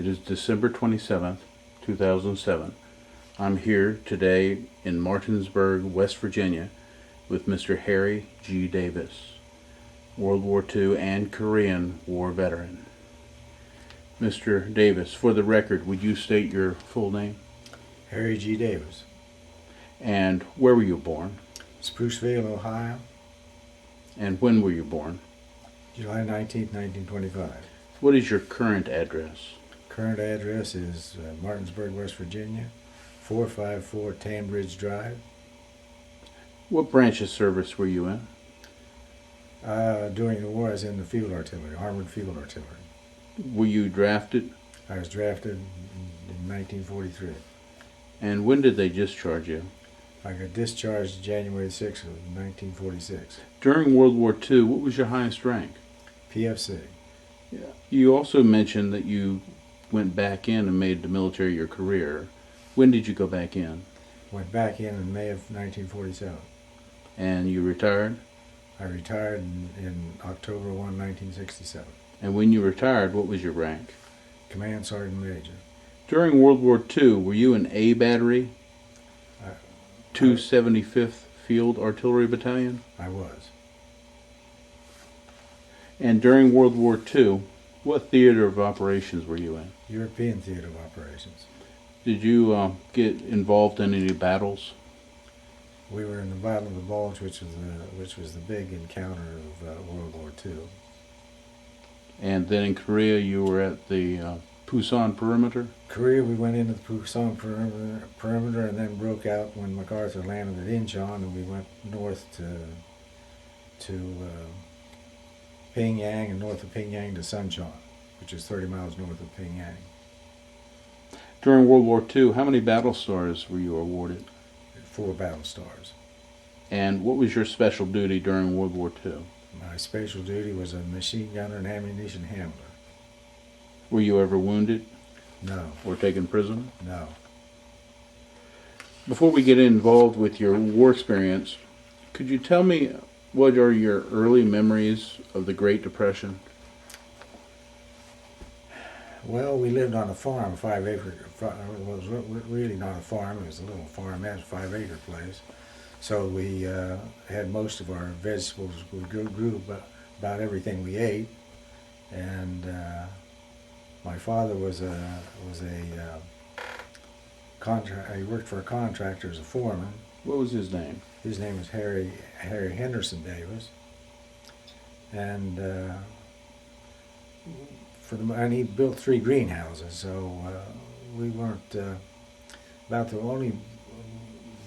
It is December 27th, 2007. I'm here today in Martinsburg, West Virginia, with Mr. Harry G. Davis, World War II and Korean War veteran. Mr. Davis, for the record, would you state your full name? Harry G. Davis. And where were you born? Sprucevale, Ohio, And when were you born? July 19th, 1925. What is your current address? Current address is Martinsburg, West Virginia, 454 Tanbridge Drive. What branch of service were you in? During the war, I was in the field artillery, armored field artillery. Were you drafted? I was drafted in 1943. And when did they discharge you? I got discharged January 6th of 1946. During World War II, what was your highest rank? PFC. Yeah. You also mentioned that you went back in and made the military your career. When did you go back in? Went back in May of 1947. And you retired? I retired in October 1, 1967. And when you retired, what was your rank? Command Sergeant Major. During World War II, were you in A Battery, 275th Field Artillery Battalion? I was. And during World War II, what theater of operations were you in? European Theater of Operations. Did you get involved in any battles? We were in the Battle of the Bulge, which was the big encounter of World War II. And then in Korea, you were at the Pusan Perimeter? Korea, we went into the Pusan Perimeter and then broke out when MacArthur landed at Incheon, and we went north to Pyongyang, and north of Pyongyang to Suncheon, which is 30 miles north of Pyongyang. During World War II, how many battle stars were you awarded? 4 battle stars. And what was your special duty during World War II? My special duty was a machine gunner and ammunition handler. Were you ever wounded No, or taken prisoner? no. Before we get involved with your war experience, could you tell me what are your early memories of the Great Depression? Well, we lived on a farm, 5 acre. It was really not a farm. It was a little farmhouse, 5 acre place. So we had most of our vegetables. We grew about everything we ate, and my father was a contract. He worked for a contractor as a foreman. What was his name? His name was Harry Henderson Davis, and and he built 3 greenhouses. So we weren't. About the only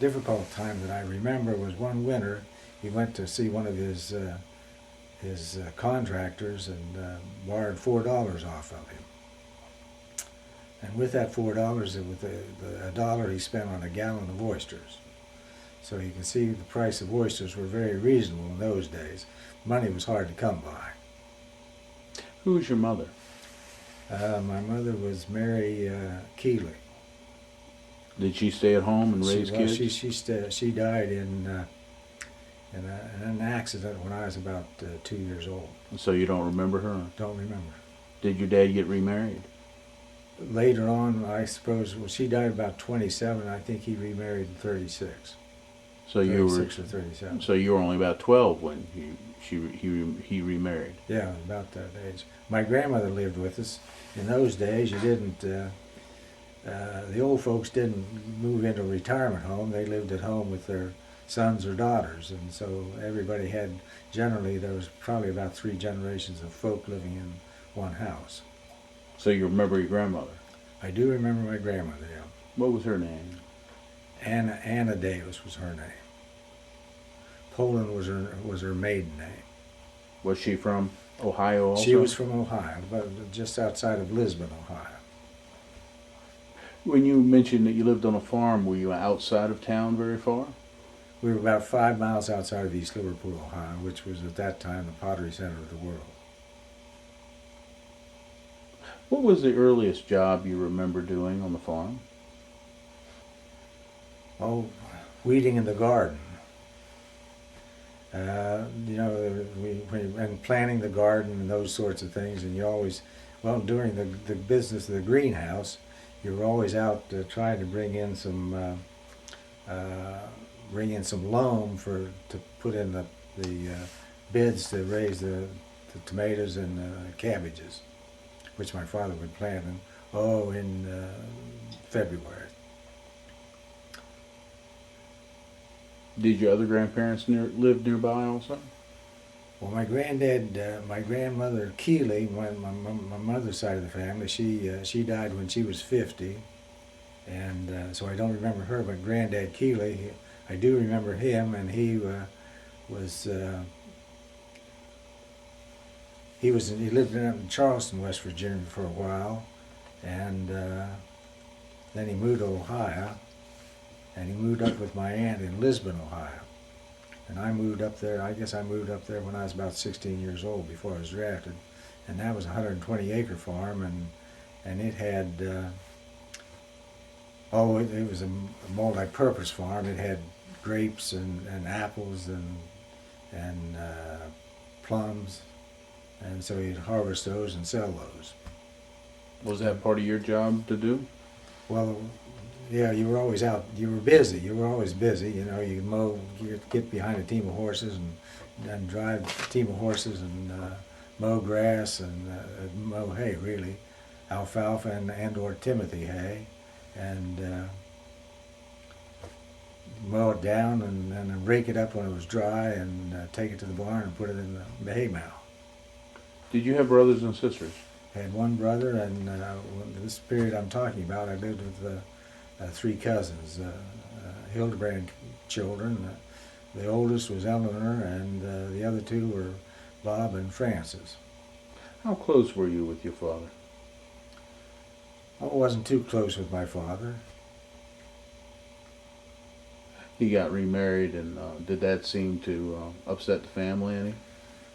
difficult time that I remember was one winter. He went to see one of his contractors and borrowed $4 off of him. And with that $4, with a dollar he spent on a gallon of oysters. So you can see the price of oysters were very reasonable in those days. Money was hard to come by. Who was your mother? My mother was Mary Keeley. Did she stay at home and raise kids? She died in an accident when I was about 2 years old. So you don't remember her? Don't remember. Did your dad get remarried? Later on, I suppose, well, she died about 27. I think he remarried in 36. So 36 or 37. So you were only about 12 when he remarried. Yeah, about that age. My grandmother lived with us. In those days, you didn't. The old folks didn't move into a retirement home. They lived at home with their sons or daughters, and so everybody had. Generally, there was probably about 3 generations of folk living in one house. So you remember your grandmother? I do remember my grandmother. Yeah. What was her name? Anna Davis was her name. Poland was her maiden name. Was she from Ohio also? She was from Ohio, but just outside of Lisbon, Ohio. When you mentioned that you lived on a farm, were you outside of town very far? We were about 5 miles outside of East Liverpool, Ohio, which was at that time the pottery center of the world. What was the earliest job you remember doing on the farm? Oh, weeding in the garden. And planting the garden and those sorts of things. And you always, Well, during the business of the greenhouse, you were always out trying to bring in some loam to put in the beds to raise the tomatoes and cabbages, which my father would plant in February. Did your other grandparents live nearby also? Well, my grandmother Keeley, my mother's side of the family, she died when she was 50, and so I don't remember her. But Granddad Keeley, I do remember him, and he lived in Charleston, West Virginia for a while, and then he moved to Ohio, and he moved up with my aunt in Lisbon, Ohio. And I moved up there, I guess I moved up there when I was about 16 years old before I was drafted. And that was a 120-acre farm, and it had, it was a multi-purpose farm. It had grapes and apples and plums, and so you'd harvest those and sell those. Was that part of your job to do? Well, yeah, you were always out. You were busy. You were always busy. You know, you get behind a team of horses and drive a team of horses and mow grass and mow hay, really, alfalfa and or Timothy hay, and mow it down and then rake it up when it was dry and take it to the barn and put it in the hay mow. Did you have brothers and sisters? I had one brother, and this period I'm talking about, I lived with three cousins, Hildebrand children. The oldest was Eleanor, and the other two were Bob and Francis. How close were you with your father? I wasn't too close with my father. He got remarried, and did that seem to upset the family any?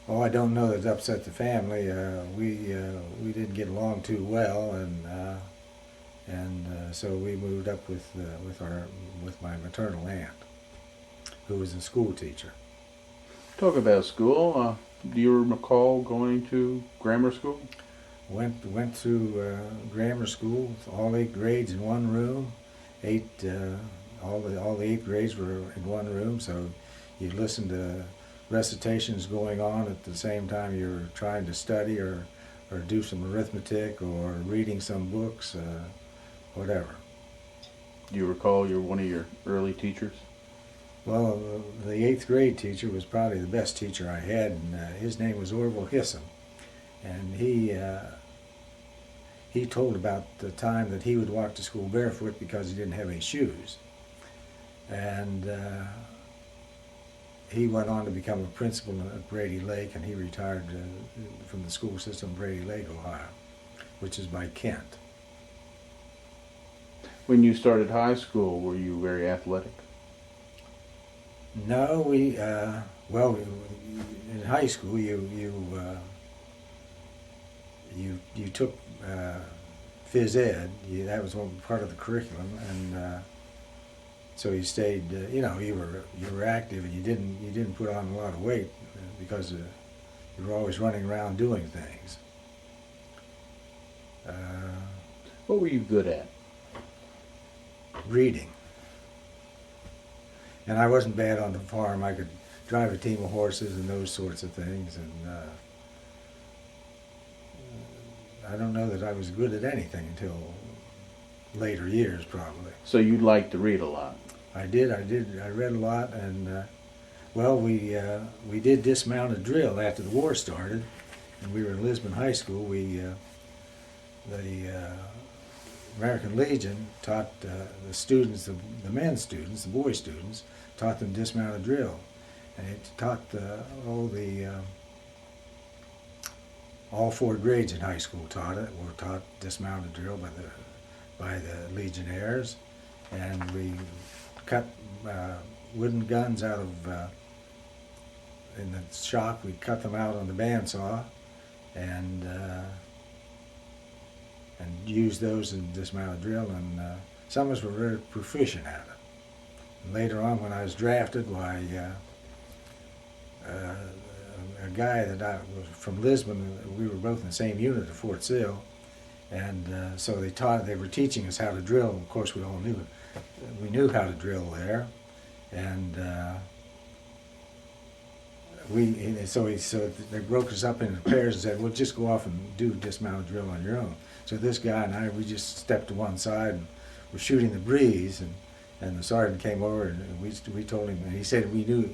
Oh, I don't know that it upset the family. We didn't get along too well, and so we moved up with my maternal aunt, who was a school teacher. Talk about school. Do you recall going to grammar school? Went through grammar school, all 8 grades in one room. All the 8 grades were in one room, so you listened to recitations going on at the same time you were trying to study or do some arithmetic or reading some books, whatever. Do you recall one of your early teachers? Well, the 8th grade teacher was probably the best teacher I had, and his name was Orville Hisson. And he told about the time that he would walk to school barefoot because he didn't have any shoes. And he went on to become a principal at Brady Lake, and he retired from the school system in Brady Lake, Ohio, which is by Kent. When you started high school, were you very athletic? No, in high school you took phys ed. That was one part of the curriculum, and so you stayed. You were active, and you didn't put on a lot of weight because you were always running around doing things. What were you good at? Reading. And I wasn't bad on the farm. I could drive a team of horses and those sorts of things. And I don't know that I was good at anything until later years, probably. So you liked to read a lot? I did. I read a lot, and we did dismounted drill after the war started, and we were in Lisbon High School. The American Legion taught the students, the men students, the boy students, taught them dismounted drill, and it taught all 4 grades in high school were taught dismounted drill by the Legionnaires, and we cut wooden guns out of in the shop. We cut them out on the bandsaw, and used those in dismounted drill, and some of us were very proficient at it. And later on, when I was drafted, a a guy that I was from Lisbon. We were both in the same unit at Fort Sill, and so they were teaching us how to drill. Of course, we all knew it. We knew how to drill there, and so they broke us up into pairs and said, "Well, just go off and do dismount drill on your own." So this guy and I, we just stepped to one side and were shooting the breeze, and the sergeant came over and we told him, and he said he knew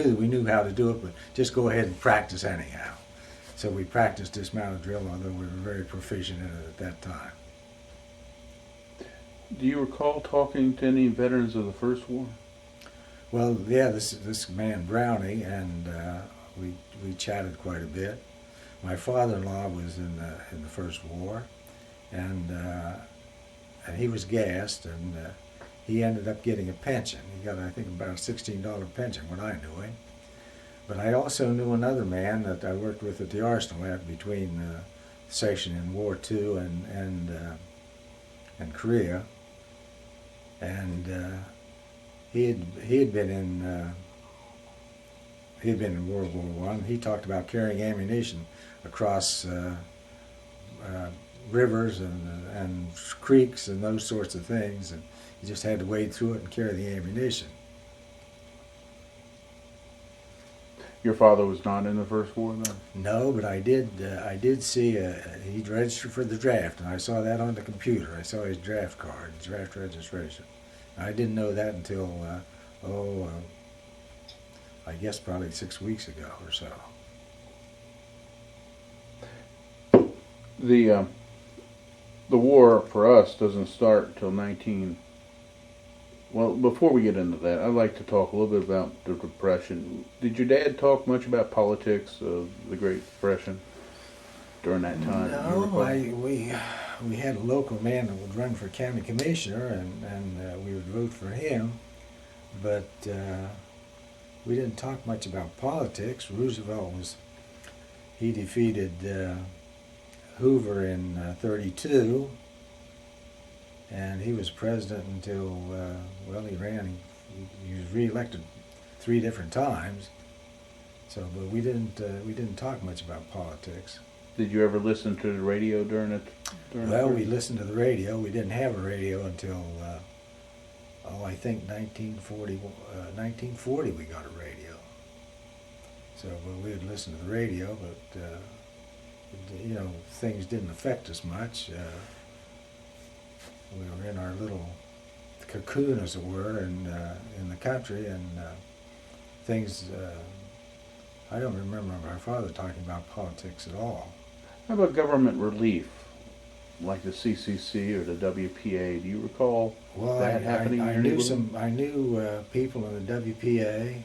that we knew how to do it, but just go ahead and practice anyhow. So we practiced dismounted drill, although we were very proficient in it at that time. Do you recall talking to any veterans of the First War? Well, yeah, this man Brownie, and we chatted quite a bit. My father-in-law was in the First War, and he was gassed, and he ended up getting a pension. He got, I think, about a $16 pension when I knew him. But I also knew another man that I worked with at the arsenal between session in War II and Korea, and he had been in World War I. He talked about carrying ammunition across rivers and creeks and those sorts of things, and you just had to wade through it and carry the ammunition. Your father was not in the First War, then? No, but I did see he'd registered for the draft, and I saw that on the computer. I saw his draft card, draft registration. I didn't know that until I guess probably 6 weeks ago or so. The war for us doesn't start till Well, before we get into that, I'd like to talk a little bit about the Depression. Did your dad talk much about politics of the Great Depression during that time? No, we had a local man that would run for county commissioner, and we would vote for him, but we didn't talk much about politics. Roosevelt he defeated Hoover in 32. And he was president until, he ran. He was reelected 3 different times. So, but we didn't talk much about politics. Did you ever listen to the radio during it? We listened to the radio. We didn't have a radio until, I think 1940 we got a radio. So, but we would listen to the radio, but, things didn't affect us much. We were in our little cocoon, as it were, in the country, and things. I don't remember my father talking about politics at all. How about government relief, like the CCC or the WPA? Do you recall that happening? I knew people in the WPA,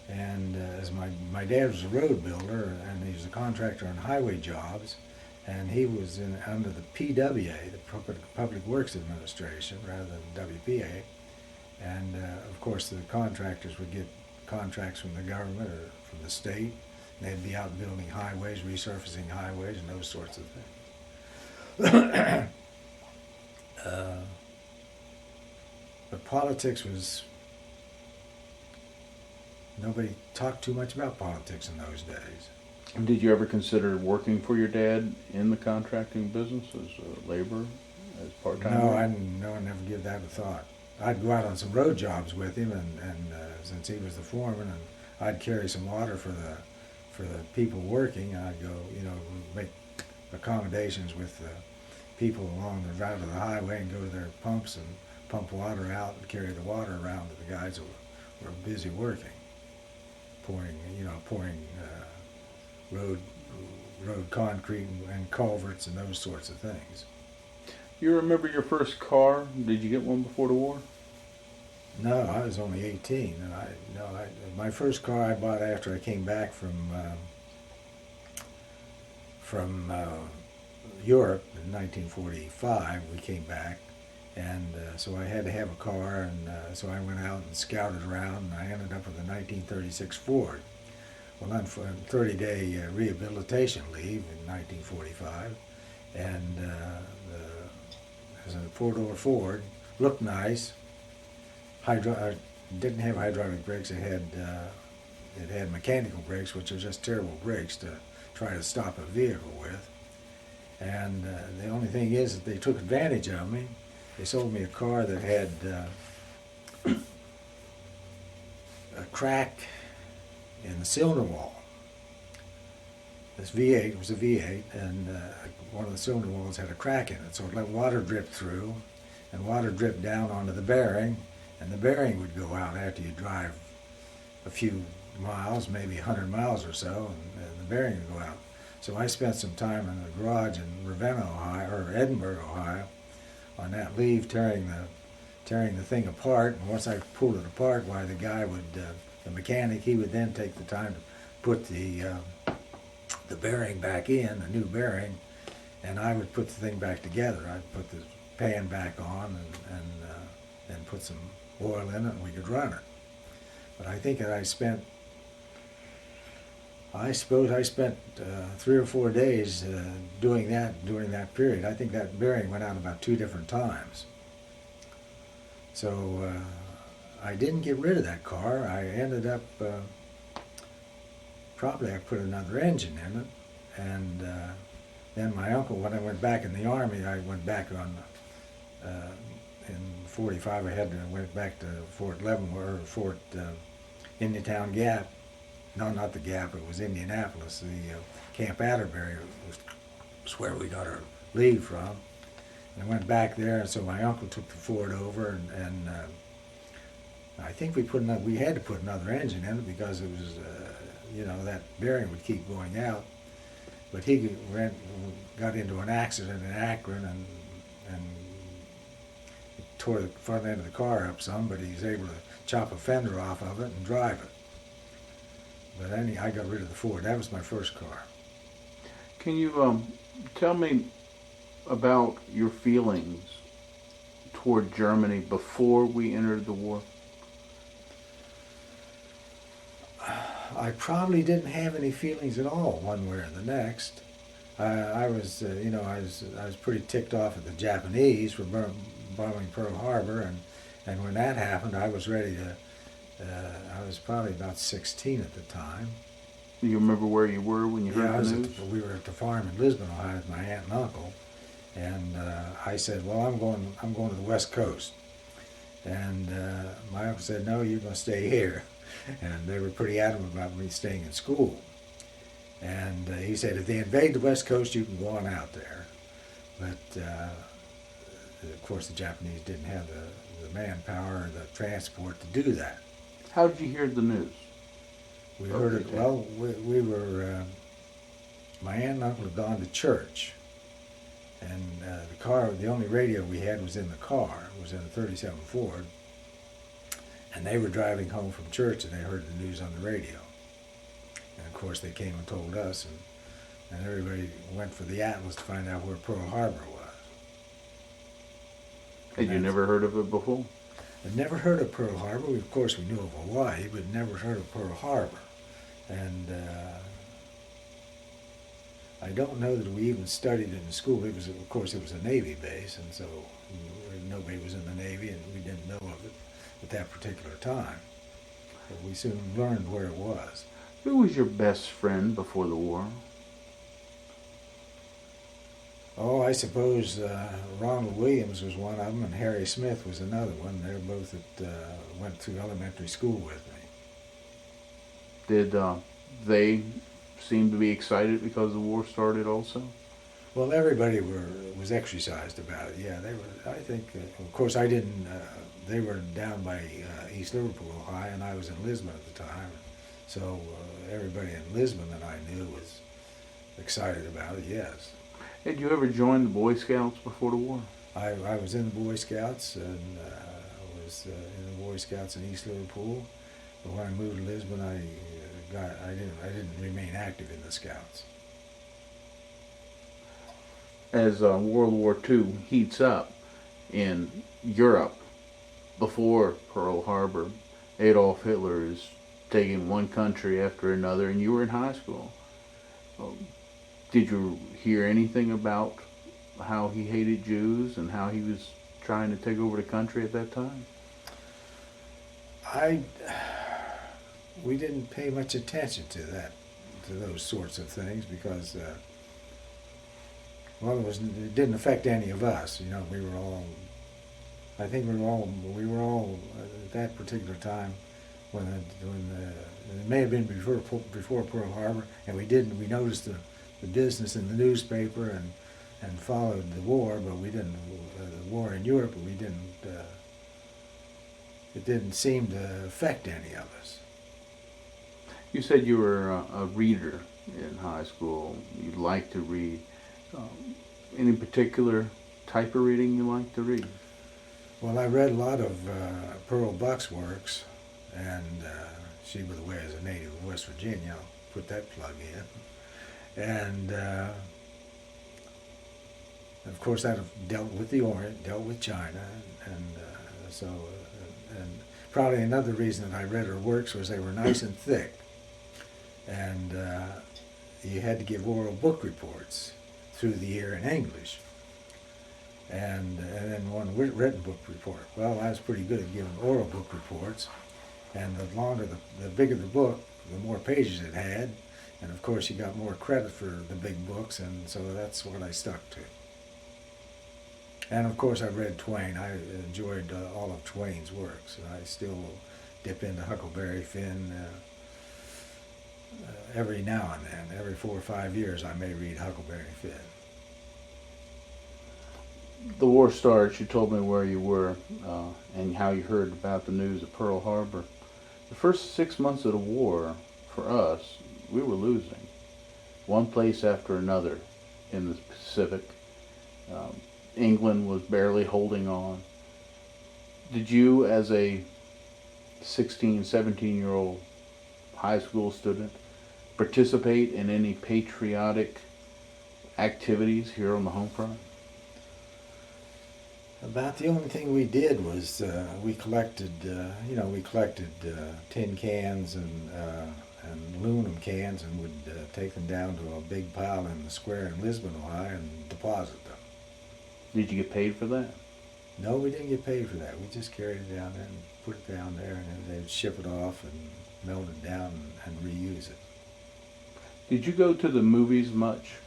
and as my dad was a road builder, and he was a contractor on highway jobs. And he was under the PWA, the Public Works Administration, rather than WPA. And of course, the contractors would get contracts from the government or from the state. And they'd be out building highways, resurfacing highways, and those sorts of things. But politics was. Nobody talked too much about politics in those days. Did you ever consider working for your dad in the contracting business as a laborer, as part-time? No, I never give that a thought. I'd go out on some road jobs with him, and since he was the foreman, and I'd carry some water for the people working. I'd go, make accommodations with the people along the route of the highway and go to their pumps and pump water out and carry the water around to the guys who were busy working, pouring road concrete and culverts and those sorts of things. You remember your first car? Did you get one before the war? No, I was only 18, and my first car I bought after I came back from Europe in 1945. We came back, and so I had to have a car, and so I went out and scouted around, and I ended up with a 1936 Ford. Well, on 30-day rehabilitation leave in 1945, and it was a 4-door Ford, looked nice. Didn't have hydraulic brakes. It had it had mechanical brakes, which are just terrible brakes to try to stop a vehicle with. And the only thing is that they took advantage of me. They sold me a car that had a crack in the cylinder wall. This V8 was a V8, and one of the cylinder walls had a crack in it, so it let water drip through, and water dripped down onto the bearing, and the bearing would go out after you drive a few miles, maybe 100 miles or so, and the bearing would go out. So I spent some time in the garage in Ravenna, Ohio, or Edinburgh, Ohio, on that leave tearing the thing apart. And once I pulled it apart, why the guy would, the mechanic, he would then take the time to put the bearing back in, the new bearing, and I would put the thing back together. I'd put the pan back on and put some oil in it, and we could run it. But I think that I suppose I spent 3 or 4 days doing that during that period. I think that bearing went out about 2 different times. So I didn't get rid of that car. I ended up, probably I put another engine in it. And then my uncle, when I went back in the Army, I went back on, in 45, I went back to Fort Leavenworth, or Fort Indiantown Gap. No, not the Gap, it was Indianapolis. The Camp Atterbury was where we got our leave from. And I went back there, and so my uncle took the Ford over, and I think we had to put another engine in it because it was, that bearing would keep going out. But he got into an accident in Akron and tore the front end of the car up some, but he was able to chop a fender off of it and drive it. But I got rid of the Ford. That was my first car. Can you tell me about your feelings toward Germany before we entered the war? I probably didn't have any feelings at all, one way or the next. I was pretty ticked off at the Japanese for bombing Pearl Harbor, and when that happened, I was ready to. I was probably about 16 at the time. Do you remember where you were when you heard the news? We were at the farm in Lisbon, Ohio, with my aunt and uncle, and I said, "Well, I'm going to the West Coast," and my uncle said, "No, you're going to stay here," and they were pretty adamant about me staying in school. And he said, "If they invade the West Coast, you can go on out there," but of course the Japanese didn't have the manpower or the transport to do that. How did you hear the news? We heard it, well, we were, my aunt and uncle had gone to church, and the only radio we had was in the car. It was in a 37 Ford, and they were driving home from church, and they heard the news on the radio. And of course they came and told us, and everybody went for the Atlas to find out where Pearl Harbor was. Had you never heard of it before? I'd never heard of Pearl Harbor. Of course, we knew of Hawaii, but never heard of Pearl Harbor. And I don't know that we even studied it in school. Of course, it was a Navy base, and so nobody was in the Navy, and we didn't know of it at that particular time. But we soon learned where it was. Who was your best friend before the war? Oh, I suppose Ronald Williams was one of them, and Harry Smith was another one. They were both went through elementary school with me. Did they seem to be excited because the war started also? Well, everybody was exercised about it. Yeah, they were. I think, of course, I didn't. They were down by East Liverpool, Ohio, and I was in Lisbon at the time. So everybody in Lisbon that I knew was excited about it. Yes. Had you ever joined the Boy Scouts before the war? I was in the Boy Scouts, and I was in the Boy Scouts in East Liverpool. But when I moved to Lisbon, I didn't remain active in the Scouts. As World War II heats up in Europe, before Pearl Harbor, Adolf Hitler is taking one country after another, and you were in high school. Did you hear anything about how he hated Jews and how he was trying to take over the country at that time? we didn't pay much attention to those sorts of things because, well, it didn't affect any of us. You know, we were all, I think we were all at that particular time when it may have been before Pearl Harbor, and we noticed the business in the newspaper and followed the war, but we didn't, the war in Europe, but we didn't, it didn't seem to affect any of us. You said you were a reader in high school. You liked to read. Any particular type of reading you like to read? Well, I read a lot of Pearl Buck's works, and she, by the way, is a native of West Virginia. I'll put that plug in. And of course, that dealt with the Orient, dealt with China, and probably another reason that I read her works was they were nice and thick, and you had to give oral book reports through the year in English, and then one written book report. Well, I was pretty good at giving oral book reports, and the bigger the book, the more pages it had, and of course you got more credit for the big books, and so that's what I stuck to. And of course I read Twain. I enjoyed all of Twain's works. I still dip into Huckleberry Finn every now and then. Every 4 or 5 years I may read Huckleberry Finn. The war starts, you told me where you were and how you heard about the news of Pearl Harbor. The first 6 months of the war, for us, we were losing. One place after another in the Pacific. England was barely holding on. Did you, as a 16, 17-year-old high school student, participate in any patriotic activities here on the home front? About the only thing we did was we collected, tin cans and aluminum cans, and would take them down to a big pile in the square in Lisbon, Ohio, and deposit them. Did you get paid for that? No, we didn't get paid for that. We just carried it down there and put it down there, and then they'd ship it off and melt it down and reuse it. Did you go to the movies much?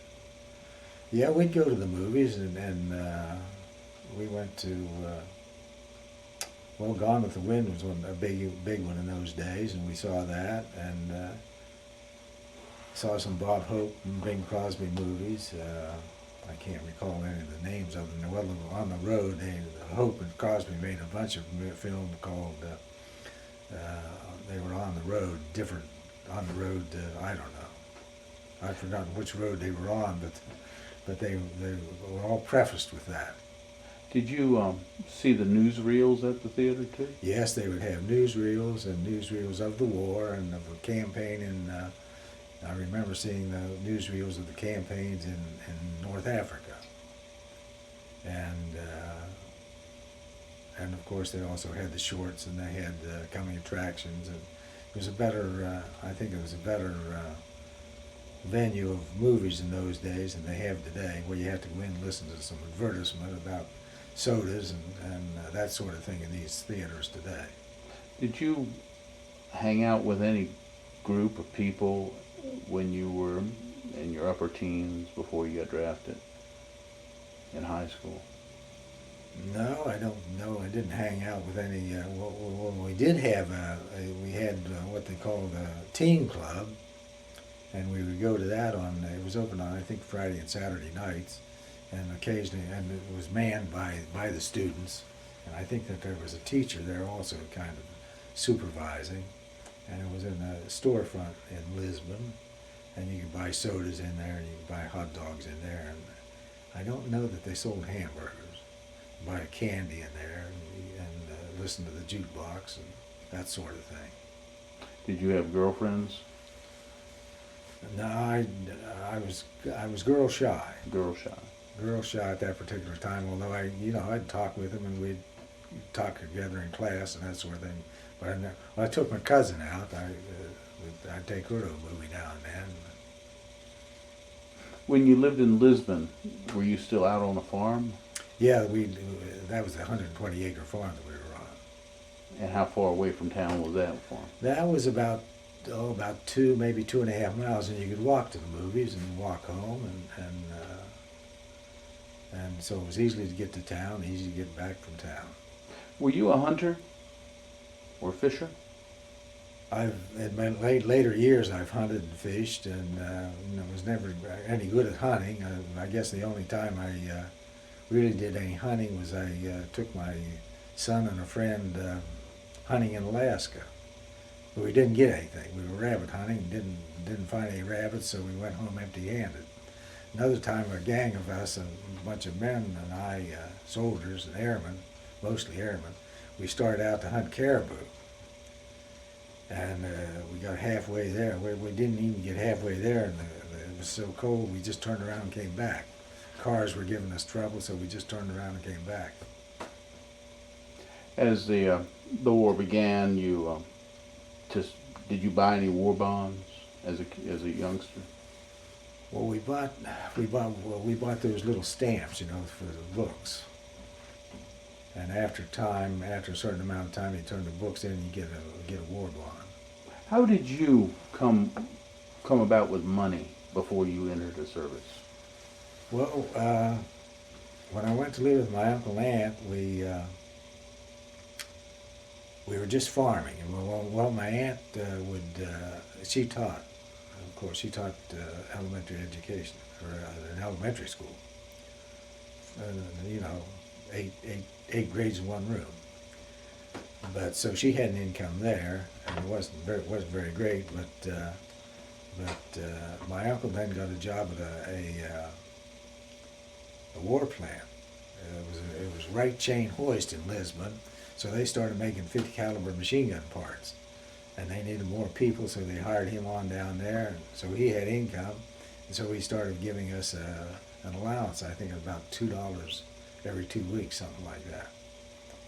Yeah, we'd go to the movies, and we went to, Gone with the Wind was a big one in those days, and we saw that, and saw some Bob Hope and Bing Crosby movies. I can't recall any of the names of them. Well, on the road, Hope and Crosby made a bunch of film called, they were on the road, I don't know. I've forgotten which road they were on, but they were all prefaced with that. Did you see the newsreels at the theater too? Yes, they would have newsreels and newsreels of the war and of the campaign in, I remember seeing the newsreels of the campaigns in North Africa. And of course they also had the shorts, and they had coming attractions, and it was a better, I think it was a better venue of movies in those days than they have today, where you have to go in and listen to some advertisement about sodas and that sort of thing in these theaters today. Did you hang out with any group of people when you were in your upper teens before you got drafted in high school? No, I don't know. I didn't hang out with any. Well, we did have we had what they called a teen club, and we would go to that it was open on, I think, Friday and Saturday nights, and occasionally, and it was manned by the students, and I think that there was a teacher there also kind of supervising, and it was in a storefront in Lisbon, and you could buy sodas in there, and you could buy hot dogs in there, and I don't know that they sold hamburgers. Buy a candy in there and listen to the jukebox and that sort of thing. Did you have girlfriends? No, I was girl shy. Girl shy. Girl shy at that particular time. Although I'd talk with them and we'd talk together in class and that sort of thing. But I took my cousin out. I'd take her to a movie now and then. When you lived in Lisbon, were you still out on the farm? Yeah, that was a 120-acre farm that we were on. And how far away from town was that farm? That was about about 2, maybe 2.5 miles, and you could walk to the movies and walk home, and so it was easy to get to town, easy to get back from town. Were you a hunter or fisher? In my later years, I've hunted and fished, and was never any good at hunting. I guess the only time I really did any hunting was I took my son and a friend hunting in Alaska. But we didn't get anything. We were rabbit hunting and didn't find any rabbits, so we went home empty-handed. Another time, a gang of us, a bunch of men and I, soldiers and airmen, mostly airmen, we started out to hunt caribou. And we got halfway there. We didn't even get halfway there, and it was so cold we just turned around and came back. Cars were giving us trouble, so we just turned around and came back. As the war began, did you buy any war bonds as a youngster? Well, we bought those little stamps, for the books. And after a certain amount of time, you turn the books in and you get a war bond. How did you come about with money before you entered the service? Well, when I went to live with my uncle and aunt, we were just farming. And well, my aunt she taught. Of course, she taught elementary education, or an elementary school. 8 grades in one room. But so she had an income there, and it wasn't very great. But my uncle then got a job at a war plant. It was right chain hoist in Lisbon, so they started making 50 caliber machine gun parts, and they needed more people, so they hired him on down there. And so he had income, and so he started giving us an allowance. I think about $2 every 2 weeks, something like that.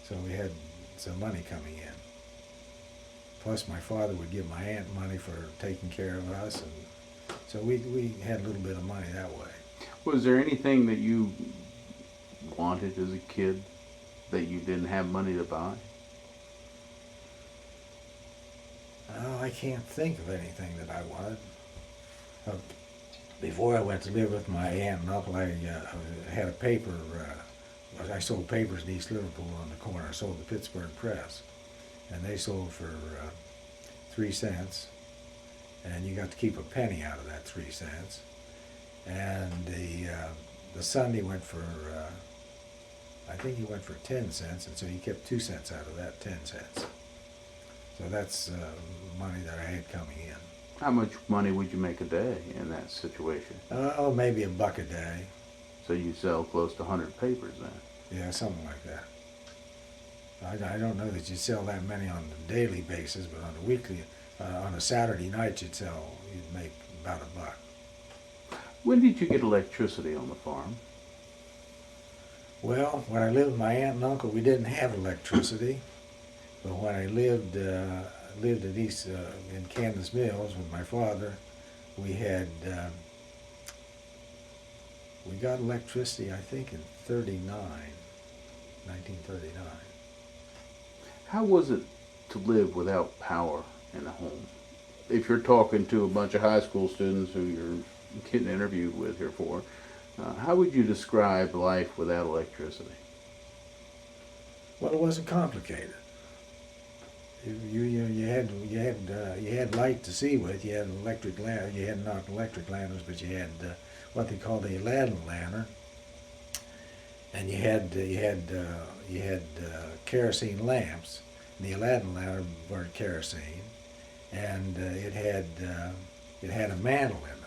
So we had some money coming in. Plus my father would give my aunt money for taking care of us, and so we had a little bit of money that way. Was there anything that you wanted as a kid that you didn't have money to buy? Oh, I can't think of anything that I wanted. Before I went to live with my aunt and uncle, I had a paper. I sold papers in East Liverpool on the corner. I sold the Pittsburgh Press, and they sold for 3 cents, and you got to keep a penny out of that 3 cents. And the Sunday went for, I think he went for 10 cents, and so he kept 2 cents out of that 10 cents. So that's money that I had coming in. How much money would you make a day in that situation? Oh, maybe $1 a day. So you sell close to 100 papers then? Yeah, something like that. I don't know that you sell that many on a daily basis, but on a weekly, on a Saturday night you'd make about $1. When did you get electricity on the farm? Well, when I lived with my aunt and uncle, we didn't have electricity. But when I lived at East in Kansas Mills with my father, we got electricity, I think, in 1939. How was it to live without power in a home? If you're talking to a bunch of high school students who you're getting interviewed with here for, how would you describe life without electricity? Well, it wasn't complicated. You had light to see with. You had an electric lantern. You had not electric lanterns, but you had what they called the Aladdin lantern, and you had kerosene lamps. And the Aladdin lantern burned kerosene, and it had a mantle in it,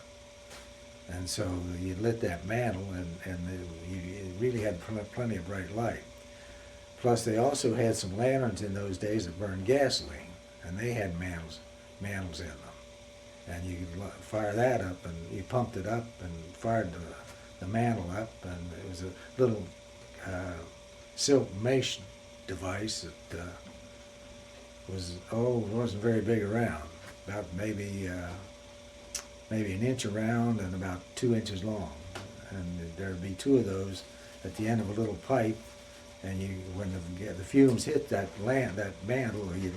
and so you lit that mantle, and you really had plenty of bright light. Plus, they also had some lanterns in those days that burned gasoline, and they had mantles in them. And you could fire that up, and you pumped it up and fired the mantle up, and it was a little silk mesh device that wasn't very big around, about maybe an inch around and about 2 inches long. And there'd be 2 of those at the end of a little pipe. And when the fumes hit that mantle, or you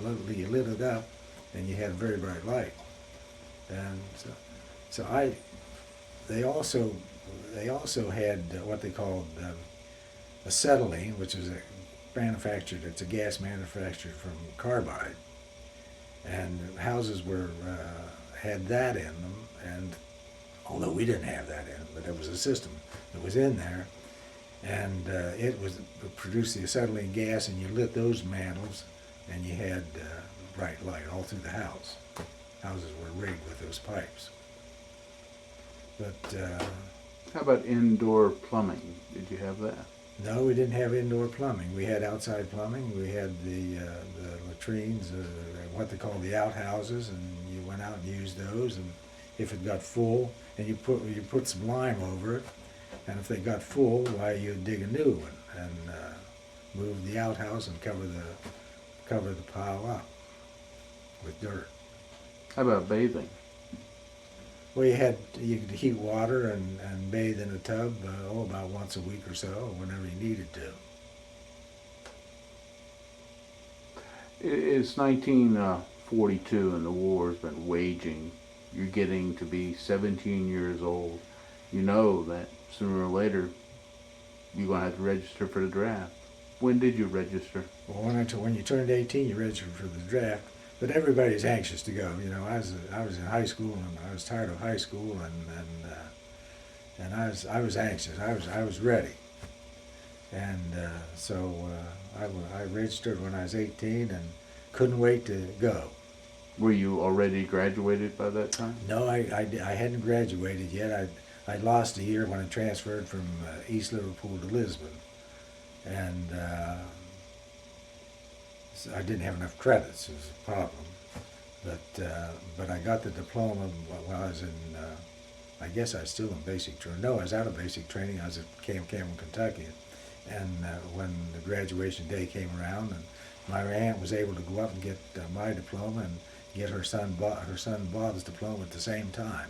lit it up, and you had a very bright light. And they also had what they called acetylene, which is it's a gas manufactured from carbide, and houses had that in them. And although we didn't have that in it, but it was a system that was in there, and it produced the acetylene gas, and you lit those mantles, and you had bright light all through the house. Houses were rigged with those pipes. But How about indoor plumbing? Did you have that? no, we didn't have indoor plumbing. We had outside plumbing. We had the latrines, what they call the outhouses, and you went out and used those. And if it got full, and you put some lime over it, and if they got full, why you'd dig a new one and move the outhouse and cover the pile up with dirt. How about bathing? Well, you could heat water and bathe in a tub about once a week or so, whenever you needed to. It's 1942 and the war's been waging. You're getting to be 17 years old. You know that sooner or later you're going to have to register for the draft. When did you register? Well, when you turned 18, you registered for the draft. But everybody's anxious to go. You know, I was in high school, and I was tired of high school, and I was anxious. I was ready, and so I registered when I was 18, and couldn't wait to go. Were you already graduated by that time? No, I hadn't graduated yet. I lost a year when I transferred from East Liverpool to Lisbon, and so I didn't have enough credits. It was a problem, but I got the diploma while I was in. I guess I was still in basic training. No, I was out of basic training. I was at Campbell, Kentucky, and when the graduation day came around, and my aunt was able to go up and get my diploma and get her son Bob's diploma at the same time.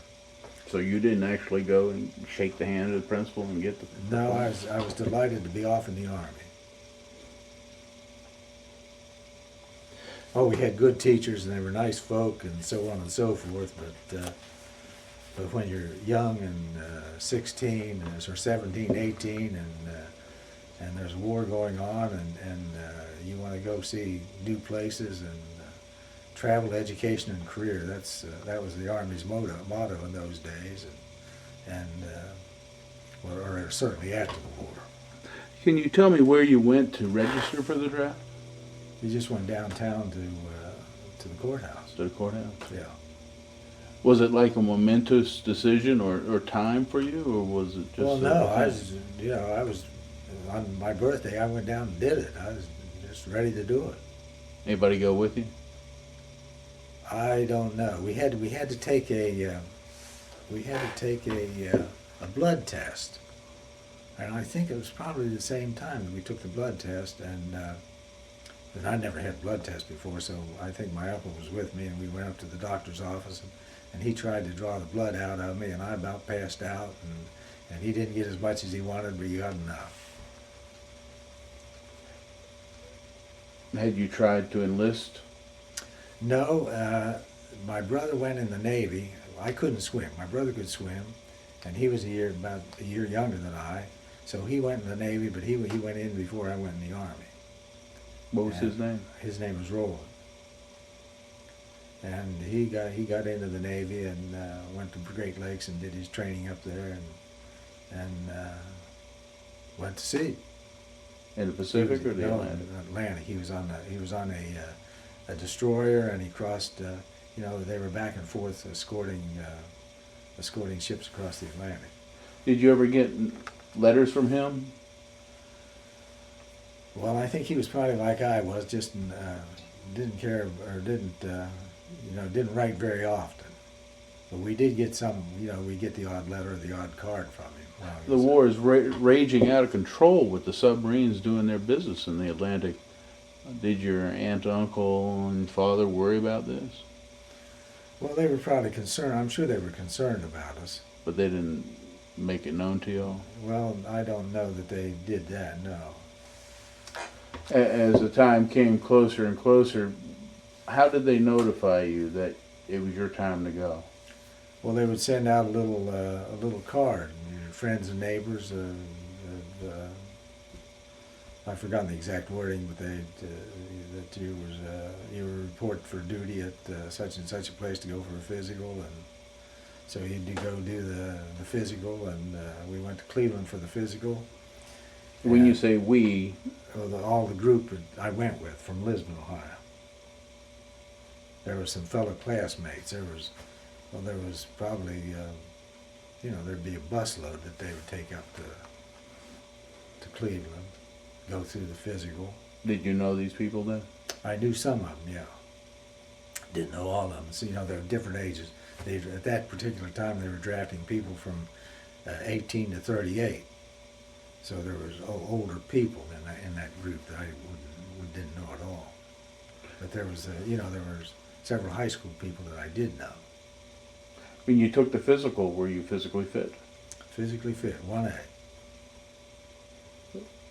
So you didn't actually go and shake the hand of the principal and get the No, diploma? I was delighted to be off in the Army. Oh, we had good teachers, and they were nice folk, and so on and so forth. But when you're young and 16 or 17, 18, and there's a war going on, and you want to go see new places and travel, education, and career. That was the Army's motto in those days, or certainly after the war. Can you tell me where you went to register for the draft? You just went downtown to the courthouse. To the courthouse? Yeah. Was it like a momentous decision or time for you, or was it just? Well, no, I was on my birthday. I went down and did it. I was just ready to do it. Anybody go with you? I don't know. We had to take a blood test, and I think it was probably the same time that we took the blood test. And I never had a blood test before, so I think my uncle was with me, and we went up to the doctor's office, and he tried to draw the blood out of me, and I about passed out, and he didn't get as much as he wanted, but he got enough. Had you tried to enlist? No, my brother went in the Navy. I couldn't swim. My brother could swim, and he was about a year younger than I, so he went in the Navy, but he went in before I went in the Army. What was his name? His name was Roland. And he got into the Navy and went to Great Lakes and did his training up there, and went to sea. In the Pacific or the Atlantic? Atlantic. He was on a destroyer, and he crossed. They were back and forth escorting ships across the Atlantic. Did you ever get letters from him? Well, I think he was probably like I was, just didn't care or didn't write very often. But we did get some, we get the odd letter or the odd card from him. The war is raging out of control with the submarines doing their business in the Atlantic. Did your aunt, uncle, and father worry about this? Well, they were probably concerned. I'm sure they were concerned about us. But they didn't make it known to y'all? Well, I don't know that they did that, no. As the time came closer and closer, how did they notify you that it was your time to go? Well, they would send out a little card. Your friends and neighbors. I've forgotten the exact wording, but that you were report for duty at such and such a place to go for a physical, and so he'd go do the physical, and we went to Cleveland for the physical. When you say we, all the group that I went with from Lisbon, Ohio. There were some fellow classmates. There was probably, there'd be a busload that they would take up to Cleveland, go through the physical. did you know these people then? I knew some of them, yeah. Didn't know all of them. So, they were different ages. At that particular time, they were drafting people from 18 to 38. So there was older people in that group that we didn't know at all. But there was, there was several high school people that I did know. When you took the physical, were you physically fit? Physically fit, 1A.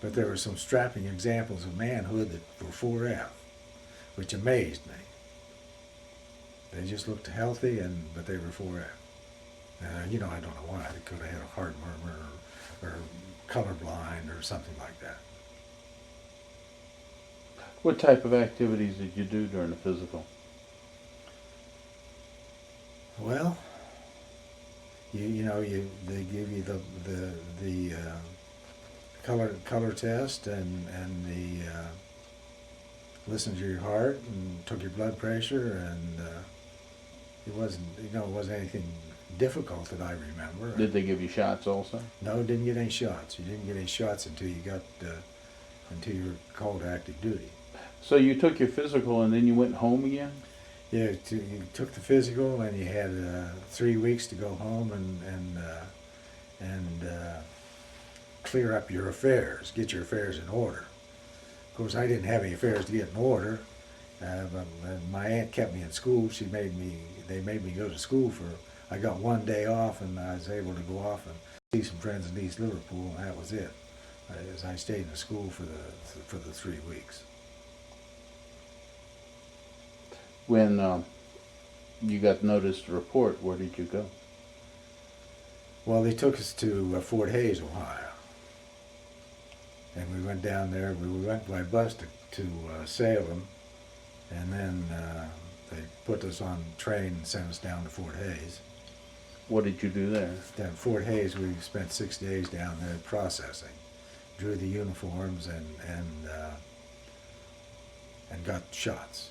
But there were some strapping examples of manhood that were 4F, which amazed me. They just looked healthy, but they were 4F. I don't know why. They could have had a heart murmur or colorblind or something like that. What type of activities did you do during the physical? Well, they give you the color test and the listened to your heart and took your blood pressure, and it wasn't anything difficult that I remember. Did they give you shots also? No, didn't get any shots. You didn't get any shots until you were called to active duty. So you took your physical and then you went home again? Yeah, you took the physical and you had 3 weeks to go home and clear up your affairs, get your affairs in order. Of course, I didn't have any affairs to get in order, but my aunt kept me in school. They made me go to school I got 1 day off, and I was able to go off and see some friends in East Liverpool, and that was it. I stayed in the school for the 3 weeks. When you got notice to report, where did you go? Well, they took us to Fort Hays, Ohio. And we went down there. We went by bus to Salem, and then they put us on a train and sent us down to Fort Hays. What did you do there? Down at Fort Hays, we spent 6 days down there processing, drew the uniforms, and got shots.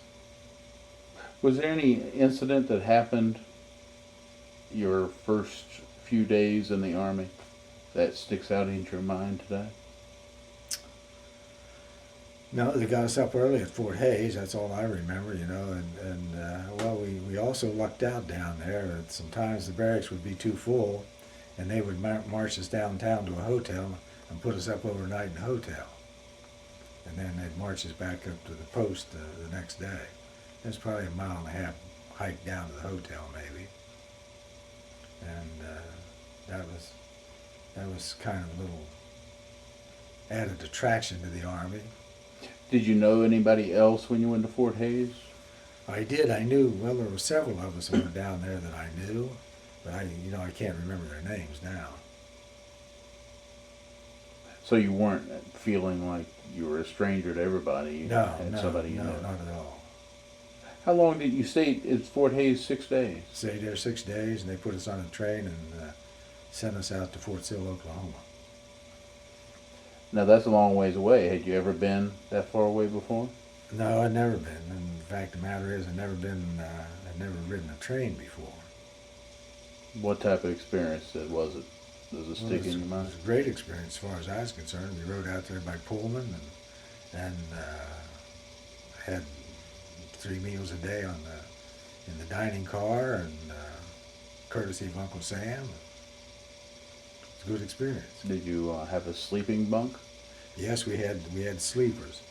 Was there any incident that happened your first few days in the Army that sticks out in your mind today? No, they got us up early at Fort Hays. That's all I remember, well, we also lucked out down there. Sometimes the barracks would be too full, and they would march us downtown to a hotel and put us up overnight in a hotel. And then they'd march us back up to the post the next day. It was probably a 1.5 mile hike down to the hotel, maybe. And that was kind of a little added attraction to the Army. Did you know anybody else when you went to Fort Hays? I did. I knew. Well, there were several of us that were down there that I knew, but I can't remember their names now. So you weren't feeling like you were a stranger to everybody? You had somebody you knew. Not at all. How long did you stay at Fort Hays? 6 days? Stayed there 6 days, and they put us on a train and sent us out to Fort Sill, Oklahoma. Now that's a long ways away. Had you ever been that far away before? No, I'd never been. And the fact of the matter is, I'd never ridden a train before. What type of experience was it? Does it stick in your mind? It was a great experience as far as I was concerned. We rode out there by Pullman and had 3 meals a day in the dining car, and courtesy of Uncle Sam. It's a good experience. Did you have a sleeping bunk? Yes, we had sleepers,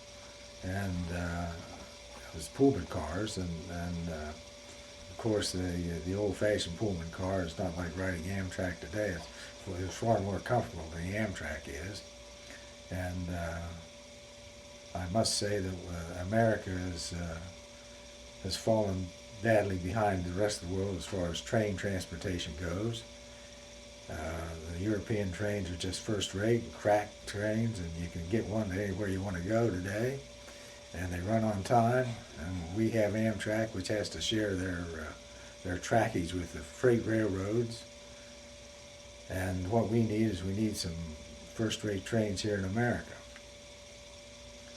and it was Pullman cars, and of course the old-fashioned Pullman car is not like riding Amtrak today. It's far more comfortable than the Amtrak is, and I must say that America has fallen badly behind the rest of the world as far as train transportation goes. The European trains are just first-rate, crack trains, and you can get one to anywhere you want to go today. And they run on time. And we have Amtrak, which has to share their trackage with the freight railroads. And what we need some first-rate trains here in America.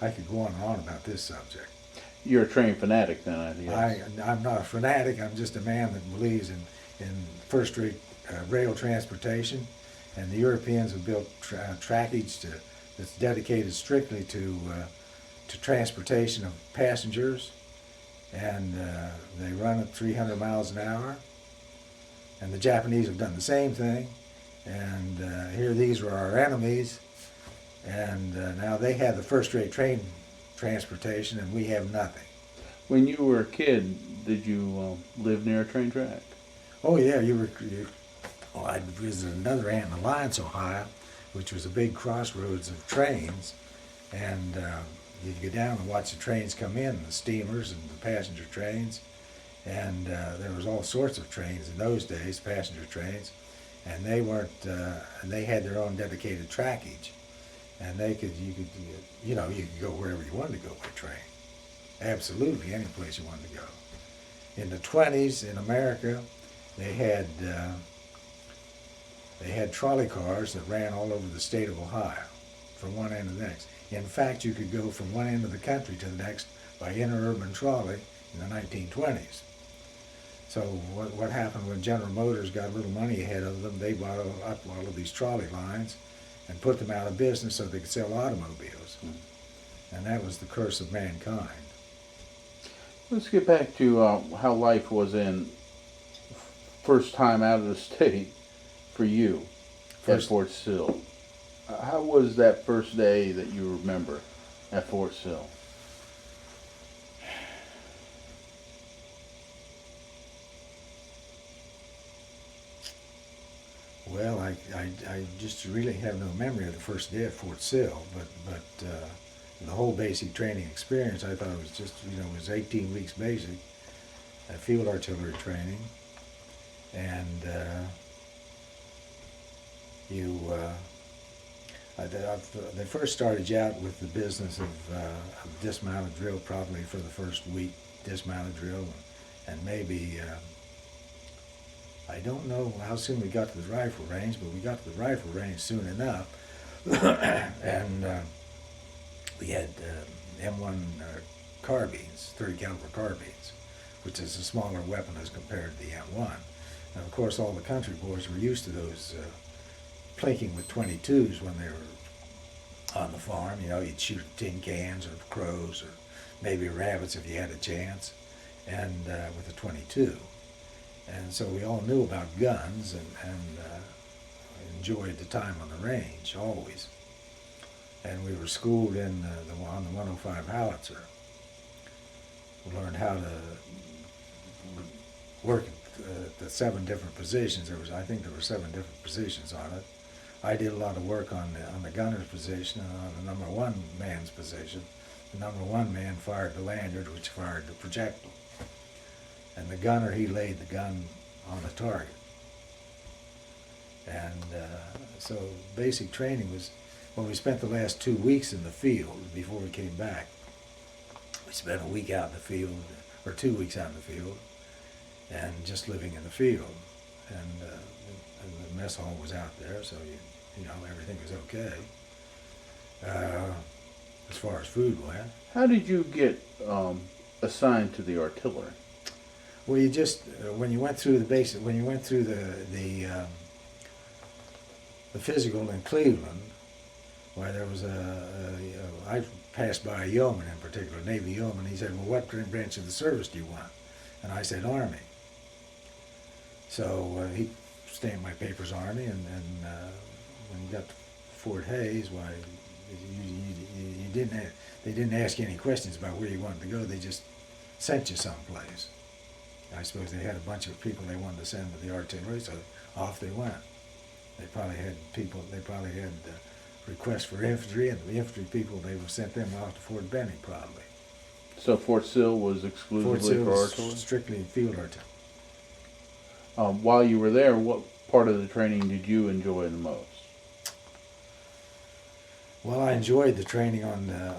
I could go on and on about this subject. You're a train fanatic then, I guess. I'm not a fanatic. I'm just a man that believes in first-rate rail transportation. And the Europeans have built trackage that's dedicated strictly to transportation of passengers. And they run at 300 miles an hour. And the Japanese have done the same thing. And here these were our enemies. And now they have the first-rate train transportation, and we have nothing. When you were a kid, did you live near a train track? Oh yeah, I visited another aunt in Alliance, Ohio, which was a big crossroads of trains, and you'd go down and watch the trains come in, the steamers and the passenger trains, and there was all sorts of trains in those days, passenger trains, and they weren't, and they had their own dedicated trackage. And you could go wherever you wanted to go by train. Absolutely, any place you wanted to go. In the 20s in America, they had trolley cars that ran all over the state of Ohio, from one end to the next. In fact, you could go from one end of the country to the next by interurban trolley in the 1920s. So what happened when General Motors got a little money ahead of them, they bought up all of these trolley lines and put them out of business so they could sell automobiles. And that was the curse of mankind. Let's get back to how life was in first time out of the state for you at Fort Sill. How was that first day that you remember at Fort Sill? Well, I just really have no memory of the first day at Fort Sill, but the whole basic training experience, I thought it was just, it was 18 weeks basic field artillery training, and they first started you out with the business of dismounted drill, probably for the first week, dismounted drill, and maybe. I don't know how soon we got to the rifle range, but we got to the rifle range soon enough. And we had M1 carbines, 30 caliber carbines, which is a smaller weapon as compared to the M1. And of course, all the country boys were used to those plinking with 22s when they were on the farm. You'd shoot tin cans or crows or maybe rabbits if you had a chance, and with a 22. And so we all knew about guns and enjoyed the time on the range, always. And we were schooled on the 105 howitzer. We learned how to work at the 7 different positions. I think there were 7 different positions on it. I did a lot of work on the gunner's position and on the number 1 man's position. The number 1 man fired the lanyard, which fired the projectile. And the gunner, he laid the gun on the target. And so basic training was, we spent the last 2 weeks in the field before we came back. We spent a week out in the field, or 2 weeks out in the field, and just living in the field. And the mess hall was out there, so everything was okay. As far as food went. How did you get assigned to the artillery? Well, you just when you went through the basic, when you went through the physical in Cleveland, why there was I passed by a yeoman in particular, Navy yeoman. He said, "Well, what branch of the service do you want?" And I said, "Army." So he stamped my papers Army, and when you got to Fort Hays, why you didn't they didn't ask you any questions about where you wanted to go. They just sent you someplace. I suppose they had a bunch of people they wanted to send to the artillery, so off they went. They probably had requests for infantry, and the infantry people, they sent them off to Fort Benning probably. So Fort Sill was Fort exclusively Sill for was artillery? strictly field artillery. While you were there, what part of the training did you enjoy the most? Well, I enjoyed the training on the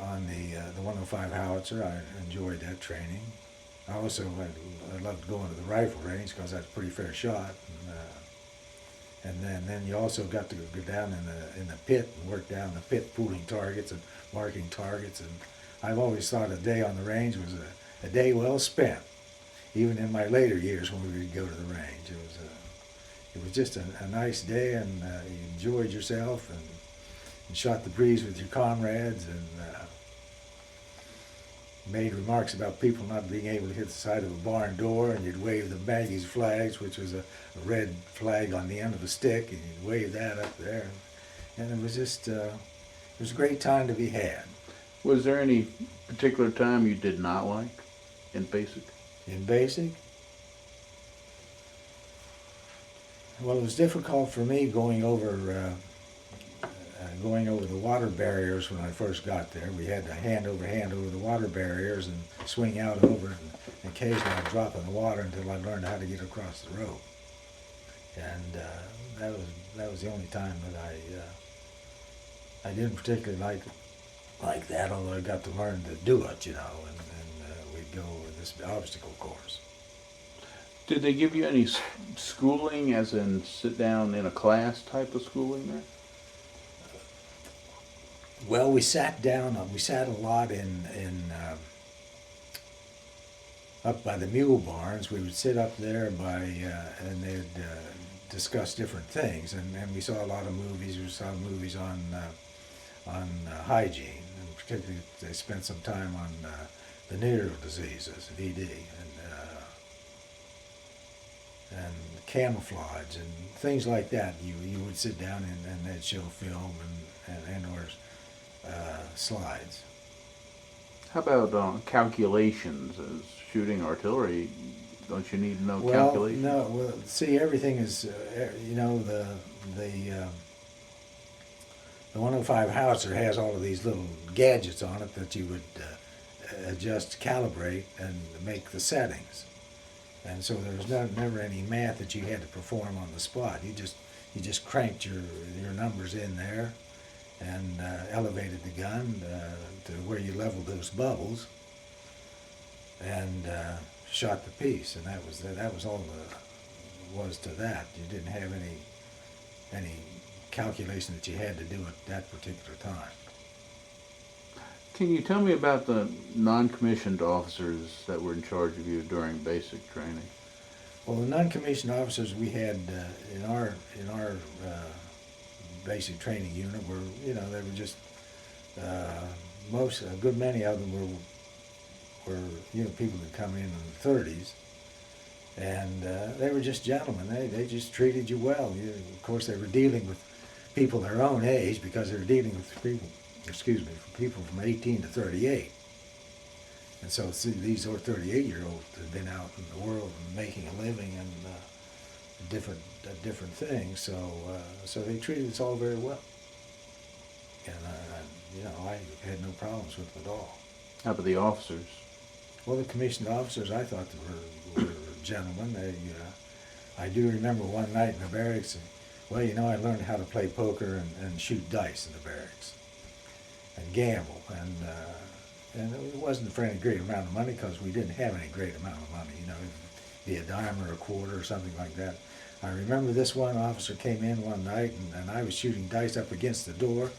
105 howitzer. I enjoyed that training. I also I loved going to the rifle range because that's a pretty fair shot. And then you also got to go down in the pit and work down the pit, pooling targets and marking targets. And I've always thought a day on the range was a day well spent. Even in my later years when we would go to the range, it was just a nice day, and you enjoyed yourself and shot the breeze with your comrades, and made remarks about people not being able to hit the side of a barn door, and you'd wave the Maggie's flags, which was a red flag on the end of a stick, and you'd wave that up there. And it was just, it was a great time to be had. Was there any particular time you did not like in basic? In basic, well, it was difficult for me going over the water barriers when I first got there. We had to hand over the water barriers and swing out over it, and occasionally I'd drop in the water until I learned how to get across the rope. And that was the only time that I didn't particularly like that, although I got to learn to do it, you know, and we'd go with this obstacle course. Did they give you any schooling, as in sit down in a class type of schooling there? Well, we sat a lot in up by the mule barns. We would sit up there and they'd discuss different things, and we saw a lot of movies. We saw movies on hygiene, and particularly they spent some time on venereal diseases, VD, and camouflage and things like that. You would sit down and they'd show film and or slides. How about calculations? As shooting artillery, don't you need to know Well, calculations? no. Well, see, everything is, you know, the 105 howitzer has all of these little gadgets on it that you would adjust, calibrate, and make the settings. And so there was never any math that you had to perform on the spot. You just cranked your numbers in there, and elevated the gun to where you leveled those bubbles, and shot the piece. And that was all there was to that. You didn't have any calculation that you had to do at that particular time. Can you tell me about the non-commissioned officers that were in charge of you during basic training? Well, the non-commissioned officers we had in our basic training unit were, you know, they were just a good many of them were you know, people that come in the 30s, and they were just gentlemen. They just treated you well. Of course, they were dealing with people their own age, because they were dealing with people from 18 to 38. And so see, these 38-year-olds had been out in the world and making a living and different things. So they treated us all very well. And you know, I had no problems with them at all. How about the officers? Well, the commissioned officers, I thought they were gentlemen. I do remember one night in the barracks, well, you know, I learned how to play poker and shoot dice in the barracks and gamble. And it wasn't for any great amount of money, because we didn't have any great amount of money, you know, it'd be a dime or a quarter or something like that. I remember this one officer came in one night, and I was shooting dice up against the door,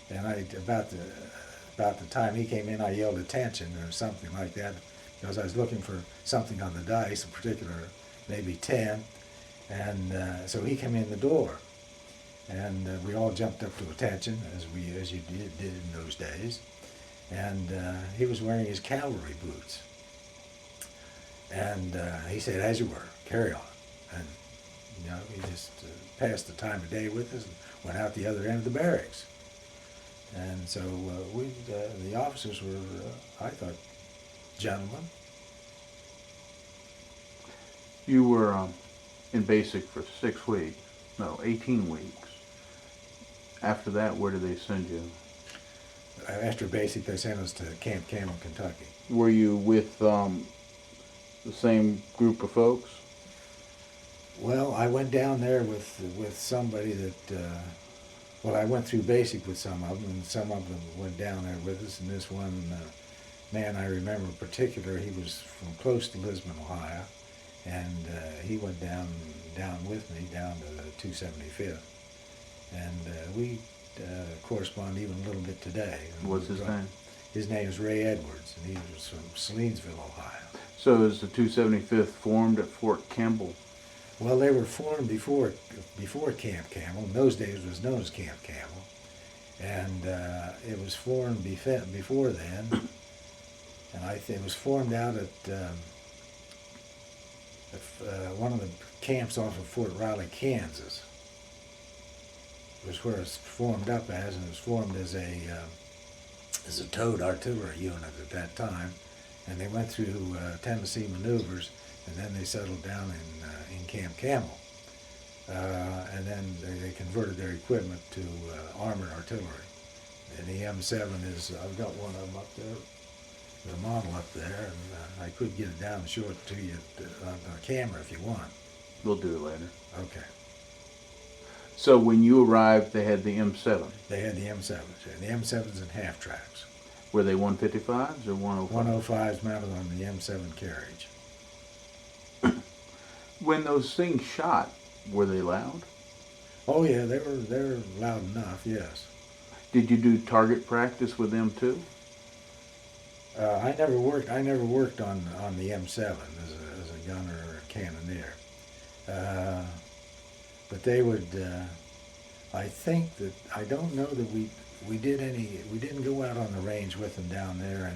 and about the time he came in, I yelled attention or something like that, because I was looking for something on the dice, in particular, maybe 10, and so he came in the door, and we all jumped up to attention, as you did in those days, and he was wearing his cavalry boots, and he said, "As you were, carry on," and you know, he just passed the time of day with us and went out the other end of the barracks. And so the officers were, I thought, gentlemen. You were in basic for 18 weeks. After that, where did they send you? after basic, they sent us to Camp Campbell, Kentucky. Were you with the same group of folks? Well, I went down there with somebody that, well, I went through basic with some of them, and some of them went down there with us, and this one man I remember in particular, he was from close to Lisbon, Ohio, and he went down with me, down to the 275th, and we correspond even a little bit today. What's his name? His name is Ray Edwards, and he was from Salinesville, Ohio. So is the 275th formed at Fort Campbell? Well, they were formed before Camp Campbell. In those days, it was known as Camp Campbell, and it was formed before then. And it was formed out at one of the camps off of Fort Riley, Kansas. It was where it was formed up as, and it was formed as a towed artillery unit at that time. And they went through Tennessee maneuvers, and then they settled down in Camp Campbell. And then they converted their equipment to armored artillery. And the M7 is, I've got one of them up there, the model up there, and I could get it down and show it to you on camera if you want. We'll do it later. Okay. So when you arrived, they had the M7? They had the M7s, and the M7s in half tracks. Were they 155s or 105s? 105s mounted on the M7 carriage. When those things shot, were they loud? Oh yeah, they were loud enough, yes. Did you do target practice with them too? I never worked on the M7 as a gunner or a cannoneer. But they would. I think that I don't know that we didn't go out on the range with them down there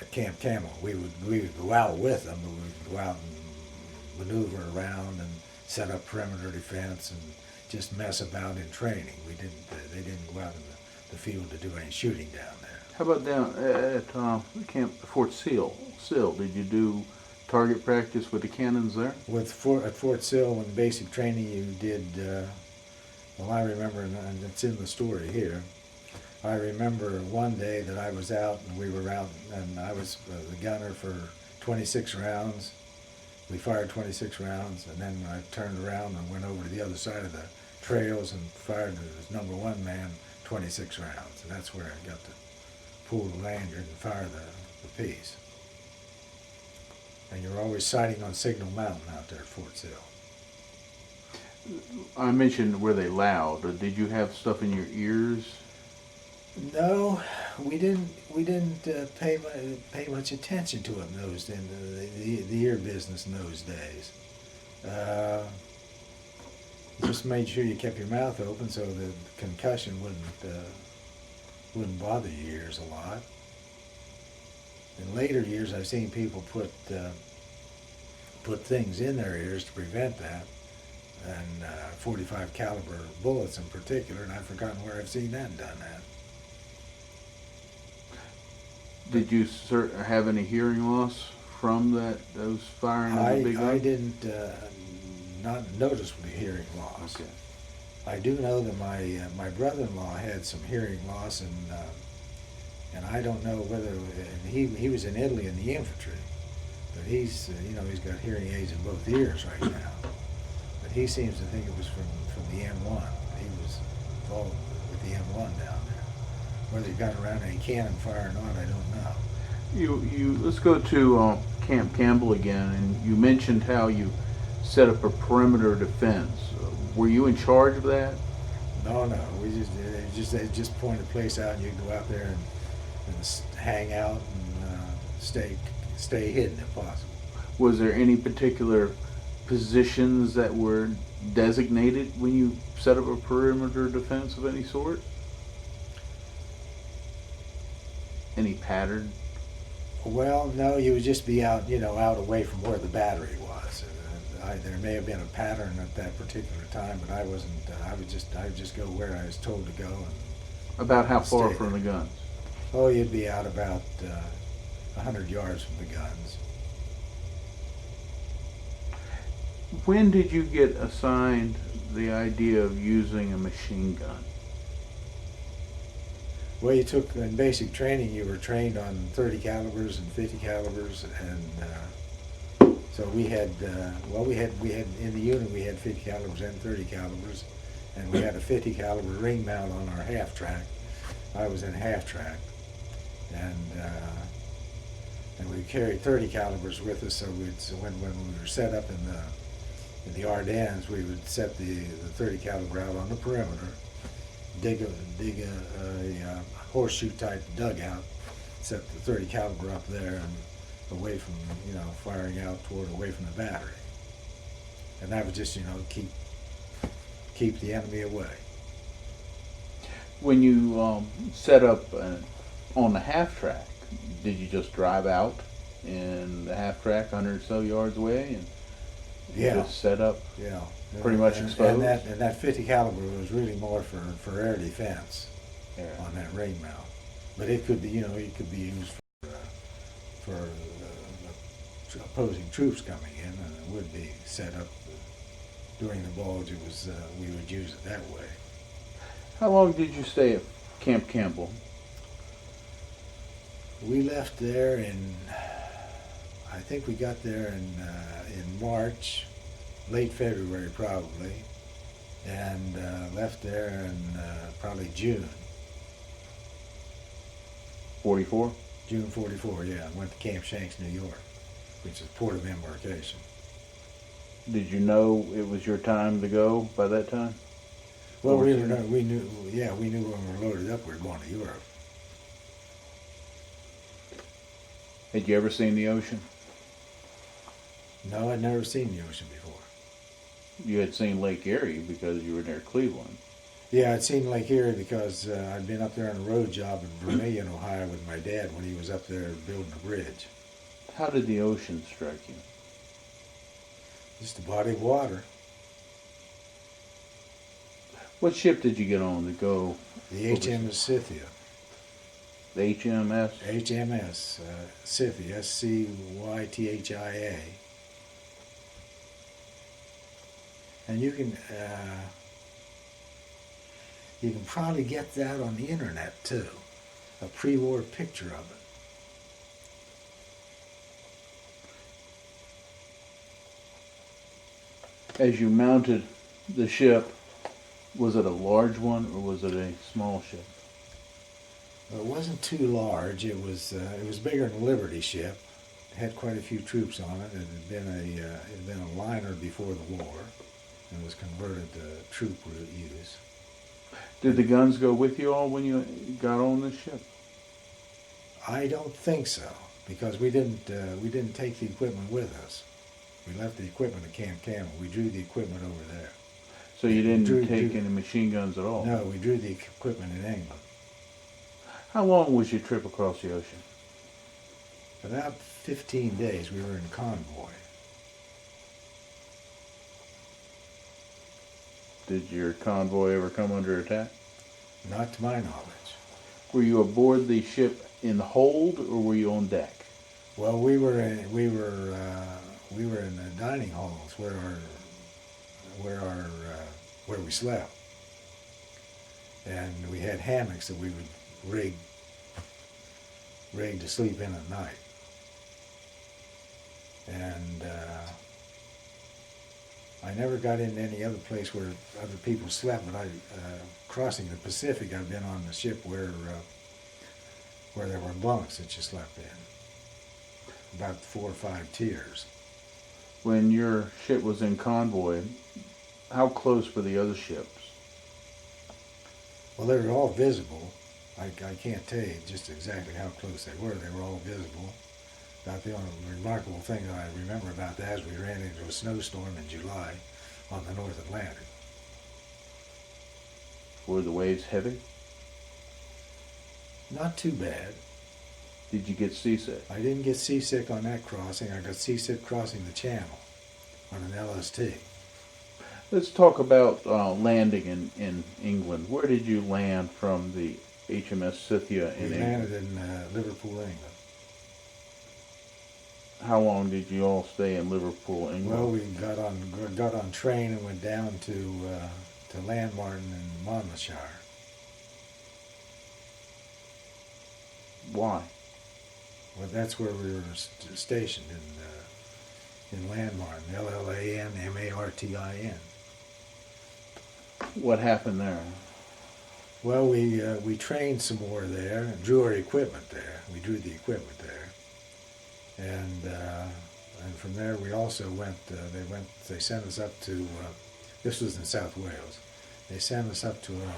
at Camp Campbell. We would go out with them, but we would go out and maneuver around and set up perimeter defense and just mess about in training. They didn't go out in the field to do any shooting down there. How about down at Camp Fort Sill? Did you do target practice with the cannons there? At Fort Sill, in basic training, you did. Well, I remember, and it's in the story here. I remember one day that I was out, and we were out, and I was the gunner for 26 rounds. We fired 26 rounds, and then I turned around and went over to the other side of the trails and fired as number one man 26 rounds. And that's where I got to pull the lanyard and fire the piece. And you're always sighting on Signal Mountain out there at Fort Sill. I mentioned, were they loud? Did you have stuff in your ears? No, we didn't pay much attention to it in the ear business in those days. Just made sure you kept your mouth open so the concussion wouldn't bother your ears a lot. In later years, I've seen people put things in their ears to prevent that, and 45 caliber bullets in particular, and I've forgotten where I've seen that done at. Did you have any hearing loss from those firing of the big gun? I didn't not noticeably hearing loss. Okay. I do know that my brother-in-law had some hearing loss, and I don't know whether he was in Italy in the infantry, but he's got hearing aids in both ears right now. But he seems to think it was from the M1. He was involved with the M1 down there. Whether he got around any cannon fire or not, I don't know. Let's go to Camp Campbell again, and you mentioned how you set up a perimeter defense. Were you in charge of that? No. They just point a place out, and you can go out there and hang out and stay hidden if possible. Was there any particular positions that were designated when you set up a perimeter defense of any sort? Any pattern? Well, no, you would just be out, out away from where the battery was. There may have been a pattern at that particular time, but I wasn't. I would just go where I was told to go. And about how far stay from there. the guns? Oh, you'd be out about 100 yards from the guns. When did you get assigned the idea of using a machine gun? Well, you took in basic training. You were trained on 30 calibers and 50 calibers, and so we had. We had in the unit we had 50 calibers and 30 calibers, and we had a 50 caliber ring mount on our half track. I was in half track, and we carried 30 calibers with us. So when we were set up in the Ardennes, we would set the 30 caliber out on the perimeter, dig a horseshoe type dugout, set the 30 caliber up there and away from, firing out away from the battery. And that was just, keep the enemy away. When you set up on the half track, did you just drive out in the half track 100 or so yards away and just set up? Yeah. Pretty much exposed? And that 50 caliber was really more for air defense on that ring mount. But it could be, it could be used for opposing troops coming in, and it would be set up during the Bulge. It was we would use it that way. How long did you stay at Camp Campbell? We left there I think we got there in March, late February probably, and left there in probably June. 44? June 44, yeah. Went to Camp Shanks, New York, which is port of embarkation. Did you know it was your time to go by that time? Well, we knew when we were loaded up we were going to Europe. Had you ever seen the ocean? No, I'd never seen the ocean before. You had seen Lake Erie because you were near Cleveland. Yeah, I'd seen Lake Erie because I'd been up there on a road job in Vermilion, Ohio with my dad when he was up there building a bridge. How did the ocean strike you? Just a body of water. What ship did you get on to go? The HMS Scythia. The HMS? HMS Scythia, Scythia. And you can probably get that on the internet too, a pre-war picture of it. As you mounted the ship, was it a large one or was it a small ship? Well, it wasn't too large. It was bigger than a Liberty ship. It had quite a few troops on it. It had been a liner before the war, and was converted to troop use. Did the guns go with you all when you got on the ship? I don't think so, because we didn't take the equipment with us. We left the equipment at Camp Campbell. We drew the equipment over there. So you didn't take any machine guns at all? No, we drew the equipment in England. How long was your trip across the ocean? About 15 days. We were in convoy. Did your convoy ever come under attack? Not to my knowledge. Were you aboard the ship in the hold, or were you on deck? Well, we were in the dining halls where we slept, and we had hammocks that we would rig to sleep in at night. And I never got into any other place where other people slept, but crossing the Pacific, I've been on the ship where there were bunks that you slept in, about 4 or 5 tiers. When your ship was in convoy, how close were the other ships? Well, they were all visible. I can't tell you just exactly how close they were. They were all visible. About the only remarkable thing that I remember about that is we ran into a snowstorm in July on the North Atlantic. Were the waves heavy? Not too bad. Did you get seasick? I didn't get seasick on that crossing. I got seasick crossing the channel on an LST. Let's talk about landing in England. Where did you land from the HMS Scythia in England? We landed in Liverpool, England. How long did you all stay in Liverpool, England? Well, we got on train and went down to Landmartin in Monmouthshire. Why? Well, that's where we were stationed in Landmartin, Lalnmartin. What happened there? Well, we trained some more there and drew our equipment there. We drew the equipment there, and from there we also went. They sent us up to. This was in South Wales. They sent us up to a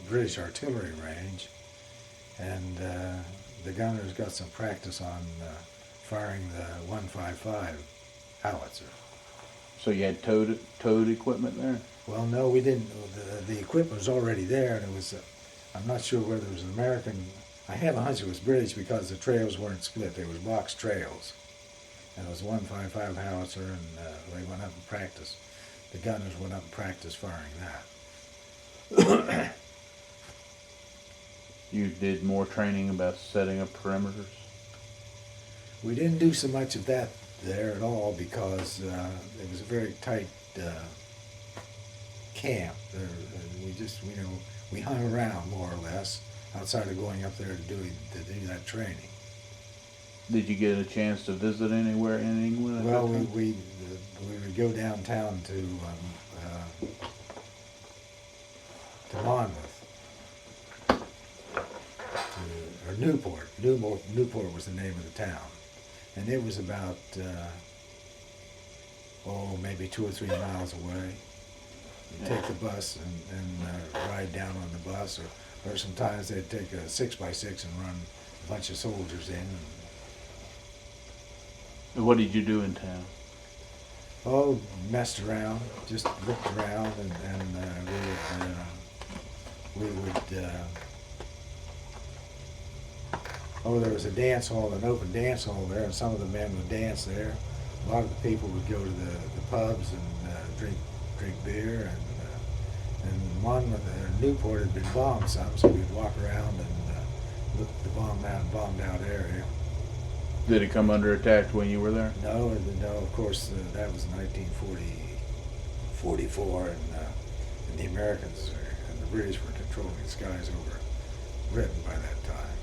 British artillery range, and the gunners got some practice on firing the 155 howitzer. So you had towed equipment there? Well, no, we didn't. The equipment was already there, and it was. I'm not sure whether it was an American. I have a hunch it was British because the trails weren't split. They were box trails, and it was 155 howitzer, and they went up and practiced. The gunners went up and practiced firing that. You did more training about setting up perimeters? We didn't do so much of that there at all because it was a very tight camp. We hung around more or less outside of going up there to do that training. Did you get a chance to visit anywhere in England? Well, we would go downtown to Monmouth, or Newport. Newport was the name of the town, and it was about maybe 2 or 3 miles away. You take the bus and ride down on the bus, or sometimes they'd take a 6x6 and run a bunch of soldiers in. And what did you do in town? Oh, messed around, just looked around, and we would. There was a dance hall, an open dance hall there, and some of the men would dance there. A lot of the people would go to the pubs and drink beer, and Monmouth or Newport had been bombed some, so we'd walk around and look at the bombed out area. Did it come under attack when you were there? No, of course, that was 1944, and the Americans and the British were controlling the skies over Britain by that time.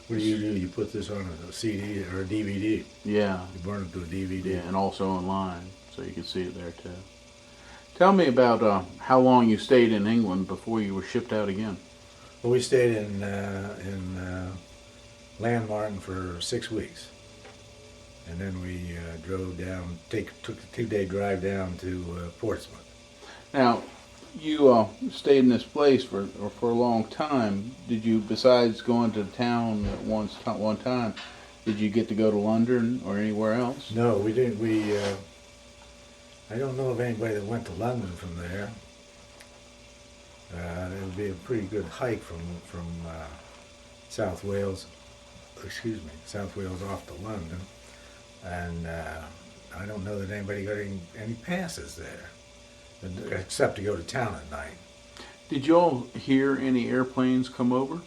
What do? You put this on a CD or a DVD? Yeah. You burn it to a DVD? Yeah, and also online, so you can see it there too. Tell me about how long you stayed in England before you were shipped out again. Well, we stayed in Landmartin for 6 weeks, and then we drove down. Took a 2-day drive down to Portsmouth. Now, you stayed in this place for a long time. Did you, besides going to town at one time, did you get to go to London or anywhere else? No, we didn't. I don't know of anybody that went to London from there. It would be a pretty good hike from South Wales off to London, and I don't know that anybody got any passes there, except to go to town at night. Did you all hear any airplanes come over?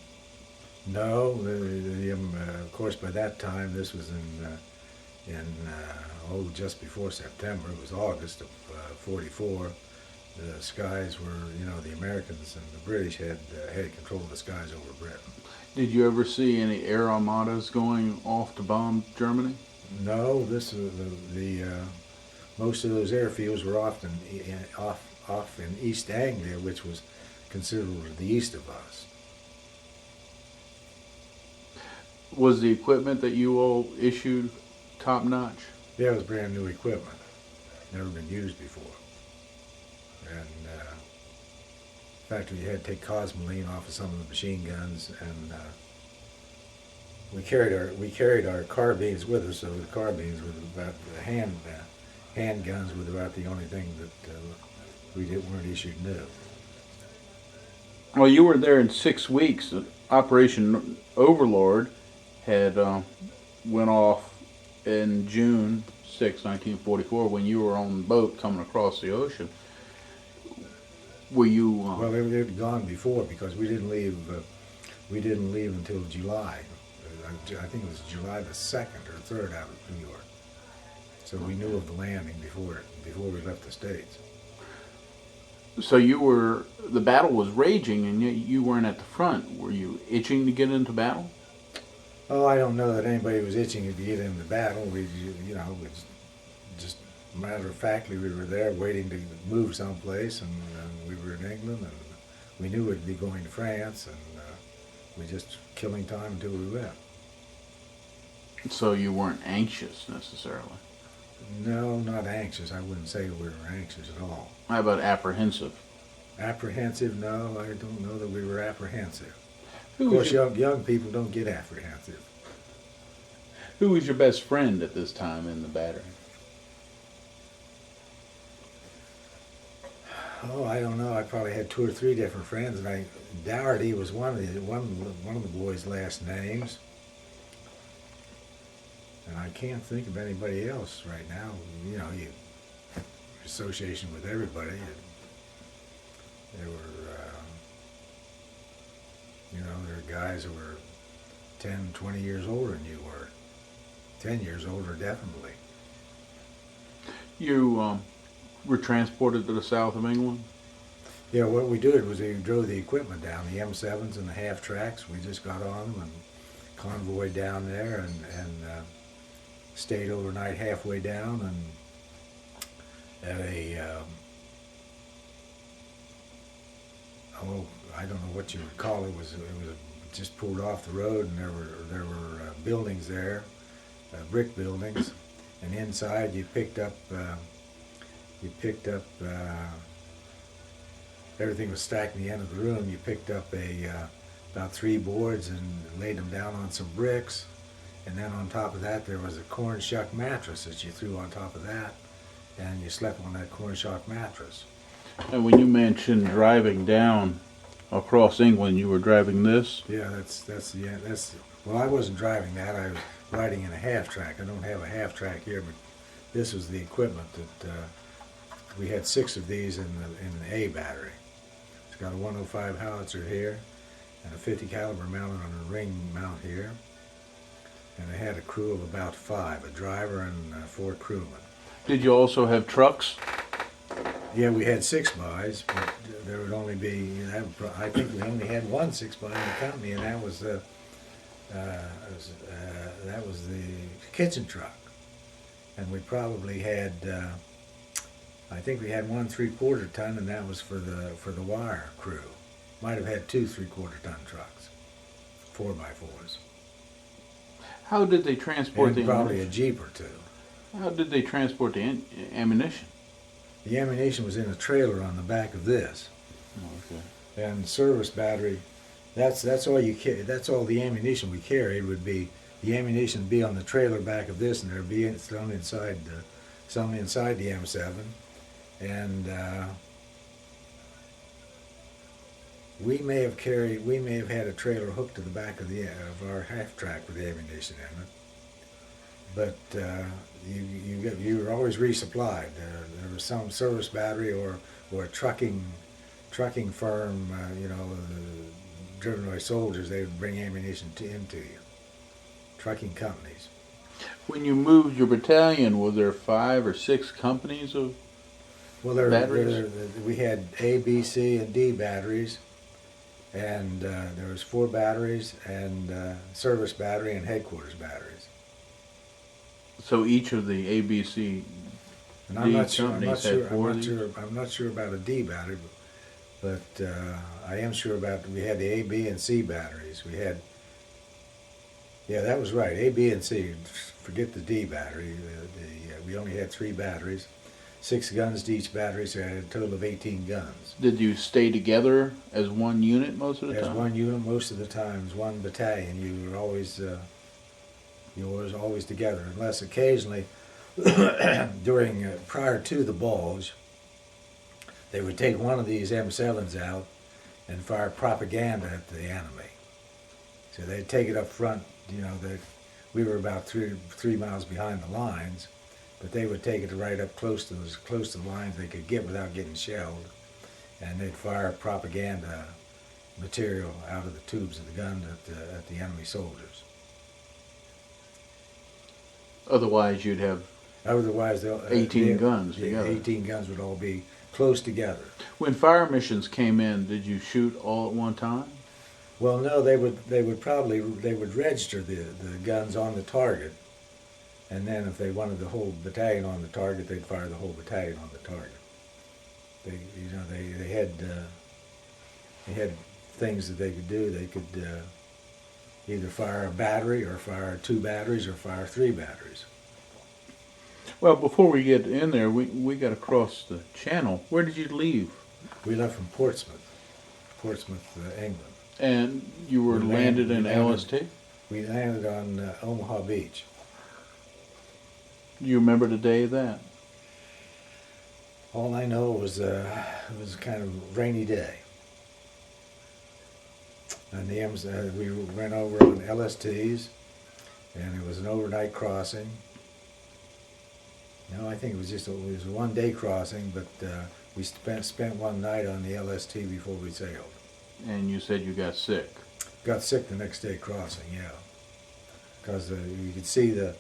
No, of course by that time, this was just before September. It was August of '44. The skies were, the Americans and the British had control of the skies over Britain. Did you ever see any air armadas going off to bomb Germany? No, most of those airfields were off in East Anglia, which was considered the east of us. Was the equipment that you all issued top notch? Yeah, it was brand new equipment, never been used before. And in fact, we had to take cosmoline off of some of the machine guns, and we carried our carbines with us. So the carbines were about the handguns were about the only thing that weren't issued new. Well, you were there in 6 weeks. Operation Overlord had went off in June 6, 1944, when you were on the boat coming across the ocean. Were you? Well, they had gone before because we didn't leave. We didn't leave until July. I think it was July the 2nd or 3rd out of New York. So we knew of the landing before we left the States. So the battle was raging and yet you weren't at the front. Were you itching to get into battle? Oh, I don't know that anybody was itching to get into battle. It's just matter of factly, we were there waiting to move someplace, and we were in England, and we knew we'd be going to France, and we just killing time until we went. So you weren't anxious necessarily? No, not anxious. I wouldn't say we were anxious at all. How about apprehensive? Apprehensive? No, I don't know that we were apprehensive. Of course, young people don't get apprehensive. Who was your best friend at this time in the battery? Oh, I don't know. I probably had 2 or 3 different friends, and Dougherty was one of the boys' last names. And I can't think of anybody else right now. Association with everybody. There were, there were guys who were 10, 20 years older than you were. 10 years older, definitely. You were transported to the south of England? Yeah, what we did was we drove the equipment down, the M7s and the half tracks. We just got on them and convoyed down there and stayed overnight halfway down, and at I don't know what you would call it. It was just pulled off the road, and there were buildings there, brick buildings, and inside you picked up everything was stacked in the end of the room. You picked up about 3 boards and laid them down on some bricks. And then on top of that, there was a corn shuck mattress that you threw on top of that, and you slept on that corn shuck mattress. And when you mentioned driving down across England, you were driving this? Yeah, well, I wasn't driving that. I was riding in a half track. I don't have a half track here, but this was the equipment that we had 6 of these in the A battery. It's got a 105 howitzer here, and a 50 caliber mounted on a ring mount here. And I had a crew of about 5, a driver and 4 crewmen. Did you also have trucks? Yeah, we had 6-bys, but there would only be, I think we only had 1 6-by in the company, and that was the kitchen truck. And we probably had, I think we had 1 3/4 ton, and that was for the wire crew. Might have had 2 3/4 ton trucks, 4x4s. How did they transport and the probably ammunition? A Jeep or 2. How did they transport the ammunition? The ammunition was in a trailer on the back of this. Oh, okay. And service battery, that's all the ammunition we carried would be. The ammunition would be on the trailer back of this, and there'd be some inside the M7, and we may have had a trailer hooked to the back of our half track with the ammunition in it. But you were always resupplied. There was some service battery or a trucking firm, driven by soldiers. They would bring ammunition into you. Trucking companies. When you moved your battalion, were there 5 or 6 companies of batteries? We had A, B, C, and D batteries, and there was 4 batteries and service battery and headquarters batteries. So each of the A, B, C, And I'm not sure about a D battery, but I am sure about we had the A, B, and C batteries. We had, yeah, that was right. A, B, and C. Forget the D battery. We only had 3 batteries, 6 guns to each battery, so I had a total of 18 guns. Did you stay together as one unit most of the time? As one unit most of the time, as one battalion. You were always together, unless occasionally prior to the Bulge, they would take one of these M7s out and fire propaganda at the enemy. So they'd take it up front. We were about 3 miles behind the lines, but they would take it right up close to the lines they could get without getting shelled, and they'd fire propaganda material out of the tubes of the gun at the enemy soldiers. Otherwise, you'd have Otherwise, 18 guns the together. 18 guns would all be close together. When fire missions came in, did you shoot all at one time? Well, no, they would register the guns on the target, and then if they wanted the whole battalion on the target, they'd fire the whole battalion on the target. They had things that they could do. They could either fire a battery, or fire 2 batteries, or fire 3 batteries. Well, before we get in there, we got to cross the channel. Where did you leave? We left from Portsmouth, England. And you were landed in LST? We landed on Omaha Beach. Do you remember the day of that? All I know was it was kind of a rainy day. And we went over on LSTs, and it was an overnight crossing. No, I think it was a 1-day crossing, but we spent one night on the LST before we sailed. And you said you got sick. Got sick the next day crossing, yeah, because you could see the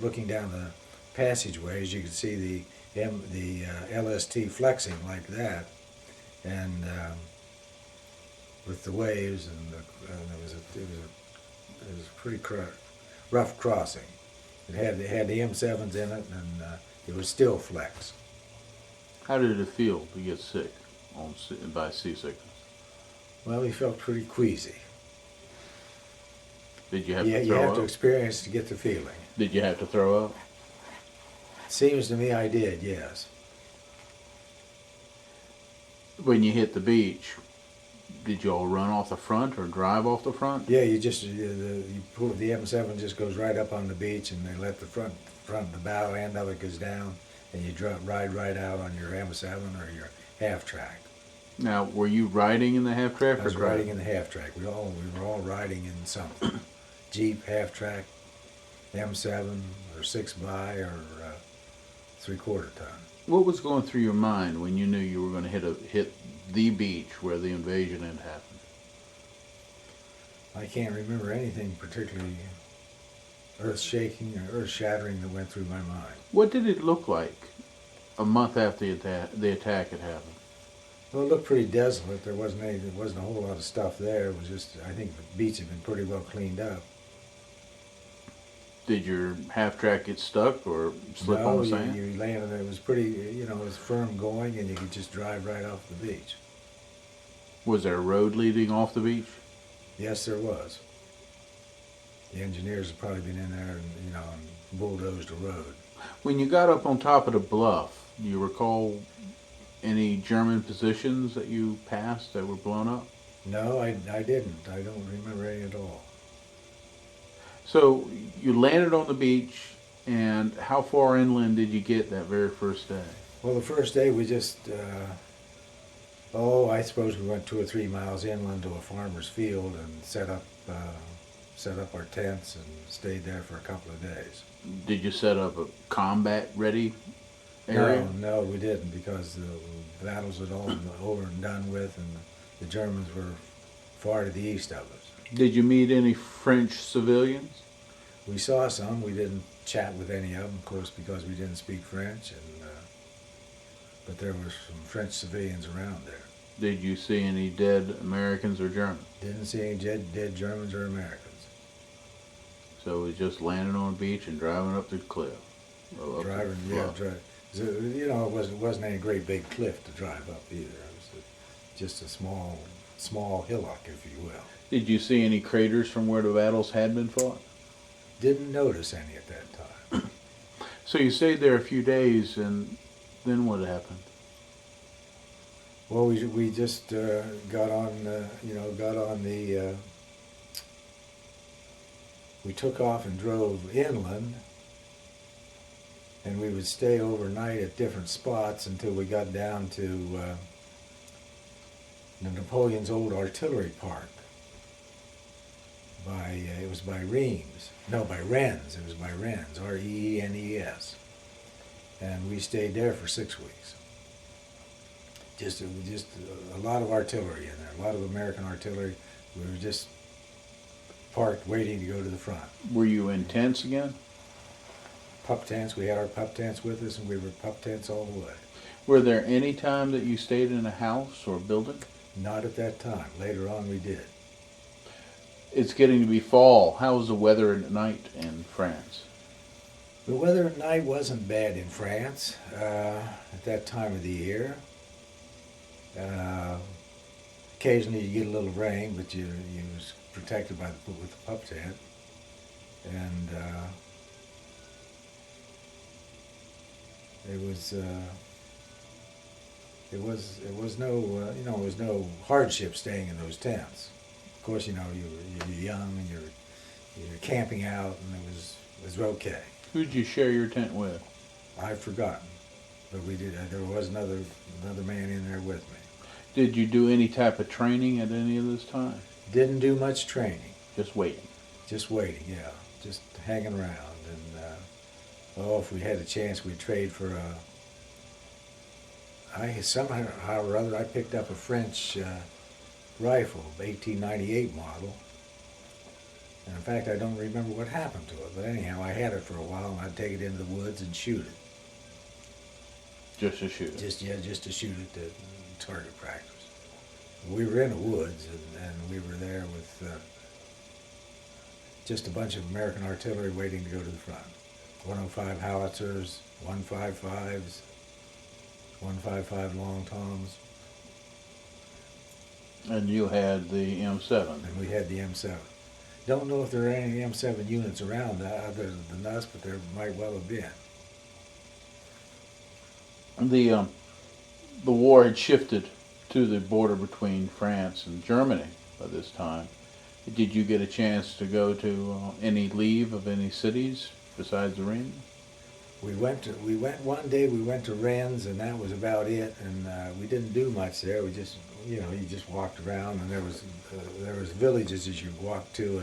looking down the passageways, you could see the LST flexing like that, and with the waves, and it was a pretty rough crossing. It had the M7s in it, and it was still flex. How did it feel to get sick by seasickness? Well, we felt pretty queasy. Did you have to throw up? You have to experience to get the feeling. Did you have to throw up? Seems to me I did, yes. When you hit the beach, did you all run off the front or drive off the front? Yeah, you pull the M7 just goes right up on the beach, and they let the the bow end of it goes down, and you ride right out on your M7 or your half track. Now, were you riding in the half track? I was riding in the half track. We were all riding in something. Jeep, half track, M7, or 6x, or 3/4 ton. What was going through your mind when you knew you were going to hit the beach where the invasion had happened? I can't remember anything particularly earth-shaking or earth-shattering that went through my mind. What did it look like a month after the attack had happened? Well, it looked pretty desolate. There wasn't a whole lot of stuff there. It was just, I think the beach had been pretty well cleaned up. Did your half track get stuck or slip on the sand? No, you landed. It was pretty, it was firm going, and you could just drive right off the beach. Was there a road leading off the beach? Yes, there was. The engineers had probably been in there and bulldozed a road. When you got up on top of the bluff, do you recall any German positions that you passed that were blown up? No, I didn't. I don't remember any at all. So you landed on the beach, and how far inland did you get that very first day? Well, the first day we just, I suppose we went 2 or 3 miles inland to a farmer's field and set up our tents and stayed there for a couple of days. Did you set up a combat-ready area? No, we didn't, because the battles had all been over and done with, and the Germans were far to the east of us. Did you meet any French civilians? We saw some. We didn't chat with any of them, of course, because we didn't speak French, but there were some French civilians around there. Did you see any dead Americans or Germans? Didn't see any dead Germans or Americans. So it was just landing on the beach and driving up the cliff? Driving. It wasn't any great big cliff to drive up either. It was just a small hillock, if you will. Did you see any craters from where the battles had been fought? Didn't notice any at that time. So you stayed there a few days, and then what happened? Well, we just got on we took off and drove inland, and we would stay overnight at different spots until we got down to Napoleon's old artillery park. It was by Reanes. No, by Rennes. It was by Rennes, Reenes. And we stayed there for 6 weeks. Just a lot of artillery in there, a lot of American artillery. We were just parked waiting to go to the front. Were you in tents again? Pup tents, we had our pup tents with us, and we were pup tents all the way. Were there any time that you stayed in a house or building? Not at that time. Later on we did. It's getting to be fall. How was the weather at night in France? The weather at night wasn't bad in France at that time of the year. Occasionally you get a little rain, but you was protected by with the pup tent. And it was no hardship staying in those tents. Of course, you're young and you're camping out, and it was okay. Who'd you share your tent with? I've forgotten, but we did. There was another man in there with me. Did you do any type of training at any of this time? Didn't do much training. Just waiting. Just waiting, yeah. Just hanging around, and if we had a chance, we'd trade for a. Somehow or other, I picked up a French rifle, 1898 model. And in fact, I don't remember what happened to it. But anyhow, I had it for a while, and I'd take it into the woods and shoot it. Just to shoot it? Just to shoot it to target practice. We were in the woods, and we were there with just a bunch of American artillery waiting to go to the front. 105 howitzers, 155s, 155 long toms. And you had the M7. And we had the M7. Don't know if there are any M7 units around other than us, but there might well have been. The war had shifted to the border between France and Germany by this time. Did you get a chance to go to any leave of any cities besides Rhine? We went one day. We went to Reanes, and that was about it. And we didn't do much there. We just, you just walked around, and there was villages as you walked to,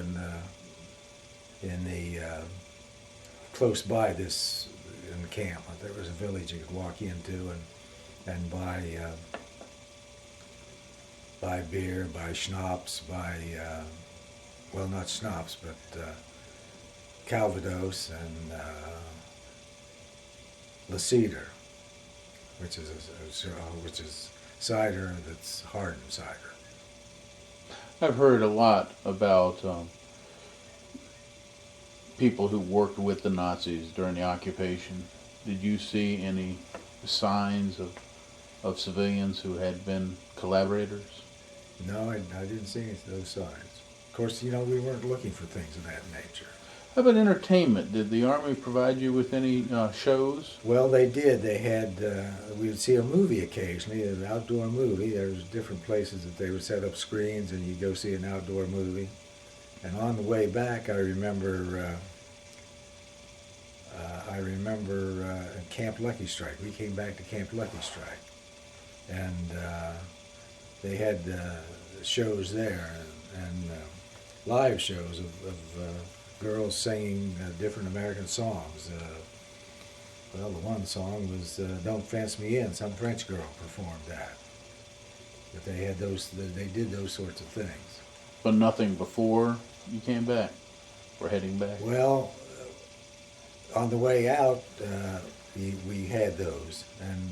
in the close by this encampment. There was a village you could walk into and buy beer, buy schnapps, not schnapps, but Calvados and Le Cider, which is cider that's hardened cider. I've heard a lot about people who worked with the Nazis during the occupation. Did you see any signs of civilians who had been collaborators? No, I didn't see any of those signs. Of course, we weren't looking for things of that nature. How about entertainment? Did the Army provide you with any shows? Well, they did. They had, we would see a movie occasionally, an outdoor movie. There was different places that they would set up screens, and you'd go see an outdoor movie. And on the way back, I remember Camp Lucky Strike. We came back to Camp Lucky Strike, and they had shows there, and live shows of girls singing different American songs. The one song was "Don't Fence Me In." Some French girl performed that. But they had they did those sorts of things. But nothing before you came back, or heading back? Well, on the way out, we had those, and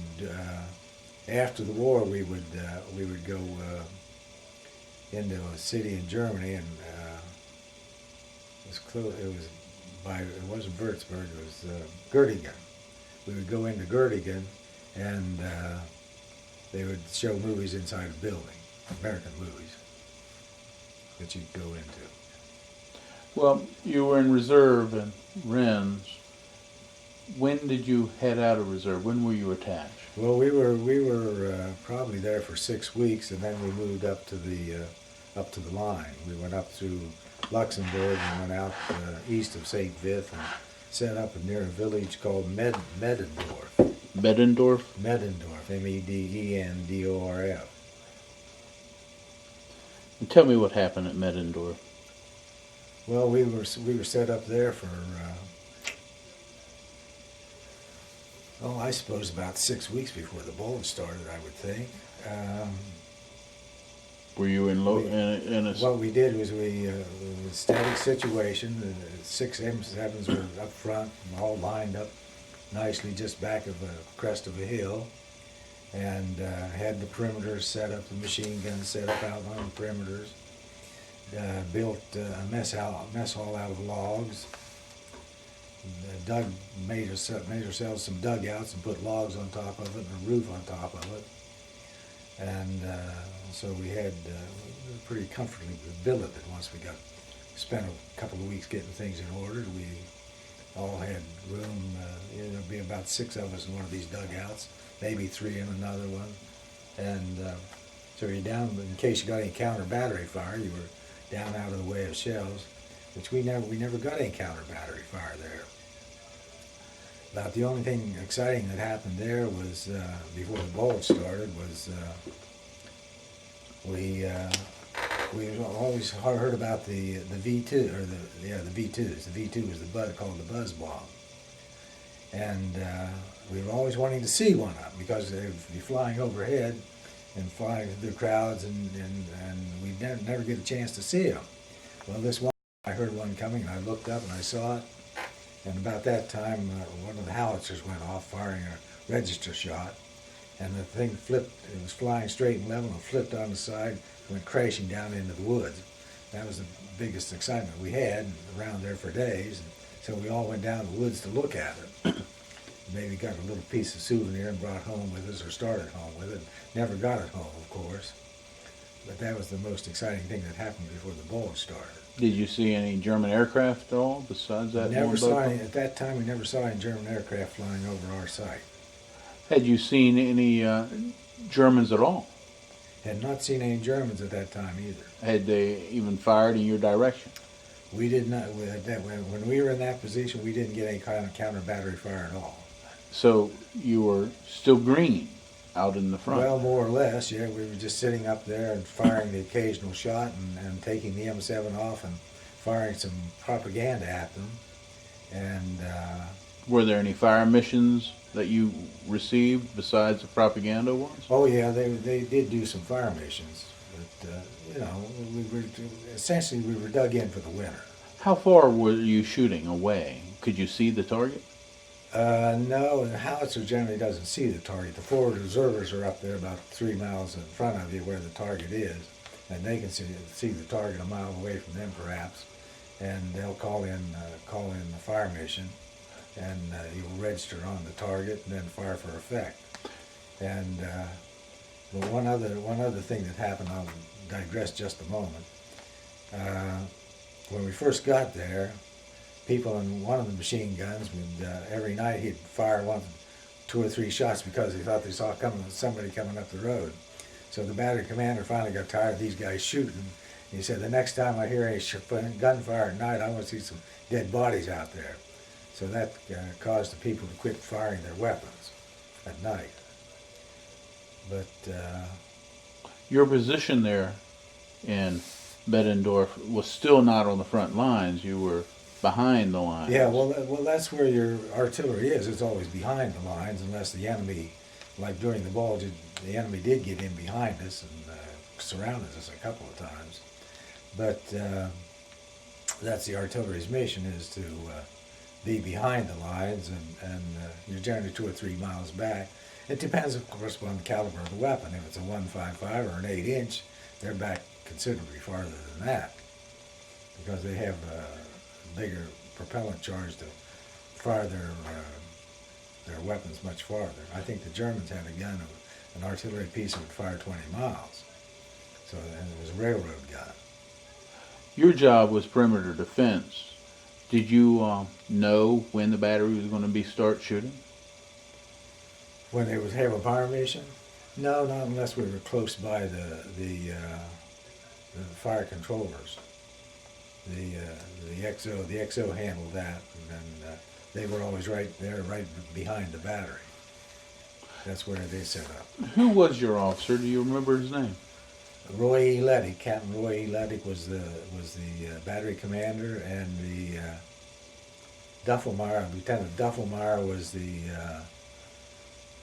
after the war, we would go into a city in Germany, and it wasn't Würzburg, it was Göttingen. We would go into Göttingen, and they would show movies inside a building, American movies, that you'd go into. Well, you were in reserve in Rennes. When did you head out of reserve? When were you attached? Well, we were probably there for 6 weeks, and then we moved up to the line. We went up through Luxembourg and went out east of St. Vith and set up near a village called Medendorf. Medendorf? Medendorf, Medendorf. And tell me what happened at Medendorf. Well, we were set up there for I suppose about 6 weeks before the Bulge started, I would think. Were you in What we did was we, static situation, the 6 M7s were up front, all lined up nicely just back of a crest of a hill, and had the perimeters set up, the machine guns set up out on the perimeters, built a mess hall out of logs, made ourselves some dugouts and put logs on top of it and a roof on top of it. And so we had pretty comfortably billeted once we spent a couple of weeks getting things in order. We all had room, there'd be about 6 of us in one of these dugouts, maybe 3 in another one. And so you're down, in case you got any counter battery fire, you were down out of the way of shells, which we never got any counter battery fire there. About the only thing exciting that happened there was, before the Bulge started, was we always heard about the V2, or the V2s. The V2 was called the buzz bomb. And we were always wanting to see one of them because they'd be flying overhead and flying through crowds, and we'd never get a chance to see them. Well, this one, I heard one coming, and I looked up and I saw it. And about that time, one of the howitzers went off firing a register shot, and the thing flipped. It was flying straight and level and flipped on the side, went crashing down into the woods. That was the biggest excitement we had around there for days. And so we all went down to the woods to look at it. Maybe got a little piece of souvenir and brought home with us, or started home with it. Never got it home, of course. But that was the most exciting thing that happened before the Bulge started. Did you see any German aircraft at all besides that? Never saw any, at that time. We never saw any German aircraft flying over our site. Had you seen any Germans at all? Had not seen any Germans at that time either. Had they even fired in your direction? We did not. When we were in that position, we didn't get any kind of counter battery fire at all. So you were still green out in the front? Well, more or less, yeah. We were just sitting up there and firing the occasional shot and taking the M7 off and firing some propaganda at them. And were there any fire missions that you received besides the propaganda ones? Oh yeah, they did do some fire missions, but essentially we were dug in for the winter. How far were you shooting away? Could you see the target? No, the howitzer generally doesn't see the target. The forward observers are up there about 3 miles in front of you where the target is, and they can see the target a mile away from them perhaps, and they'll call in the fire mission, and you will register on the target and then fire for effect. And but one other thing that happened, I'll digress just a moment. When we first got there, people in one of the machine guns would every night he'd fire 2 or 3 shots because he thought they saw somebody coming up the road. So the battery commander finally got tired of these guys shooting. He said, the next time I hear any gunfire at night, I want to see some dead bodies out there. So that caused the people to quit firing their weapons at night. But your position there in Bettendorf was still not on the front lines. You were behind the lines. Yeah, well, that's where your artillery is. It's always behind the lines, unless the enemy, like during the Bulge, the enemy did get in behind us and surrounded us a couple of times. But that's the artillery's mission, is to be behind the lines, and you're generally 2 or 3 miles back. It depends, of course, on the caliber of the weapon. If it's a 155 or an 8-inch, they're back considerably farther than that, because they have bigger propellant charge to fire their weapons much farther. I think the Germans had an artillery piece that would fire 20 miles. So, and it was a railroad gun. Your job was perimeter defense. Did you know when the battery was going to start shooting? When they would have a fire mission? No, not unless we were close by the fire controllers. The XO handled that, and they were always right there, right behind the battery. That's where they set up. Who was your officer? Do you remember his name? Roy E. Leddick. Captain Roy E. Leddick was the battery commander, and the Duffelmeyer, Lieutenant Duffelmeyer was the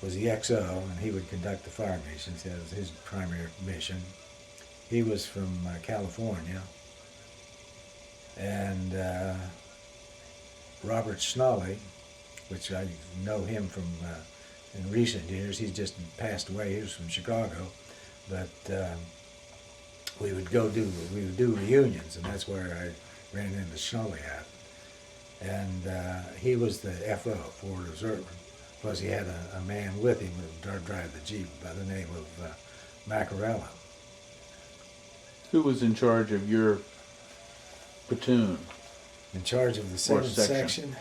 XO, and he would conduct the fire missions. That was his primary mission. He was from California. And Robert Schnally, which I know him from in recent years. He's just passed away. He was from Chicago, but we would do reunions, and that's where I ran into Schnally at. And he was the FO, forward observer. Plus, he had a man with him who drive the Jeep by the name of Macarella. Who was in charge of your platoon? In charge of the Or 7th section.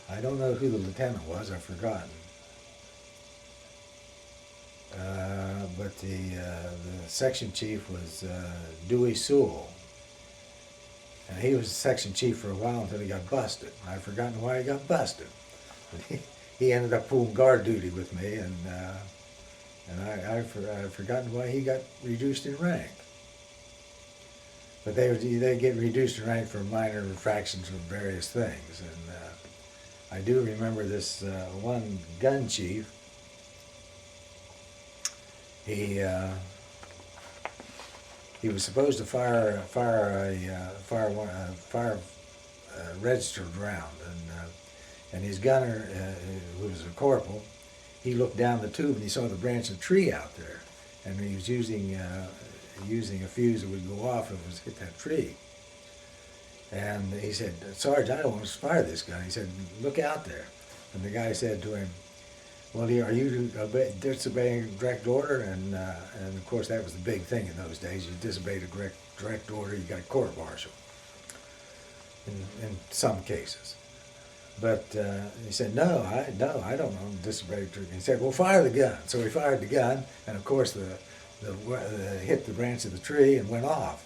I don't know who the lieutenant was. I've forgotten. But the section chief was Dewey Sewell. And he was section chief for a while until he got busted. I've forgotten why he got busted. But he ended up pulling guard duty with me, and I've forgotten why he got reduced in rank. But they get reduced in rank for minor infractions of various things. And I do remember this one gun chief. He was supposed to fire a registered round, and his gunner, who was a corporal, he looked down the tube and he saw the branch of a tree out there, and he was using a fuse that would go off if it was hit that tree. And he said, "Sarge, I don't want to fire this gun." He said, "Look out there." And the guy said to him, "Well, are you disobeying direct order?" And of course that was the big thing in those days. You disobeyed a direct order, you got court-martial in some cases. But he said, no, I don't know, disobey. He said, "Well, fire the gun." So he fired the gun, and of course the hit the branch of the tree and went off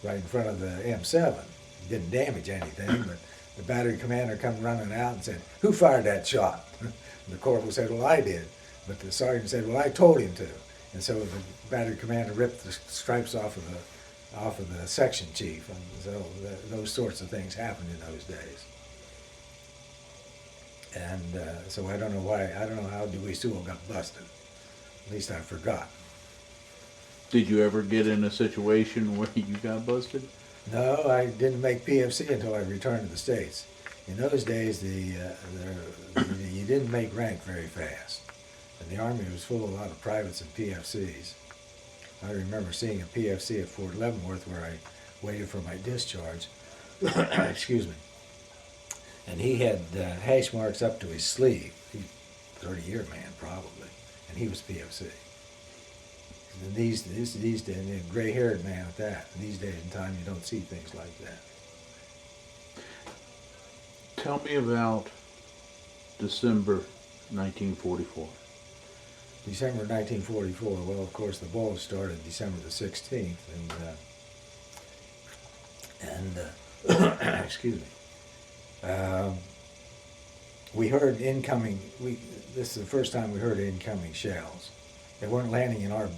right in front of the M7. It didn't damage anything, but the battery commander come running out and said, "Who fired that shot?" And the corporal said, "Well, I did." But the sergeant said, "Well, I told him to." And so the battery commander ripped the stripes off of the section chief, and so those sorts of things happened in those days. And so I don't know how Dewey Sewell got busted. At least I forgot. Did you ever get in a situation where you got busted? No, I didn't make PFC until I returned to the States. In those days, you didn't make rank very fast. And the Army was full of a lot of privates and PFCs. I remember seeing a PFC at Fort Leavenworth where I waited for my discharge. Excuse me. And he had hash marks up to his sleeve. He's a 30-year man, probably. And he was PFC. And these days, a gray-haired man at that. In these days and time, you don't see things like that. Tell me about December 1944. December 1944. Well, of course, the Bulge started December the 16th, and excuse me. We heard incoming. This is the first time we heard incoming shells. They weren't landing in our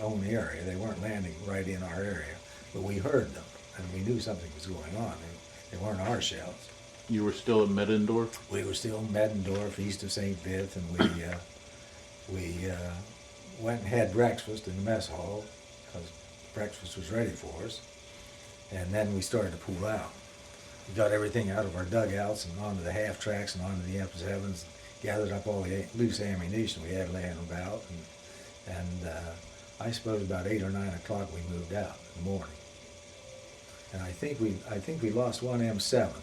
own area. They weren't landing right in our area, but we heard them, and we knew something was going on. They weren't our shells. You were still at Middendorf? We were still in Middendorf, east of St. Vith, and we went and had breakfast in the mess hall because breakfast was ready for us, and then we started to pull out. We got everything out of our dugouts and onto the half tracks and onto the M7s, gathered up all the loose ammunition we had laying about, and I suppose about 8 or 9 o'clock we moved out in the morning. And I think we lost one M7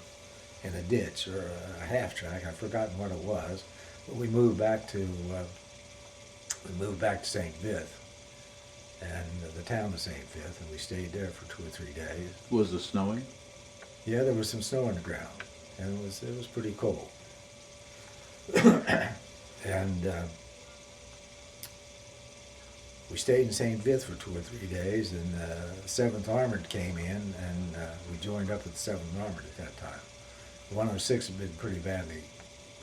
in a ditch or a half track. I've forgotten what it was, but we moved back to St. Vith and the town of St. Vith, and we stayed there for 2 or 3 days. Was it snowing? Yeah, there was some snow on the ground, and it was pretty cold. And we stayed in St. Vith for 2 or 3 days, and the 7th Armored came in, and we joined up with the 7th Armored at that time. The 106 had been pretty badly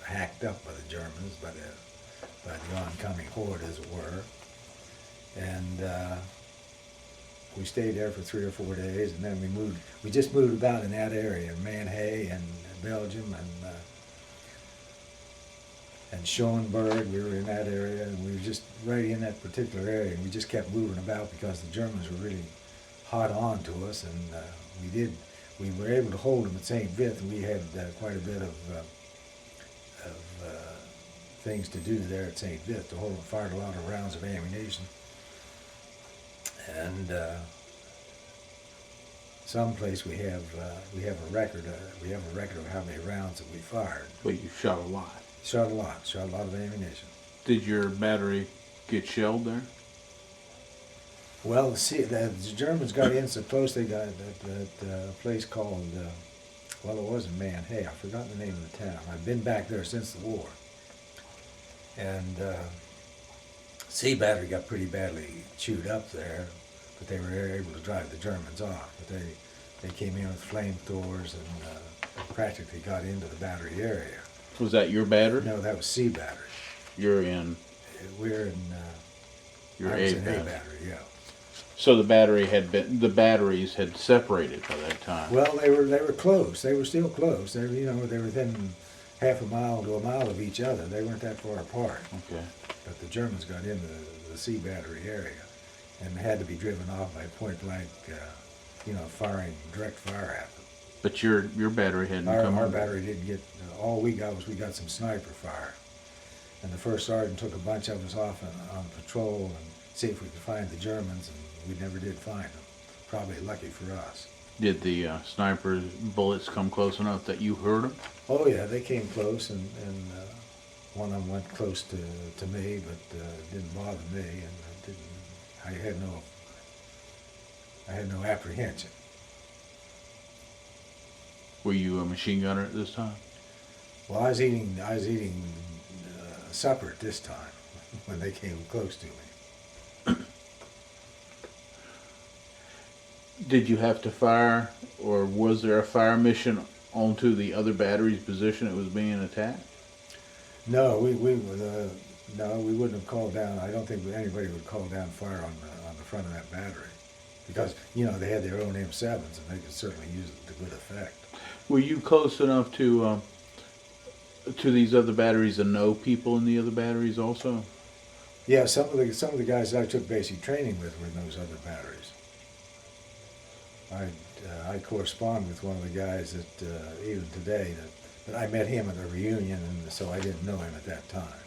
hacked up by the Germans, by the oncoming horde, as it were. And we stayed there for 3 or 4 days, and then we just moved about in that area, Manhay and Belgium, and Schoenberg. We were in that area, and we were just right in that particular area, and we just kept moving about because the Germans were really hot on to us, and we were able to hold them at St. Vith, and we had quite a bit of things to do there at St. Vith to hold them. Fired a lot of rounds of ammunition, and someplace we have a record. We have a record of how many rounds that we fired. But you shot a lot. Shot a lot of ammunition. Did your battery get shelled there? Well, see, the Germans got in so close. They got that place called, well, it wasn't Man. Hey, I forgot the name of the town. I've been back there since the war. And Sea Battery got pretty badly chewed up there, but they were able to drive the Germans off. But they came in with flamethrowers and practically got into the battery area. Was that your battery? No, that was Sea Battery. You're in. We're in. Your I was A in battery. A battery, yeah. So the batteries had separated by that time. Well, they were close. They were still close. They were within half a mile to a mile of each other. They weren't that far apart. Okay. But the Germans got into the Sea Battery area and had to be driven off by point blank, firing direct fire at them. But your battery hadn't come Our over. battery didn't get. All we got was some sniper fire, and the first sergeant took a bunch of us off on patrol and see if we could find the Germans, and we never did find them. Probably lucky for us. Did the sniper's bullets come close enough that you heard them? Oh yeah, they came close, and one of them went close to me, but it didn't bother me, and I had no apprehension. Were you a machine gunner at this time? Well, I was eating supper at this time when they came close to me. Did you have to fire, or was there a fire mission onto the other battery's position that was being attacked? No, we wouldn't have called down. I don't think anybody would call down fire on the front of that battery, because they had their own M7s and they could certainly use it to good effect. Were you close enough to these other batteries to know people in the other batteries also? Yeah, some of the guys that I took basic training with were in those other batteries. I correspond with one of the guys that even today that I met him at a reunion, and so I didn't know him at that time.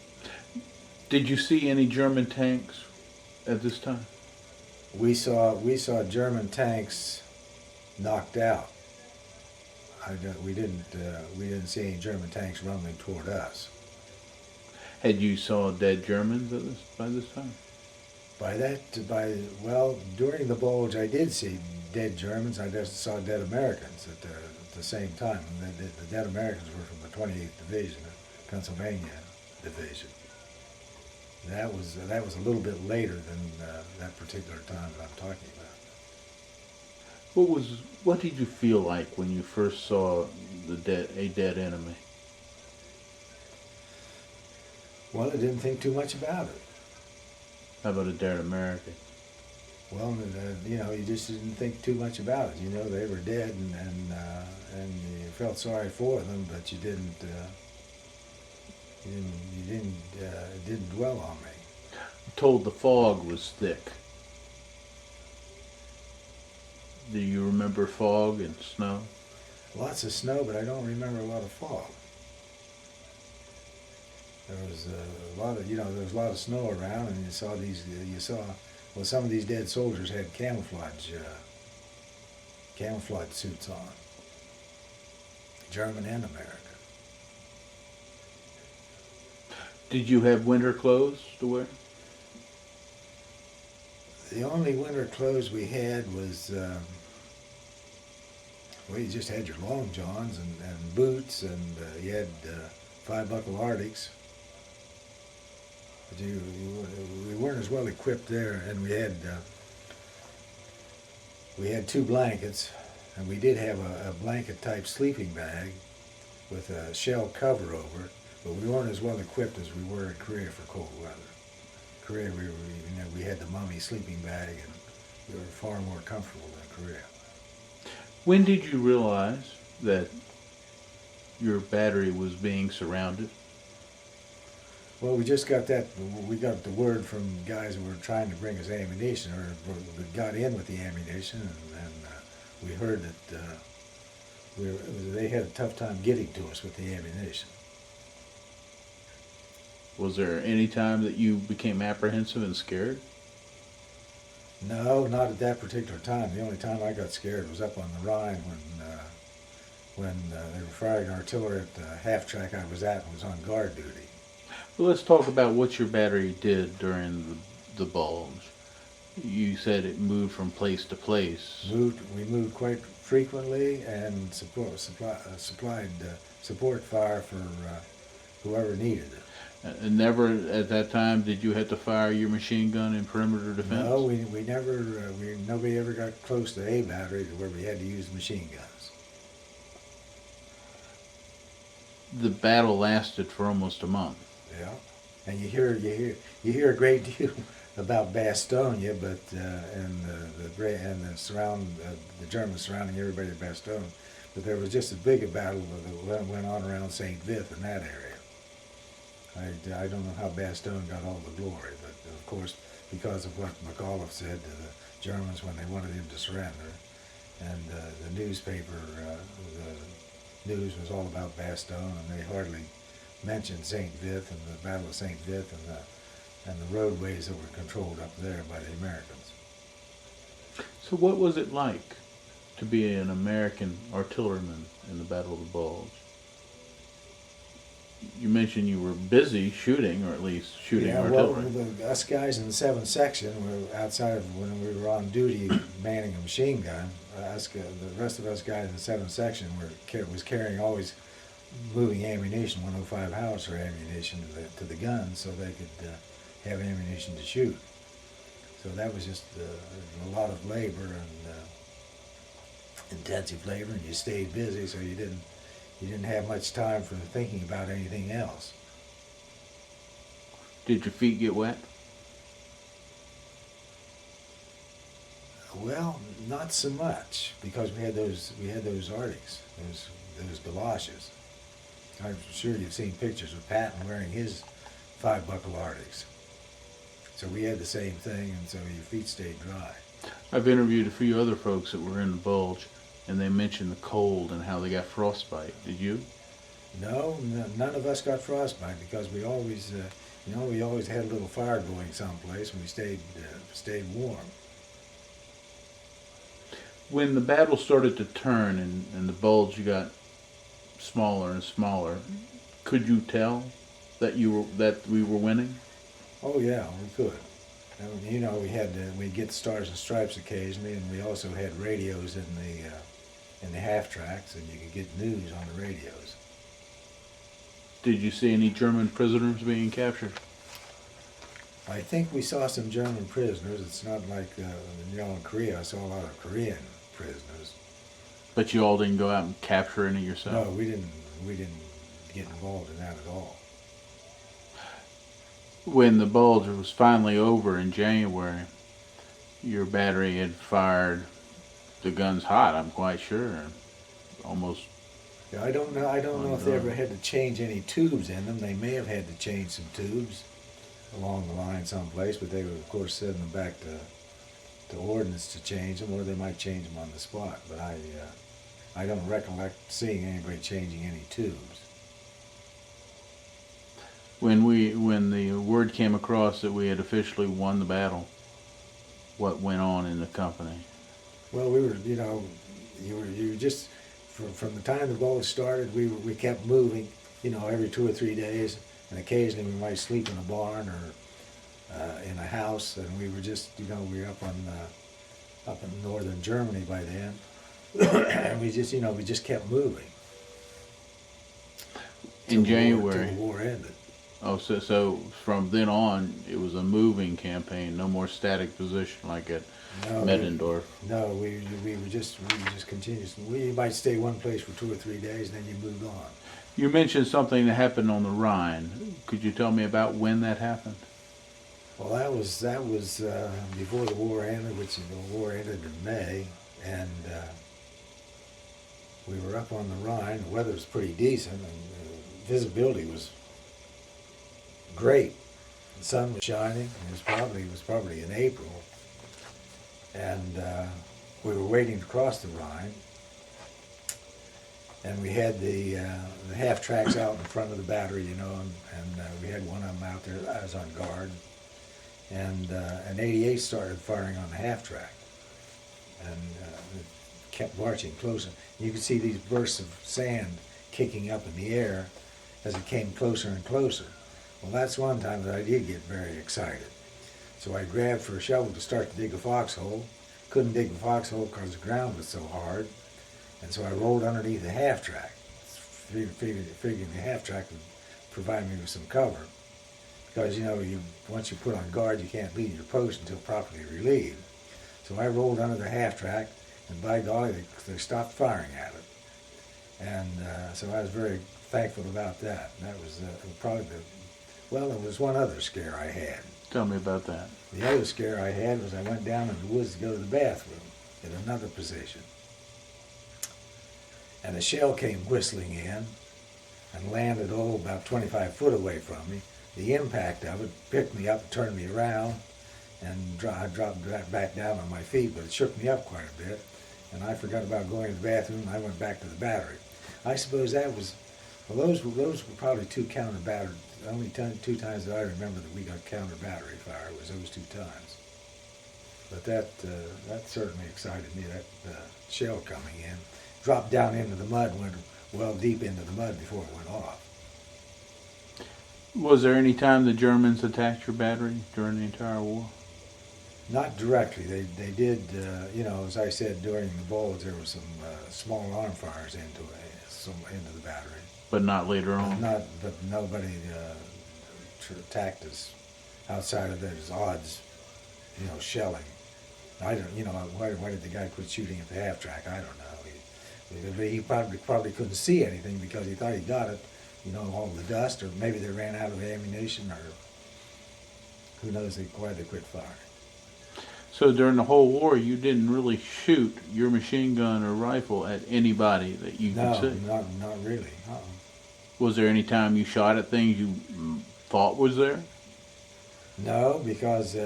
Did you see any German tanks at this time? We saw German tanks knocked out. We didn't see any German tanks rumbling toward us. Had you saw dead Germans by this time? During the Bulge, I did see dead Germans. I just saw dead Americans at the same time. The dead Americans were from the 28th Division, the Pennsylvania Division. That was a little bit later than that particular time that I'm talking about. What did you feel like when you first saw a dead enemy? Well, I didn't think too much about it. How about a dead American? Well, you just didn't think too much about it. They were dead, and you felt sorry for them, but it didn't dwell on me. I'm told the fog was thick. Do you remember fog and snow? Lots of snow, but I don't remember a lot of fog. There was a lot of snow around, and some of these dead soldiers had camouflage suits on, German and American. Did you have winter clothes to wear? The only winter clothes we had was, you just had your long johns and boots, and you had 5-buckle Arctics. But we weren't as well equipped there, and we had 2 blankets, and we did have a blanket-type sleeping bag with a shell cover over it, but we weren't as well equipped as we were in Korea for cold weather. Korea, we had the mummy sleeping bag, and we were far more comfortable than Korea. When did you realize that your battery was being surrounded? Well, we just got that. We got the word from guys who were trying to bring us ammunition, or got in with the ammunition, and we heard that they had a tough time getting to us with the ammunition. Was there any time that you became apprehensive and scared? No, not at that particular time. The only time I got scared was up on the Rhine when they were firing artillery at the half track I was at and was on guard duty. Well, let's talk about what your battery did during the Bulge. You said it moved from place to place. We moved quite frequently and supplied support fire for whoever needed it. And never at that time did you have to fire your machine gun in perimeter defense? No, we never. Nobody ever got close to a battery to where we had to use machine guns. The battle lasted for almost a month. Yeah, and you hear a great deal about Bastogne, but and the Germans surrounding everybody at Bastogne, but there was just as big a battle that went on around St. Vith in that area. I don't know how Bastogne got all the glory, but of course because of what McAuliffe said to the Germans when they wanted him to surrender, and the newspaper, the news was all about Bastogne, and they hardly mentioned St. Vith and the Battle of St. Vith and the roadways that were controlled up there by the Americans. So what was it like to be an American artilleryman in the Battle of the Bulge? You mentioned you were busy shooting, or at least shooting artillery. Well, us guys in the 7th section were outside of when we were on duty manning a machine gun. The rest of us guys in the 7th section was carrying always moving ammunition, 105 howitzer ammunition to the guns, so they could have ammunition to shoot. So that was just a lot of labor and intensive labor, and you stayed busy, so you didn't have much time for thinking about anything else. Did your feet get wet? Well, not so much, because we had those Arctics, those galoshes. I'm sure you've seen pictures of Patton wearing his 5-buckle Arctics. So we had the same thing, and so your feet stayed dry. I've interviewed a few other folks that were in the Bulge, and they mentioned the cold and how they got frostbite. Did you? No, none of us got frostbite because we always, we always had a little fire going someplace, and we stayed warm. When the battle started to turn and the Bulge got smaller and smaller, could you tell that we were winning? Oh yeah, we could. I mean, we'd get stars and stripes occasionally, and we also had radios in the half tracks, and you could get news on the radios. Did you see any German prisoners being captured? I think we saw some German prisoners. It's not like in Korea. I saw a lot of Korean prisoners. But you all didn't go out and capture any yourself? No, we didn't get involved in that at all. When the Bulge was finally over in January, your battery had fired the guns hot, I'm quite sure. Almost. Yeah, I don't know if they ever had to change any tubes in them. They may have had to change some tubes along the line someplace, but they would of course send them back to Ordnance to change them, or they might change them on the spot. But I don't recollect seeing anybody changing any tubes. When the word came across that we had officially won the battle, what went on in the company? Well, we were, you were just from the time the Bulge started, we kept moving, every 2 or 3 days, and occasionally we might sleep in a barn or in a house, and we were just, we were up in northern Germany by then, and we just kept moving. In January. Until the war ended. Oh, so from then on, it was a moving campaign, no more static position like at Middendorf. We were just continuous. We might stay one place for 2 or 3 days, and then you moved on. You mentioned something that happened on the Rhine. Could you tell me about when that happened? Well, that was before the war ended, which the war ended in May, and we were up on the Rhine. The weather was pretty decent, and visibility was great. The sun was shining. It was probably in April, and we were waiting to cross the Rhine. And we had the half tracks out in front of the battery, you know, and we had one of them out there. I was on guard, and 88 started firing on the half track, and it kept marching closer. You could see these bursts of sand kicking up in the air as it came closer and closer. Well, that's one time that I did get very excited. So I grabbed for a shovel to start to dig a foxhole. Couldn't dig the foxhole because the ground was so hard. And so I rolled underneath the half track, figuring the half track would provide me with some cover. Because, you know, once you put on guard, you can't leave your post until properly relieved. So I rolled under the half track, and by golly, they stopped firing at it. And so I was very thankful about that. And that was probably well, there was one other scare I had. Tell me about that. The other scare I had was I went down in the woods to go to the bathroom in another position. And a shell came whistling in and landed about 25 foot away from me. The impact of it picked me up and turned me around, and I dropped back down on my feet, but it shook me up quite a bit. And I forgot about going to the bathroom, and I went back to the battery. I suppose that was, well, those were probably two counter battery. The only two times that I remember that we got counter battery fire was those two times. But that certainly excited me, that shell coming in. Dropped down into the mud, went well deep into the mud before it went off. Was there any time the Germans attacked your battery during the entire war? Not directly. They did, you know, as I said, during the Bulge, there were some small arm fires into the battery. But not later on? But nobody attacked us outside of those odds, you know, shelling. I don't, you know, why did the guy quit shooting at the half track? I don't know. He probably couldn't see anything because he thought he got it, you know, all the dust, or maybe they ran out of ammunition, or who knows why they quit firing. So during the whole war, you didn't really shoot your machine gun or rifle at anybody that you could see? No, not really. Was there any time you shot at things you thought was there? No, because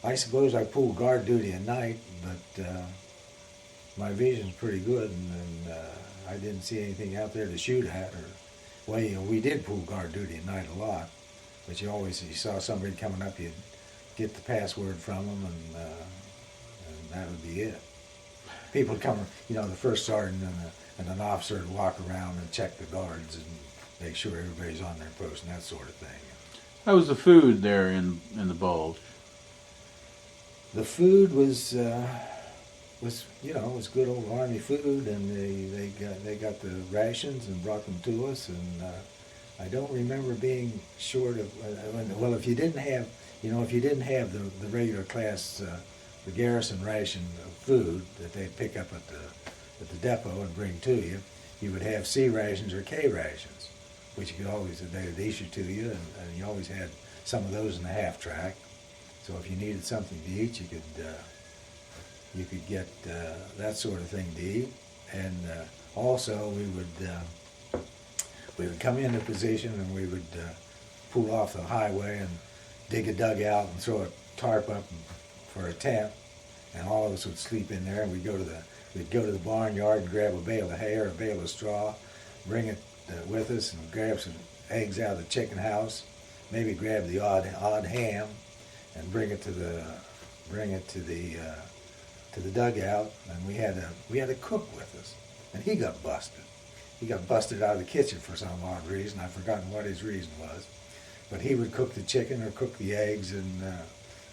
I suppose I pulled guard duty at night, but my vision's pretty good, and I didn't see anything out there to shoot at. Well, you know, we did pull guard duty at night a lot, but you saw somebody coming up, you'd get the password from them, and that would be it. People would come, you know, the first sergeant and an officer would walk around and check the guards and make sure everybody's on their post and that sort of thing. How was the food there in the Bulge? The food was you know, it was good old Army food, and they got the rations and brought them to us, and I don't remember being short of well, if you didn't have the regular class the garrison ration of food that they'd pick up at the depot and bring to you, you would have C rations or K rations, which you could always, they would issue to you, and you always had some of those in the half track. So if you needed something to eat, you could get that sort of thing to eat. And also we would come into position, and we would pull off the highway and dig a dugout and throw a tarp up for a tent, and all of us would sleep in there. And we'd go to the barnyard and grab a bale of hay or a bale of straw, bring it with us, and grab some eggs out of the chicken house, maybe grab the odd ham, and bring it to the dugout. And we had a cook with us, and he got busted. He got busted out of the kitchen for some odd reason. I've forgotten what his reason was, but he would cook the chicken or cook the eggs, and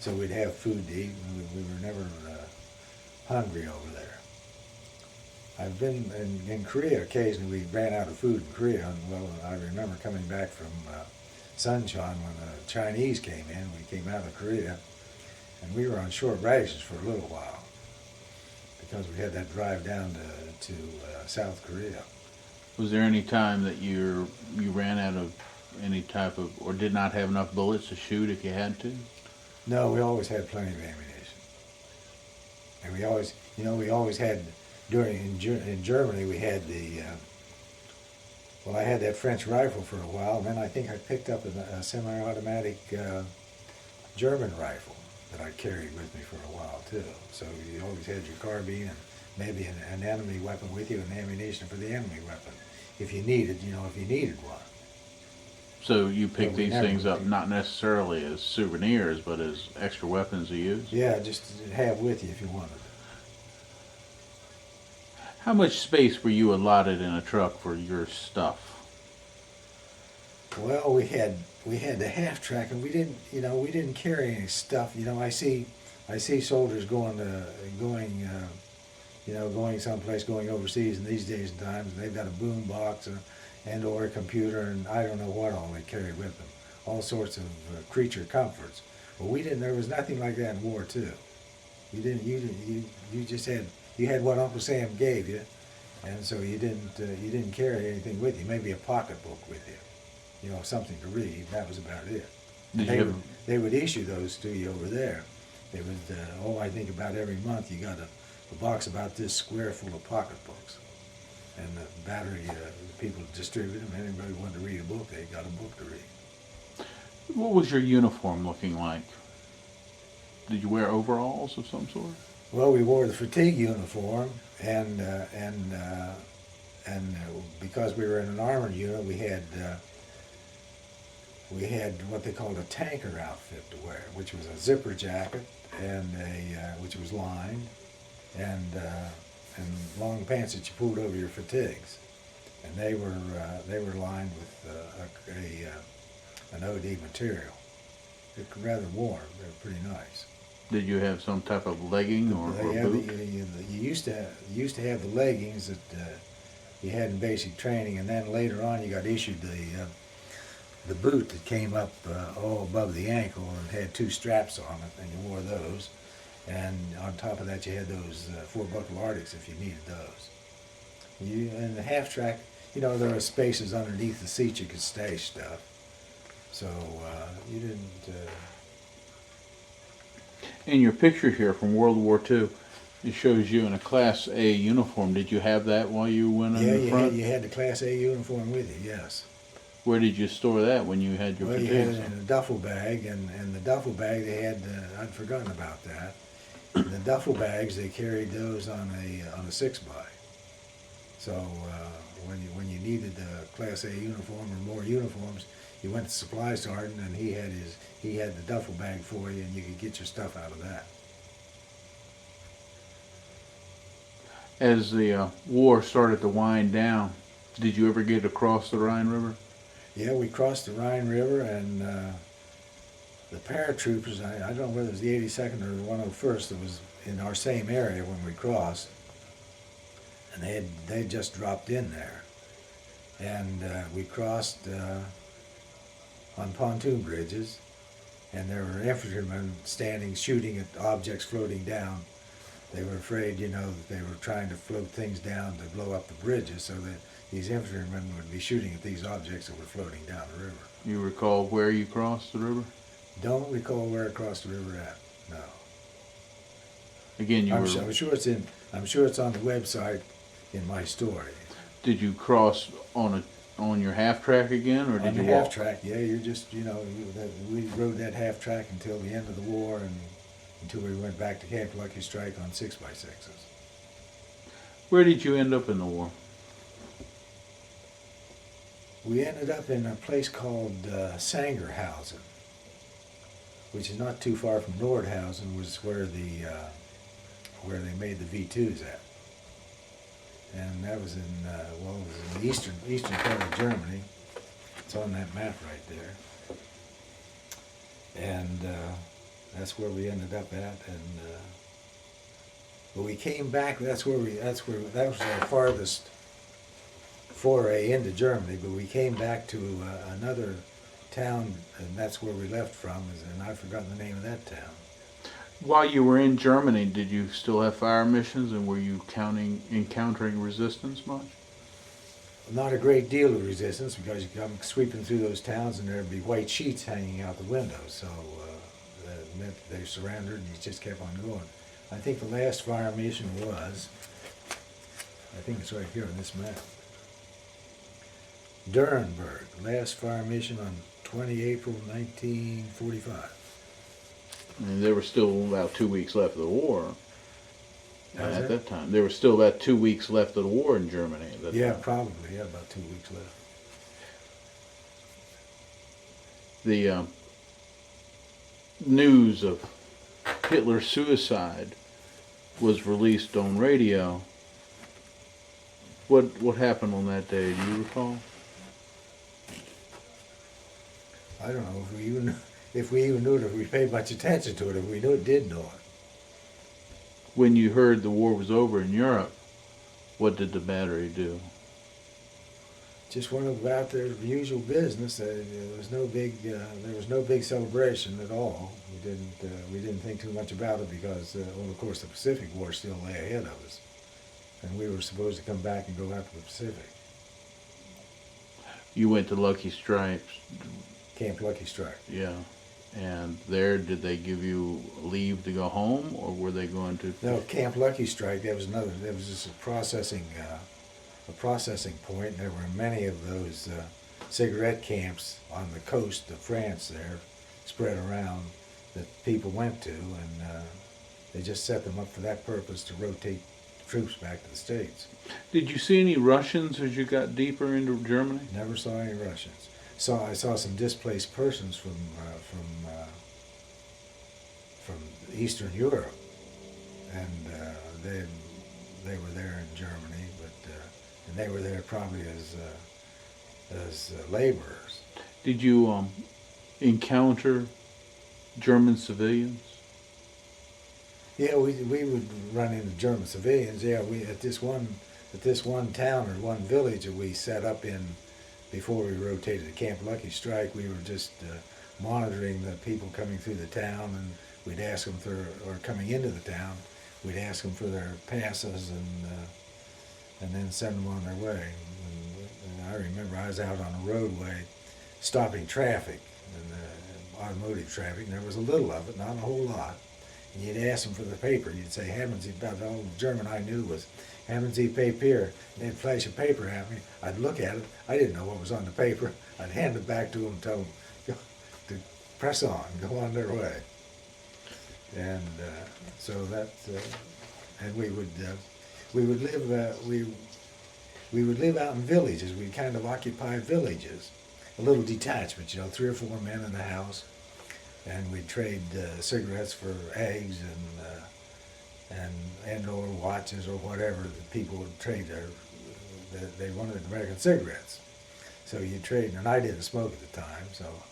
so we'd have food to eat, and we were never hungry over there. I've been in Korea occasionally. We ran out of food in Korea, and well, I remember coming back from Suncheon when the Chinese came in. We came out of Korea, and we were on short rations for a little while because we had that drive down to South Korea. Was there any time that you ran out of any type of, or did not have enough bullets to shoot if you had to? No, we always had plenty of ammunition, and we always had. In Germany, we had Well, I had that French rifle for a while, and then I think I picked up a semi-automatic German rifle that I carried with me for a while too. So you always had your carbine and maybe an enemy weapon with you and ammunition for the enemy weapon if you needed, if you needed one. So you pick But we these never things up did. not necessarily as souvenirs, but as extra weapons to use? Yeah, just to have with you if you wanted it. How much space were you allotted in a truck for your stuff? Well, we had the half track, and we didn't carry any stuff. I see soldiers going someplace, going overseas in these days and times, and they've got a boom box and or a computer, and I don't know what all they carry with them, all sorts of creature comforts. Well, we didn't. There was nothing like that in War II. You just had what Uncle Sam gave you, and so you didn't carry anything with you. Maybe a pocketbook with you, something to read. That was about it. They would issue those to you over there. They would. I think about every month you got a box about this square full of pocketbooks, and the battery people distributed them. Anybody wanted to read a book, they got a book to read. What was your uniform looking like? Did you wear overalls of some sort? Well, we wore the fatigue uniform, and because we were in an armored unit, we had what they called a tanker outfit to wear, which was a zipper jacket and which was lined, and long pants that you pulled over your fatigues, and they were lined with an OD material. They're rather warm. They're pretty nice. Did you have some type of legging or boot? You used to have the leggings that you had in basic training, and then later on you got issued the boot that came up all above the ankle and had two straps on it, and you wore those. And on top of that, you had those 4-buckle Arctics if you needed those. And the half track, there were spaces underneath the seat you could stash stuff. So you didn't. In your picture here from World War II, it shows you in a Class A uniform. Did you have that while you went in the front? You had the Class A uniform with you, yes. Where did you store that when you had your Well, you fatigues? had it in a duffel bag, and the duffel bag they had. I'd forgotten about that. The duffel bags, they carried those on a 6x. So when you needed a Class A uniform or more uniforms, you went to Supply Sergeant, and he had the duffel bag for you, and you could get your stuff out of that. As the war started to wind down, did you ever get across the Rhine River? Yeah, we crossed the Rhine River, and the paratroopers, I don't know whether it was the 82nd or the 101st that was in our same area when we crossed, and they just dropped in there. And we crossed on pontoon bridges, and there were infantrymen standing shooting at objects floating down. They were afraid, that they were trying to float things down to blow up the bridges, so that these infantrymen would be shooting at these objects that were floating down the river. You recall where you crossed the river? Don't recall where I crossed the river at. No. Again, I'm sure it's on the website in my story. Did you cross on your half track again, or did On you the walk? half track, yeah, you're just we rode that half track until the end of the war, and until we went back to Camp Lucky Strike on 6x6s. Where did you end up in the war? We ended up in a place called Sangerhausen, which is not too far from Nordhausen, was where they made the V2s at. And that was in the eastern part of Germany. It's on that map right there. And that's where we ended up at. And but we came back. That was our farthest foray into Germany. But we came back to another town, and that's where we left from. And I've forgotten the name of that town. While you were in Germany, did you still have fire missions, and were you encountering resistance much? Not a great deal of resistance, because you come sweeping through those towns and there'd be white sheets hanging out the windows. So that meant they surrendered, and you just kept on going. I think the last fire mission was, I think it's right here on this map. Nuremberg, last fire mission on 20 April 1945. And there were still about 2 weeks left of the war How's at that? that time. There were still about 2 weeks left of the war in Germany at that Yeah, time. probably. Yeah, about 2 weeks left. The news of Hitler's suicide was released on radio. What happened on that day? Do you recall? I don't know if we even knew it, if we paid much attention to it, if we did know it. When you heard the war was over in Europe, what did the battery do? Just went about their usual business. There was no big celebration at all. We didn't think too much about it because, well, of course, the Pacific War still lay ahead of us, and we were supposed to come back and go after the Pacific. You went to Lucky Stripes. Camp Lucky Strike. Yeah. And there, did they give you leave to go home, or were they going to? No, Camp Lucky Strike. There was just a processing point. And there were many of those cigarette camps on the coast of France there, spread around, that people went to, and they just set them up for that purpose to rotate troops back to the States. Did you see any Russians as you got deeper into Germany? Never saw any Russians. I saw some displaced persons from Eastern Europe, and they were there in Germany, and they were there probably as laborers. Did you encounter German civilians? Yeah, we would run into German civilians. Yeah, we at this one town or one village that we set up in before we rotated to Camp Lucky Strike. We were just monitoring the people coming through the town, and we'd ask them or coming into the town, we'd ask them for their passes and then send them on their way. And I remember I was out on a roadway stopping traffic, automotive traffic, and there was a little of it, not a whole lot. And you'd ask them for the paper. You'd say, "Haben Sie," about the only German I knew was, "Haben Sie Papier?" And they'd flash a paper at me. I'd look at it. I didn't know what was on the paper. I'd hand it back to them and tell them to press on, go on their way. And so that, and we would live out in villages. We'd kind of occupy villages, a little detachment, 3 or 4 men in the house, and we'd trade cigarettes for eggs and or watches or whatever. The people would trade they wanted American cigarettes, so you trade. And I didn't smoke at the time, so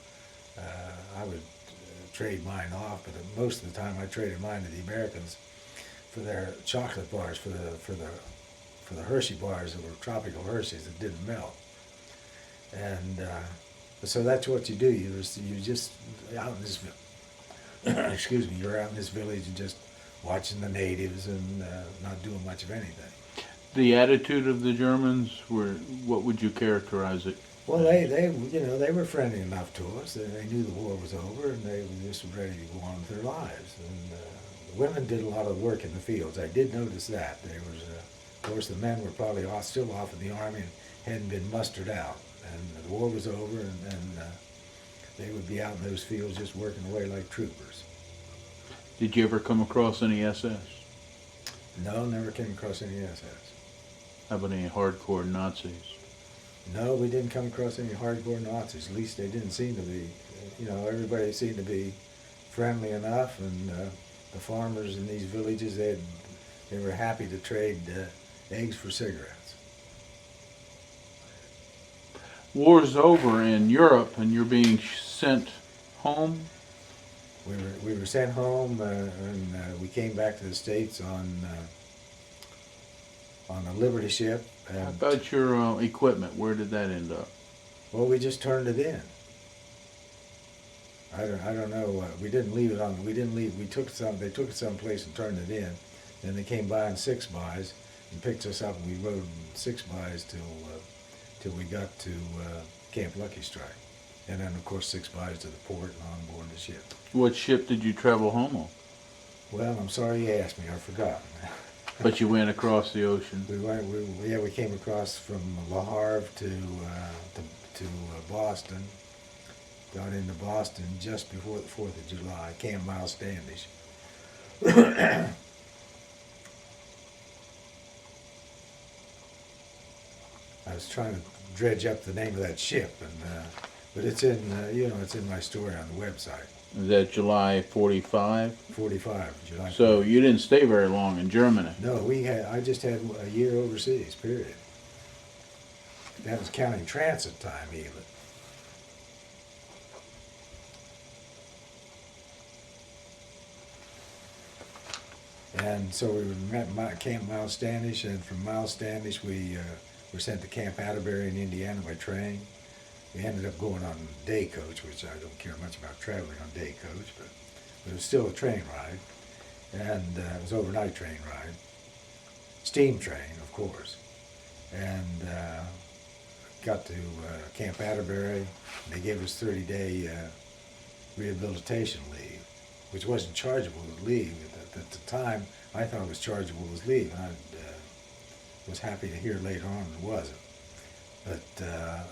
I would trade mine off. But most of the time, I traded mine to the Americans for their chocolate bars, for the Hershey bars that were tropical Hershey's that didn't melt. And so that's what you do. You just out in this excuse me. You're out in this village and just watching the natives and not doing much of anything. The attitude of the Germans were, what would you characterize it? Well, they were friendly enough to us. They knew the war was over, and they were just ready to go on with their lives. And the women did a lot of work in the fields. I did notice that. Of course, the men were probably still off in the army and hadn't been mustered out. And the war was over, and they would be out in those fields just working away like troopers. Did you ever come across any SS? No, never came across any SS. How about any hardcore Nazis? No, we didn't come across any hardcore Nazis. At least they didn't seem to be. Everybody seemed to be friendly enough, and the farmers in these villages, they were happy to trade eggs for cigarettes. War's over in Europe, and you're being sent home? We were sent home, and we came back to the States on a Liberty ship. How about your equipment? Where did that end up? Well, we just turned it in. I don't know. We didn't leave it on. We didn't leave. We took some. They took it someplace and turned it in. Then they came by in 6-bys and picked us up, and we rode 6-bys till we got to Camp Lucky Strike, and then of course 6-bys to the port and on board the ship. What ship did you travel home on? Well, I'm sorry you asked me. I forgot. But you went across the ocean. We came across from LaHarve to Boston. Got into Boston just before the 4th of July, Camp Miles Standish. I was trying to dredge up the name of that ship, but it's in it's in my story on the website. Is that July 45? 45, July. So you didn't stay very long in Germany. No, I just had a year overseas, period. That was counting transit time even. And so we met Camp Miles Standish, and from Miles Standish we were sent to Camp Atterbury in Indiana by train. We ended up going on day coach, which I don't care much about traveling on day coach, but it was still a train ride, and it was overnight train ride, steam train, of course, and got to Camp Atterbury. They gave us 30-day rehabilitation leave, which wasn't chargeable as leave. At the time, I thought it was chargeable as leave, and I was happy to hear later on it wasn't. But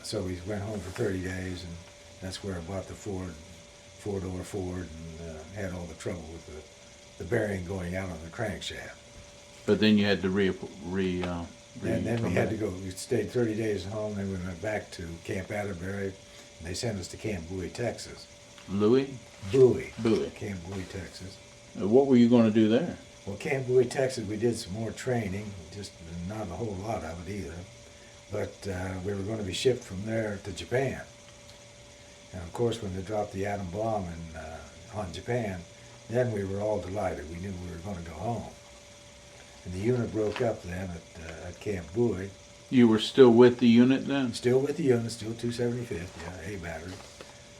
so we went home for 30 days, and that's where I bought the four-door Ford, and had all the trouble with the bearing going out on the crankshaft. But then you had to And then we had to go. We stayed 30 days at home, then we went back to Camp Atterbury, and they sent us to Camp Bowie, Texas. Bowie. Camp Bowie, Texas. What were you going to do there? Well, Camp Bowie, Texas, we did some more training, just not a whole lot of it either. But we were going to be shipped from there to Japan. And of course, when they dropped the atom bomb on Japan, then we were all delighted. We knew we were going to go home. And the unit broke up then at Camp Bowie. You were still with the unit then? Still with the unit, still 275th, yeah, A battery.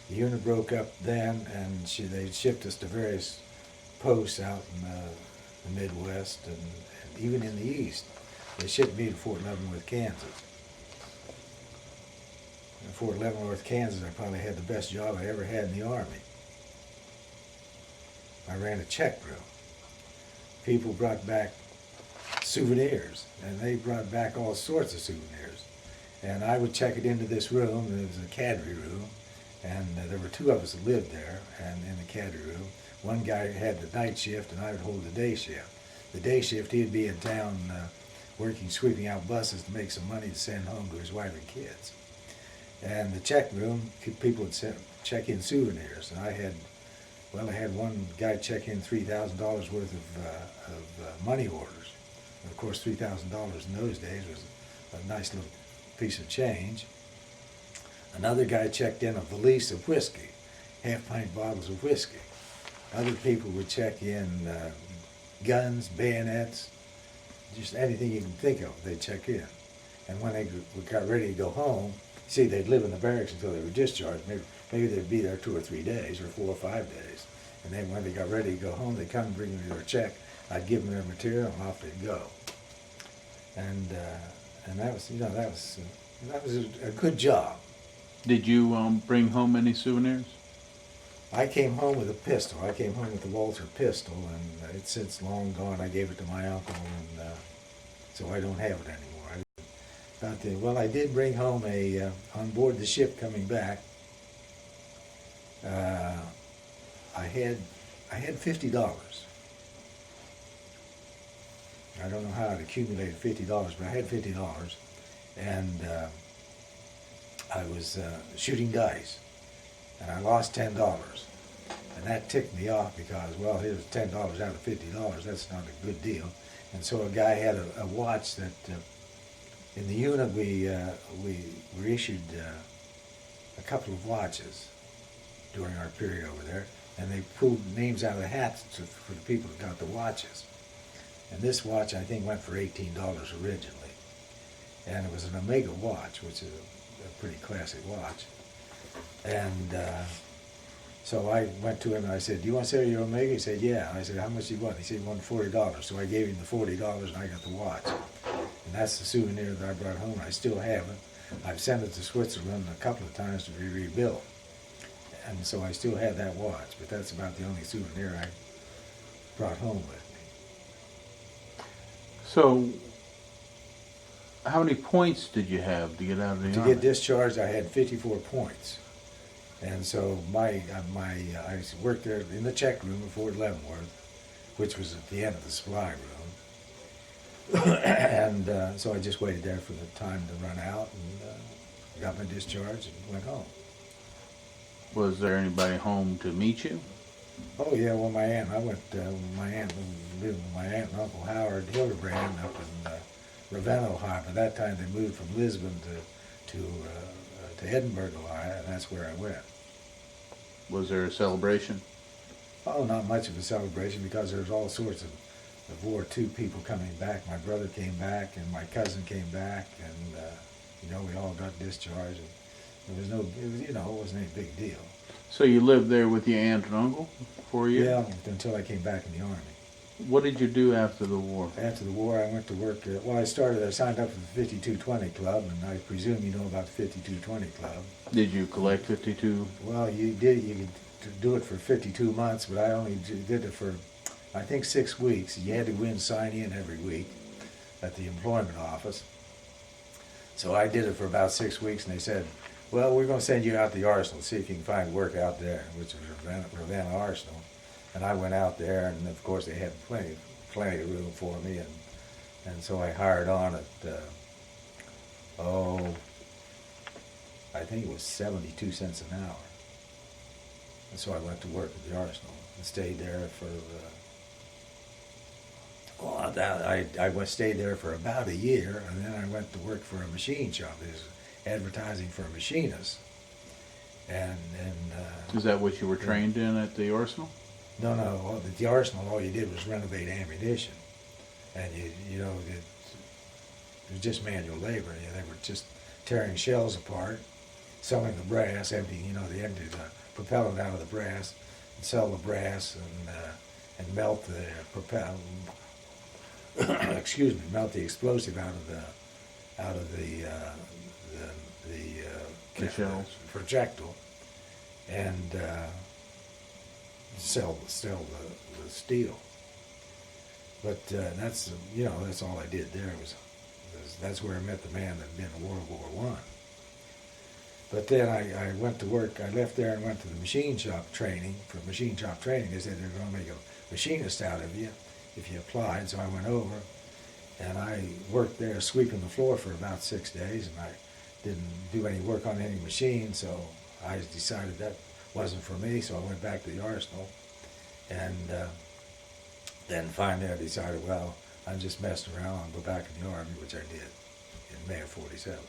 The unit broke up then, and they shipped us to various posts out in the Midwest and even in the East. They shipped me to Fort Leavenworth, Kansas. In Fort Leavenworth, Kansas, I probably had the best job I ever had in the Army. I ran a check room. People brought back souvenirs, and they brought back all sorts of souvenirs. And I would check it into this room. It was a cadre room, and there were two of us that lived there, and in the cadre room. One guy had the night shift, and I would hold the day shift. The day shift, he'd be in town working, sweeping out buses to make some money to send home to his wife and kids. And the check room, people would check in souvenirs, and I had one guy check in $3,000 worth of money orders. And of course, $3,000 in those days was a nice little piece of change. Another guy checked in a valise of whiskey, half-pint bottles of whiskey. Other people would check in guns, bayonets, just anything you can think of, they'd check in. And when they got ready to go home, see, they'd live in the barracks until they were discharged. Maybe they'd be there 2 or 3 days, or 4 or 5 days. And then when they got ready to go home, they'd come and bring me their check. I'd give them their material, and off they'd go. And that was a good job. Did you bring home any souvenirs? I came home with a pistol. I came home with the Walter pistol, and it's since long gone. I gave it to my uncle, and so I don't have it anymore. I did bring home on board the ship coming back. I had $50. I don't know how I'd accumulated $50, but I had $50, and I was shooting dice. And I lost $10, and that ticked me off because, well, here's $10 out of $50. That's not a good deal. And so a guy had a watch that, in the unit we were issued a couple of watches during our period over there, and they pulled names out of the hats for the people that got the watches. And this watch, I think, went for $18 originally, and it was an Omega watch, which is a pretty classic watch. And so I went to him and I said, "Do you want to sell your Omega?" He said, "Yeah." And I said, "How much do you want?" He said he wanted $40. So I gave him the $40 and I got the watch. And that's the souvenir that I brought home. I still have it. I've sent it to Switzerland a couple of times to be rebuilt. And so I still have that watch, but that's about the only souvenir I brought home with me. So, how many points did you have to get out of the To Army? get discharged, I had 54 points. And so I worked there in the check room at Fort Leavenworth, which was at the end of the supply room. And so I just waited there for the time to run out and got my discharge and went home. Was there anybody home to meet you? Oh yeah, well my aunt, I went, my aunt lived with my aunt and Uncle Howard Hildebrand up in Ravenna, Ohio. By that time they moved from Lisbon to Edinburgh, Ohio, and that's where I went. Was there a celebration? Oh, not much of a celebration because there's all sorts of War II people coming back. My brother came back and my cousin came back, and we all got discharged. And there was no, it wasn't any big deal. So you lived there with your aunt and uncle for a year? Yeah, until I came back in the Army. What did you do after the war? After the war, I went to work. I signed up for the 5220 Club, and I presume you know about the 5220 Club. Did you collect 52? Well, you did. You could do it for 52 months, but I only did it for, I think, 6 weeks. You had to go in and sign in every week at the employment office. So I did it for about 6 weeks, and they said, well, we're going to send you out to the Arsenal, see if you can find work out there, which was Ravenna Arsenal. And I went out there, and of course they had plenty of room for me, and so I hired on at, I think it was 72 cents an hour. And so I went to work at the Arsenal and stayed there for, stayed there for about a year, and then I went to work for a machine shop. It was advertising for a machinist. And Is that what you were trained in at the Arsenal? No. At the Arsenal, all you did was renovate ammunition, and it was just manual labor. They were just tearing shells apart, selling the brass, emptying, they empty the propellant out of the brass, and sell the brass, and melt the melt the explosive out of the shells, projectile, and sell the steel. But that's all I did there. That's where I met the man that had been in World War I. But then I went to work. I left there and went to the machine shop training. For machine shop training, they said they're going to make a machinist out of you if you applied. So I went over, and I worked there sweeping the floor for about 6 days, and I didn't do any work on any machine. So I decided that wasn't for me. So I went back to the Arsenal, and then finally I decided, well, I'm just messing around. I'll go back in the Army, which I did in May of '47.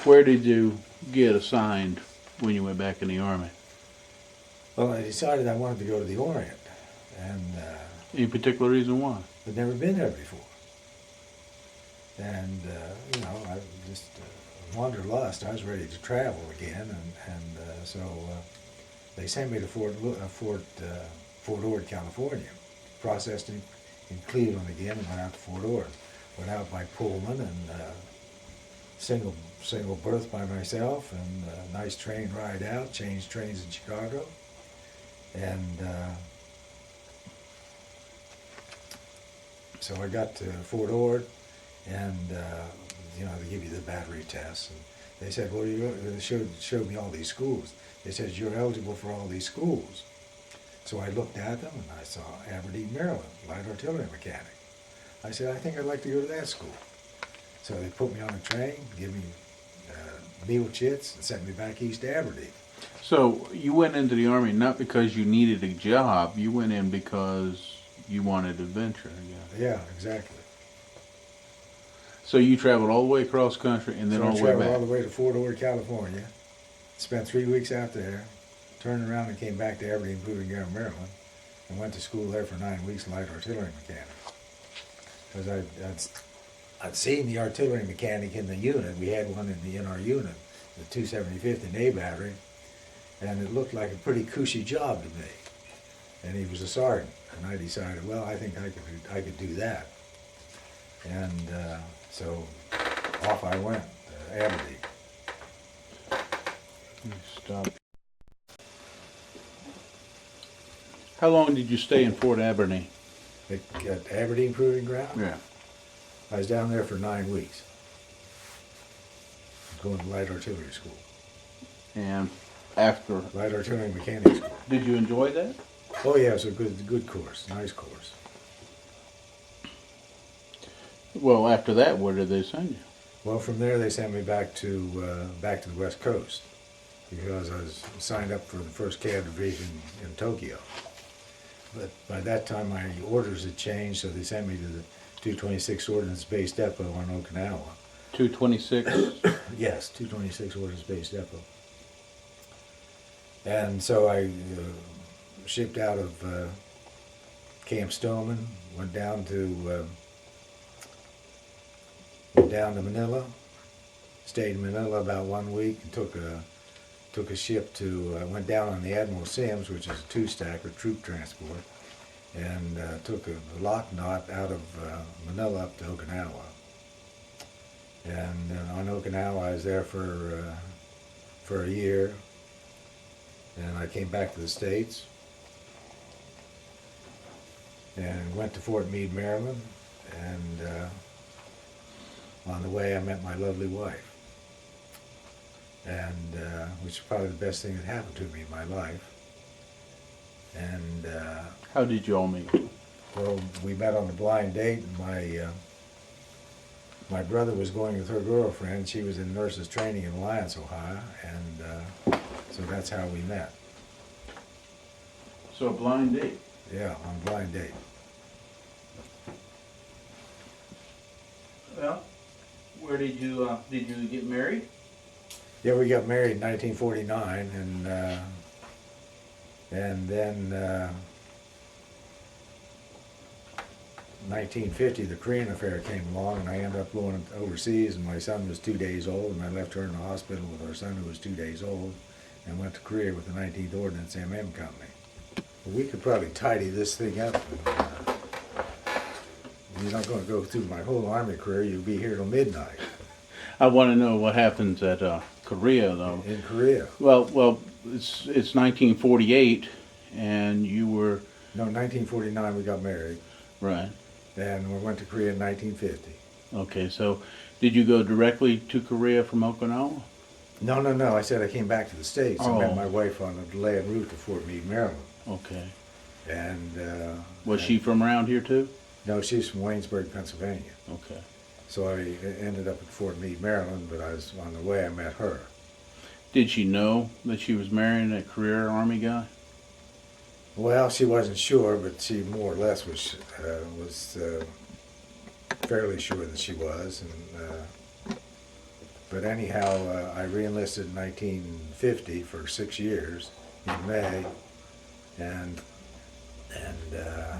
Where did you get assigned when you went back in the Army? Well, I decided I wanted to go to the Orient, and Any particular reason why? I'd never been there before. And, I just wanderlust. I was ready to travel again, and so they sent me to Fort Ord, California. Processed in Cleveland again, and went out to Fort Ord. Went out by Pullman, and single berth by myself, and a nice train ride out. Changed trains in Chicago, and so I got to Fort Ord, and they give you the battery test, and they said, well, they showed me all these schools. They said, you're eligible for all these schools. So I looked at them, and I saw Aberdeen, Maryland, light artillery mechanic. I said, I think I'd like to go to that school. So they put me on a train, give me meal chits, and sent me back east to Aberdeen. So you went into the Army not because you needed a job. You went in because you wanted adventure. Yeah, exactly. So you traveled all the way across country and then all the way I traveled back? all the way to Fort Ord, California. Spent 3 weeks out there. Turned around and came back to Aberdeen, Proving Ground, Maryland, and went to school there for 9 weeks, light artillery mechanic. Because I'd seen the artillery mechanic in the unit. We had one in our unit, the 275th in A Battery, and it looked like a pretty cushy job to me. And he was a sergeant, and I decided, well, I think I could do that. And so off I went to Aberdeen. Stop. How long did you stay in Fort Aberney? At Aberdeen Proving Ground. Yeah. I was down there for 9 weeks. Going to light artillery school. And after, Light artillery mechanic school. did you enjoy that? Oh yeah, it was a good course, nice course. Well, after that, where did they send you? Well, from there they sent me back to the West Coast because I was signed up for the 1st Cav Division in Tokyo. But by that time my orders had changed, so they sent me to the 226 Ordnance Base Depot on Okinawa. 226? Yes, 226 Ordnance Base Depot. And so I shipped out of Camp Stoneman, went down to Manila, stayed in Manila about 1 week, and took a ship to, went down on the Admiral Sims, which is a 2-stacker troop transport, and took a lock knot out of Manila up to Okinawa. And on Okinawa I was there for a year, and I came back to the States and went to Fort Meade, Maryland, and on the way I met my lovely wife, and which is probably the best thing that happened to me in my life. And How did you all meet? well, we met on a blind date, and my brother was going with her girlfriend. She was in nurses training in Alliance, Ohio, and so that's how we met. So a blind date. Yeah, on a blind date. Well, where did you get married? Yeah, we got married in 1949, and then 1950, the Korean affair came along, and I ended up going overseas, and my son was 2 days old, and I left her in the hospital with our son who was 2 days old, and went to Korea with the 19th Ordnance MM Company. But we could probably tidy this thing up. You're not going to go through my whole Army career. You'll be here till midnight. I want to know what happens at Korea, though. In Korea. Well, it's 1948, and you were No, 1949 we got married, right. and we went to Korea in 1950. Okay, so did you go directly to Korea from Okinawa? No. I said I came back to the States. I Oh. met my wife on a land route to Fort Meade, Maryland. Okay. And Was she from around here too? no, she's from Waynesburg, Pennsylvania. Okay. So I ended up at Fort Meade, Maryland, but I was on the way I met her. Did she know that she was marrying a career Army guy? Well, she wasn't sure, but she more or less was fairly sure that she was. And but anyhow, I reenlisted in 1950 for 6 years in May, and the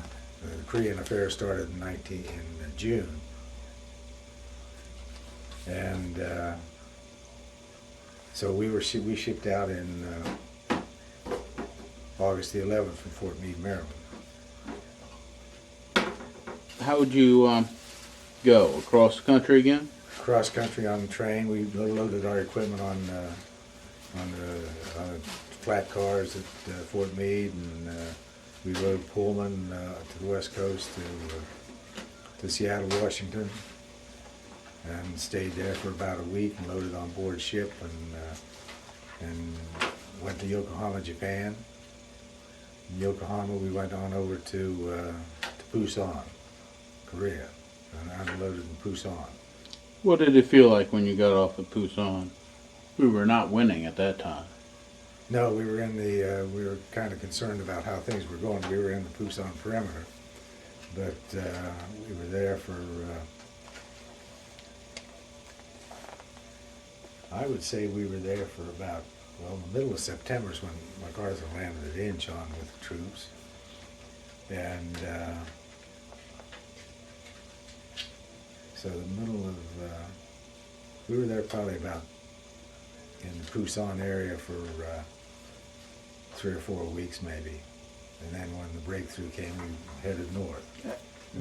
Korean affair started in June, and so we shipped out in August the 11th from Fort Meade, Maryland. How would you go across the country again? Cross country on the train. We loaded our equipment on flat cars at Fort Meade, and we rode Pullman to the West Coast to Seattle, Washington, and stayed there for about a week and loaded on board ship, and went to Yokohama, Japan. In Yokohama, we went on over to Pusan, Korea, and unloaded in Pusan. What did it feel like when you got off at Pusan? We were not winning at that time. No, we were we were kind of concerned about how things were going. We were in the Pusan Perimeter, but we were there for, I would say we were there for about, well, the middle of September is when MacArthur landed at Incheon with the troops. And so the middle of, we were there probably about in the Pusan area for 3 or 4 weeks maybe. And then when the breakthrough came, we headed north.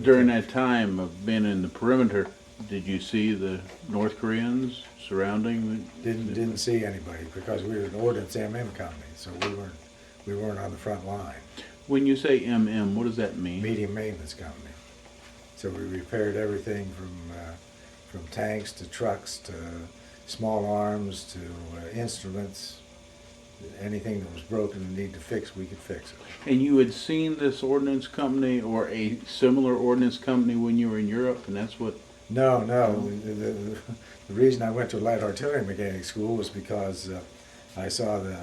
During that time of being in the perimeter, did you see the North Koreans surrounding? Didn't see anybody because we were an Ordnance MM company, so we weren't on the front line. When you say MM, what does that mean? Medium maintenance company. So we repaired everything from tanks to trucks to small arms to instruments. Anything that was broken and needed to fix, we could fix it. And you had seen this ordnance company or a similar ordnance company when you were in Europe, and that's what... No. The reason I went to light artillery mechanic school was because I saw the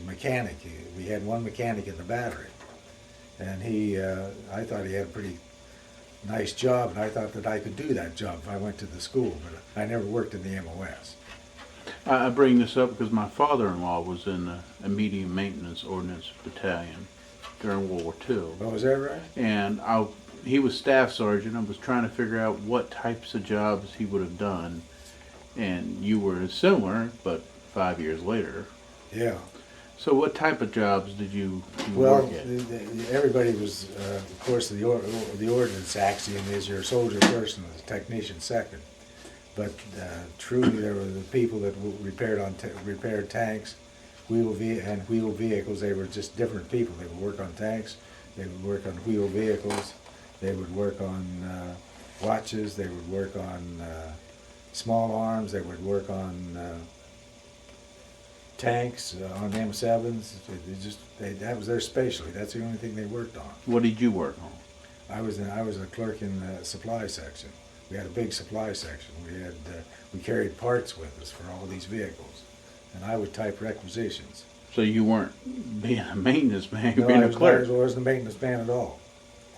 mechanic. We had one mechanic in the battery, and I thought he had a pretty nice job, and I thought that I could do that job if I went to the school, but I never worked in the MOS. I bring this up because my father-in-law was in a medium maintenance ordnance battalion during World War II. Oh, was that right? And he was staff sergeant. I was trying to figure out what types of jobs he would have done. And you were similar, but 5 years later. Yeah. So what type of jobs did you Well, work at? everybody was, of course, the ordnance axiom is your soldier first and the technician second. But truly, there were the people that repaired tanks, wheel vehicles. They were just different people. They would work on tanks. They would work on wheel vehicles. They would work on watches. They would work on small arms. They would work on tanks, on M7s. That was their specialty. That's the only thing they worked on. What did you work on? I was a clerk in the supply section. We had a big supply section. We carried parts with us for all these vehicles, and I would type requisitions. So you weren't being a maintenance man, you were No, being a clerk. I wasn't a maintenance man at all.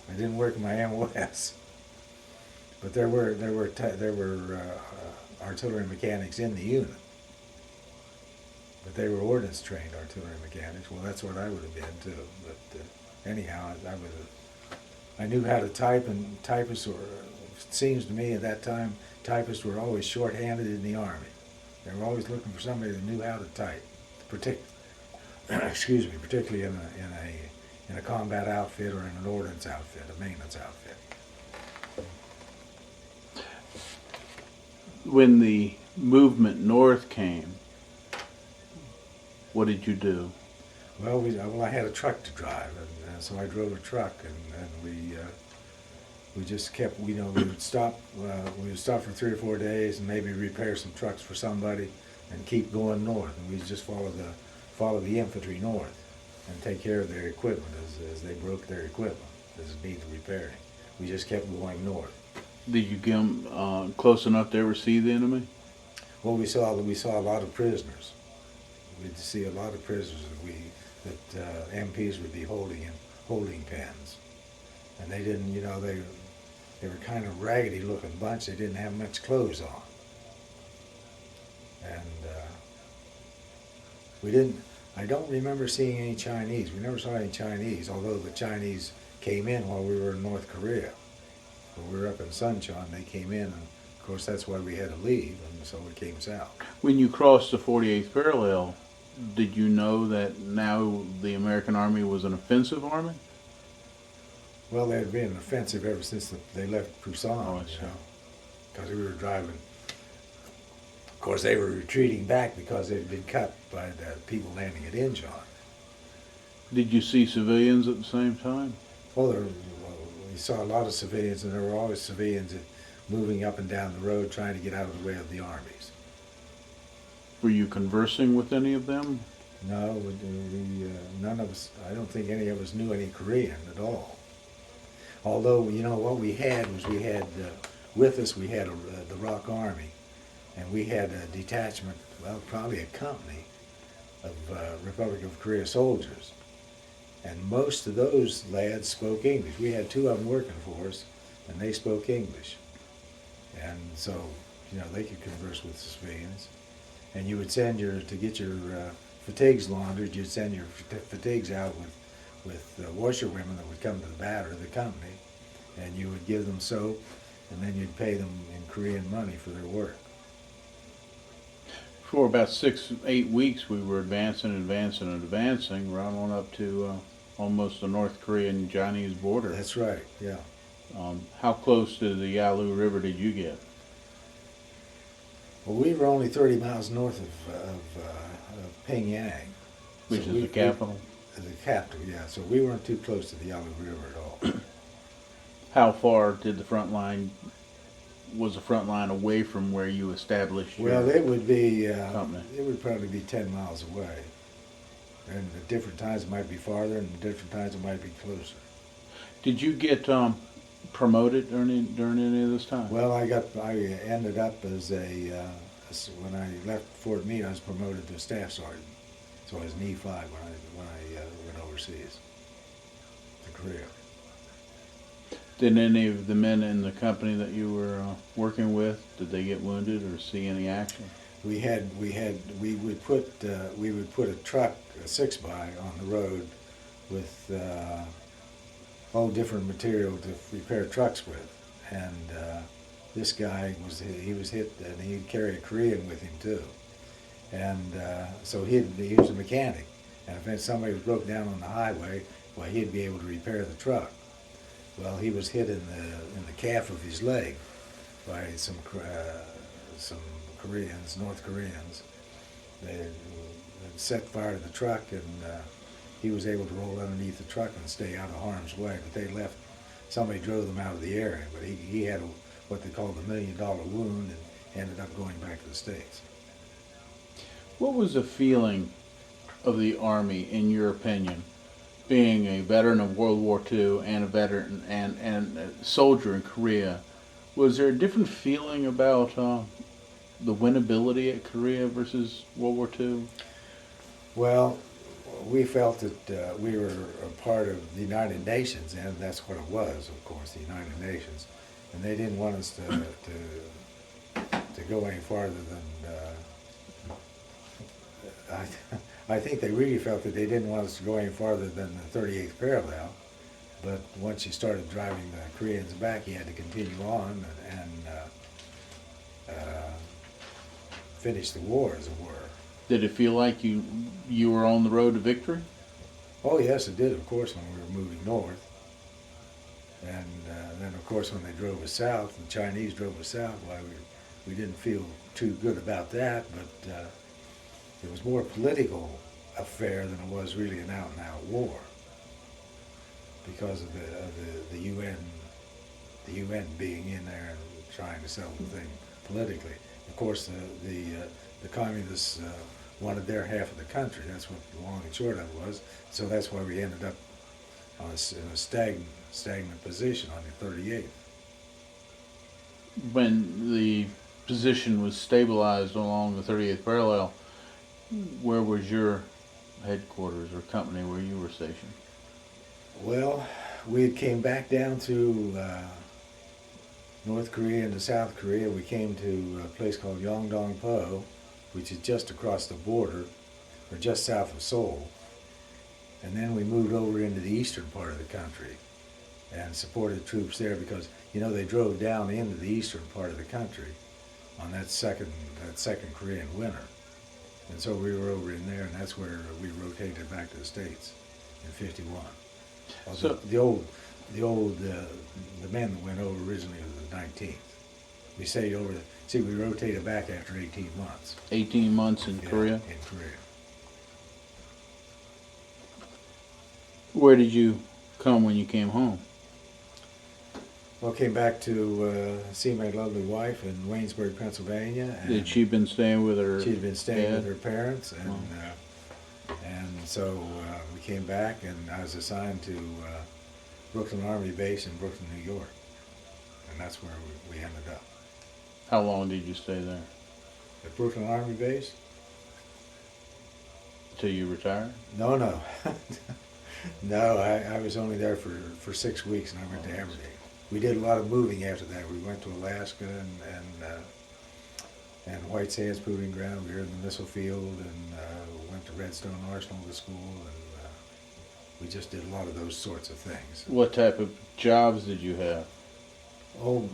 I didn't work in my MOS. But there were artillery mechanics in the unit. But they were ordnance trained artillery mechanics. Well, that's what I would have been too. But anyhow, I knew how to type, and typists were. It seems to me at that time, typists were always short-handed in the Army. They were always looking for somebody that knew how to type, particularly in a combat outfit or in an ordnance outfit, a maintenance outfit. When the movement north came, what did you do? Well, I had a truck to drive, and so I drove a truck, and we just kept, we would stop for 3 or 4 days and maybe repair some trucks for somebody and keep going north. And we'd just follow the infantry north and take care of their equipment as they broke their equipment, as it needed repairing. We just kept going north. Did you get them close enough to ever see the enemy? Well, we saw a lot of prisoners. We'd see a lot of prisoners that MPs would be holding in holding pens. And they didn't, they were kind of raggedy looking bunch. They didn't have much clothes on. And I don't remember seeing any Chinese. We never saw any Chinese, although the Chinese came in while we were in North Korea. When we were up in Suncheon, they came in, and of course that's why we had to leave, and so we came south. When you crossed the 48th parallel, did you know that now the American Army was an offensive army? Well, they had been an offensive ever since they left Pusan, Oh, I see. because we were driving. Of course, they were retreating back because they had been cut by the people landing at Incheon. Did you see civilians at the same time? Well, we saw a lot of civilians, and there were always civilians moving up and down the road trying to get out of the way of the armies. Were you conversing with any of them? No, none of us, I don't think any of us knew any Korean at all. Although, what we had was with us, we had the Rock Army, and we had a detachment, well, probably a company of Republic of Korea soldiers. And most of those lads spoke English. We had 2 of them working for us, and they spoke English. And so, they could converse with civilians. And you would send to get your fatigues laundered, you'd send your fatigues out with washerwomen that would come to the company, and you would give them soap, and then you'd pay them in Korean money for their work. For about 6-8 weeks, we were advancing, right on up to almost the North Korean Chinese border. That's right, yeah. How close to the Yalu River did you get? Well, we were only 30 miles north of Pyongyang. Which So is the capital? the capital, yeah. So we weren't too close to the Yellow River at all. How far did was the front line away from where you established Well, your it would be, company? it would probably be 10 miles away. And at different times it might be farther, and at different times it might be closer. Did you get promoted during any of this time? Well, I ended up as when I left Fort Meade, I was promoted to a staff sergeant. So I was an E5 when I went overseas to Korea. Did any of the men in the company that you were working with, did they get wounded or see any action? We would put a truck, a 6x on the road with all different material to repair trucks with, and this guy was hit, and he'd carry a Korean with him too, and so he was a mechanic, and if somebody was broke down on the highway, well, he'd be able to repair the truck. Well, he was hit in the calf of his leg by some Koreans, North Koreans. They set fire to the truck, and he was able to roll underneath the truck and stay out of harm's way. But somebody drove them out of the area. But he had what they called the $1 million wound, and ended up going back to the States. What was the feeling of the Army, in your opinion, being a veteran of World War II and a veteran and a soldier in Korea? Was there a different feeling about the winnability at Korea versus World War II? Well, we felt that we were a part of the United Nations, and that's what it was, of course, the United Nations. And they didn't want us to go any farther than. I think they really felt that they didn't want us to go any farther than the 38th parallel. But once you started driving the Koreans back, you had to continue on and finish the war, as it were. Did it feel like you were on the road to victory? Oh yes, it did, of course, when we were moving north. And then, of course, when they drove us south, the Chinese drove us south, why we didn't feel too good about that, but it was more a political affair than it was really an out-and-out war, because of the UN being in there and trying to settle the thing politically. Of course, the communists wanted their half of the country. That's what the long and short of it was. So that's why we ended up in a stagnant position on the 38th. When the position was stabilized along the 38th parallel, where was your headquarters or company where you were stationed? Well, we came back down to North Korea and to South Korea. We came to a place called Yongdong-po, which is just across the border, or just south of Seoul. And then we moved over into the eastern part of the country and supported troops there because, you know, they drove down into the eastern part of the country on that second Korean winter. And so we were over in there, and that's where we rotated back to the States in '51. So the men that went over originally was the 19th. We stayed over. We rotated back after 18 months. 18 months in Korea? In Korea. Where did you come when you came home? Well, came back to see my lovely wife in Waynesburg, Pennsylvania. And had she been staying with her? She'd been staying dad? with her parents, and so we came back, and I was assigned to Brooklyn Army Base in Brooklyn, New York, and that's where we ended up. How long did you stay there? At Brooklyn Army Base? Till you retired? No. No, I was only there for 6 weeks, and I went to Aberdeen. We did a lot of moving after that. We went to Alaska and White Sands Proving Ground. We were in the missile field, and went to Redstone Arsenal to school, and we just did a lot of those sorts of things. What type of jobs did you have? Oh,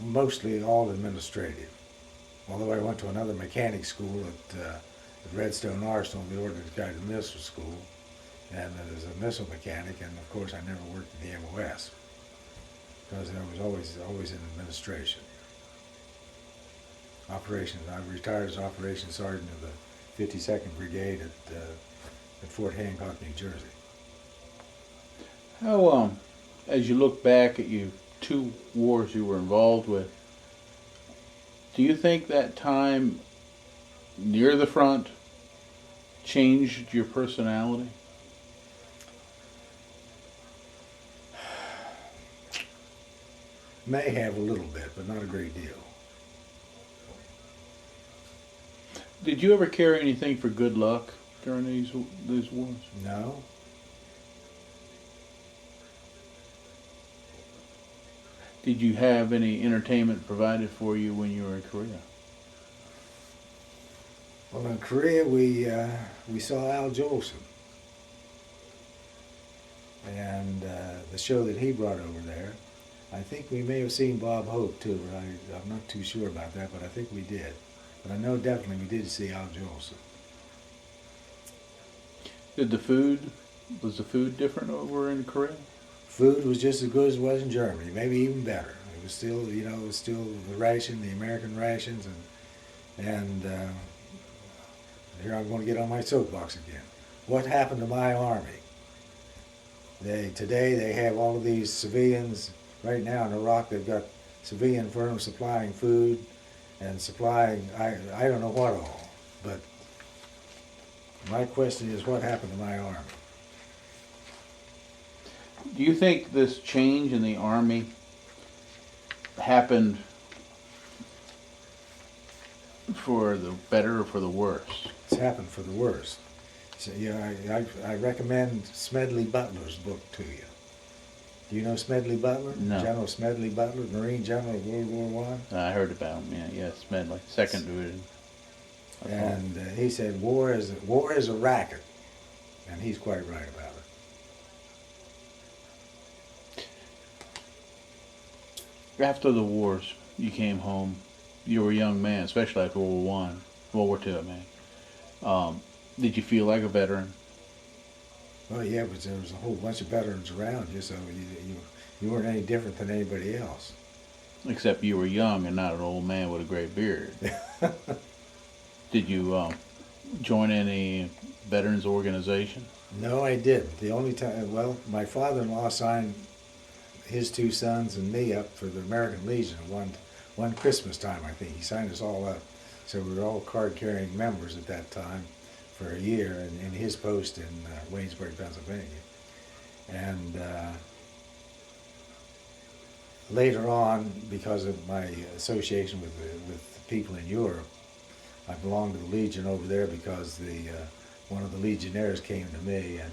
mostly all administrative. Although I went to another mechanic school at Redstone Arsenal, the Ordnance Guided Missile School, and as a missile mechanic, and of course I never worked in the MOS because I was always in administration. Operations. I retired as operations sergeant of the 52nd Brigade at Fort Hancock, New Jersey. How, as you look back at you 2 wars you were involved with, do you think that time near the front changed your personality? May have a little bit, but not a great deal. Did you ever carry anything for good luck during these wars? No. Did you have any entertainment provided for you when you were in Korea? Well, in Korea, we saw Al Jolson, and the show that he brought over there. I think we may have seen Bob Hope too, but I'm not too sure about that, but I think we did. But I know definitely we did see Al Jolson. Was the food different over in Korea? Food was just as good as it was in Germany, maybe even better. It was still, it was still the ration, the American rations, and here I'm going to get on my soapbox again. What happened to my army? Today they have all of these civilians. Right now in Iraq, they've got civilian firms supplying food and supplying, I don't know what all. But my question is, what happened to my army? Do you think this change in the Army happened for the better or for the worse? It's happened for the worst. So, I recommend Smedley Butler's book to you. Do you know Smedley Butler? No. General Smedley Butler, Marine General of World War I. I heard about him. Yeah, Smedley, 2nd Division. And he said war is a racket, and he's quite right about it. After the wars, you came home. You were a young man, especially after World War One, World War Two. I mean, did you feel like a veteran? Well, yeah, but there was a whole bunch of veterans around you, so you weren't any different than anybody else. Except you were young and not an old man with a gray beard. Did you join any veterans organization? No, I didn't. The only time, well, my father-in-law signed his 2 sons and me up for the American Legion one Christmas time, I think. He signed us all up. So we were all card-carrying members at that time for a year in his post in Waynesburg, Pennsylvania. And later on, because of my association with people in Europe, I belonged to the Legion over there because one of the Legionnaires came to me and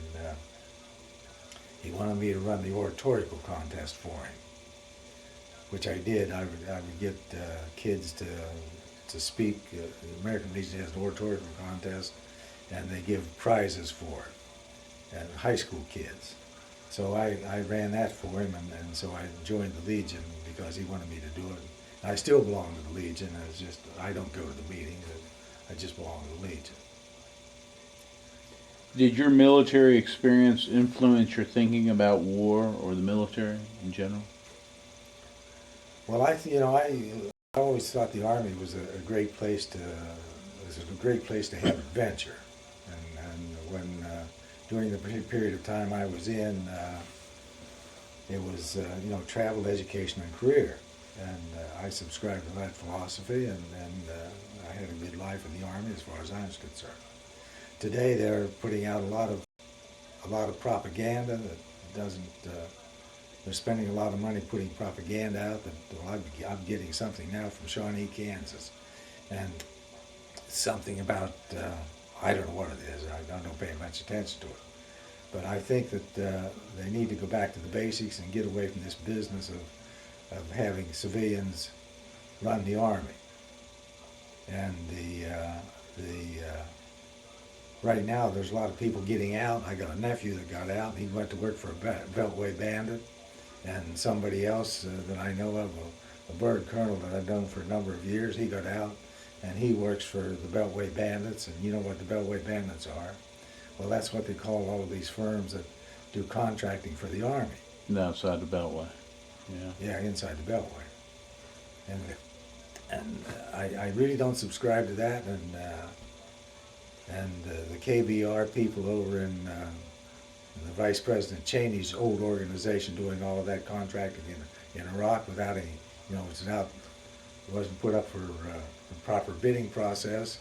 he wanted me to run the oratorical contest for him, which I did. I would get kids to speak. The American Legion has an oratorical contest, and they give prizes for it, and high school kids. So I ran that for him, and so I joined the Legion because he wanted me to do it. I still belong to the Legion. It's just I don't go to the meetings. I just belong to the Legion. Did your military experience influence your thinking about war or the military in general? Well, I always thought the Army was a great place to have adventure, and when during the period of time I was in, it was travel, education, and career, and I subscribed to that philosophy, and I had a good life in the Army as far as I was concerned. Today they're putting out a lot of propaganda that doesn't. They're spending a lot of money putting propaganda out. I'm getting something now from Shawnee, Kansas, and something about I don't know what it is. I don't pay much attention to it, but I think that they need to go back to the basics and get away from this business of having civilians run the Army. And right now there's a lot of people getting out. I got a nephew that got out. He went to work for a Beltway bandit, and somebody else that I know of, a bird colonel that I've known for a number of years, he got out, and he works for the Beltway bandits. And you know what the Beltway bandits are? Well, that's what they call all of these firms that do contracting for the Army. Outside the Beltway. Yeah. Yeah, inside the Beltway. And I really don't subscribe to that. And the KBR people over in And the Vice President Cheney's old organization doing all of that contracting in Iraq without any, it wasn't put up for a proper bidding process.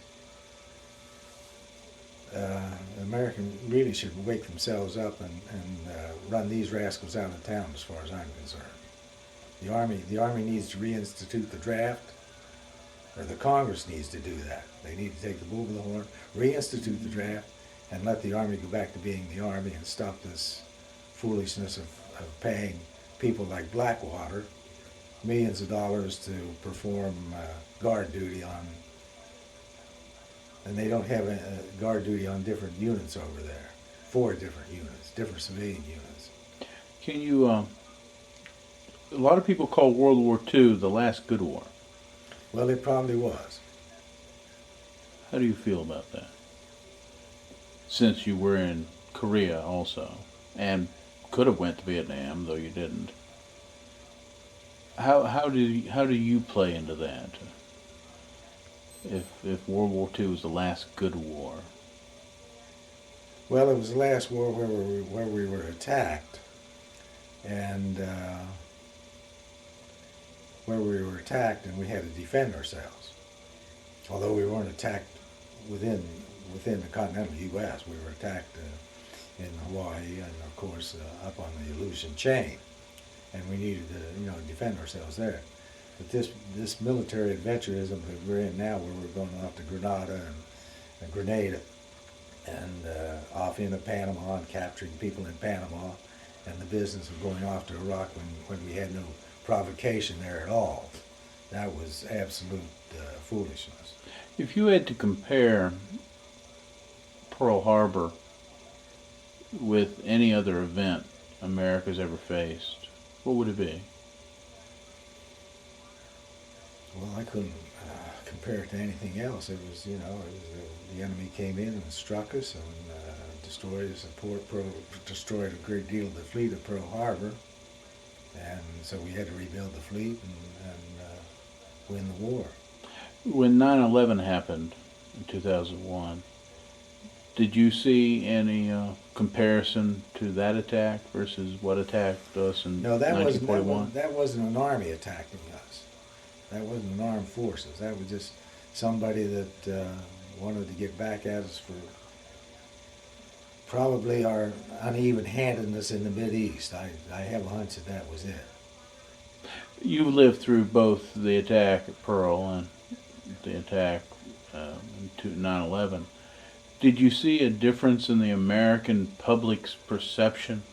The American really should wake themselves up and run these rascals out of town, as far as I'm concerned. The Army needs to reinstitute the draft, or the Congress needs to do that. They need to take the bull by the horn, reinstitute the draft, and let the Army go back to being the Army and stop this foolishness of paying people like Blackwater millions of dollars to perform guard duty on, and they don't have guard duty on different units over there. 4 different units, different civilian units. Can you, a lot of people call World War II the last good war. Well, it probably was. How do you feel about that? Since you were in Korea also, and could have went to Vietnam, though you didn't. How do you play into that? If World War II was the last good war. Well, it was the last war where we were attacked, and we had to defend ourselves. Although we weren't attacked within the continental U.S., we were attacked in Hawaii and, of course, up on the Aleutian chain, and we needed to defend ourselves there. But this military adventurism that we're in now, where we're going off to Grenada and Grenada, and off into Panama and capturing people in Panama, and the business of going off to Iraq when we had no provocation there at all, that was absolute foolishness. If you had to compare Pearl Harbor with any other event America's ever faced, what would it be? Well, I couldn't compare it to anything else. It was, the enemy came in and struck us and destroyed destroyed a great deal of the fleet at Pearl Harbor, and so we had to rebuild the fleet and win the war. When 9/11 happened in 2001, did you see any comparison to that attack versus what attacked us in 1941? That wasn't an army attacking us. That wasn't an armed forces. That was just somebody that wanted to get back at us for probably our uneven-handedness in the Mideast. I have a hunch that was it. You lived through both the attack at Pearl and the attack in 9/11. Did you see a difference in the American public's perception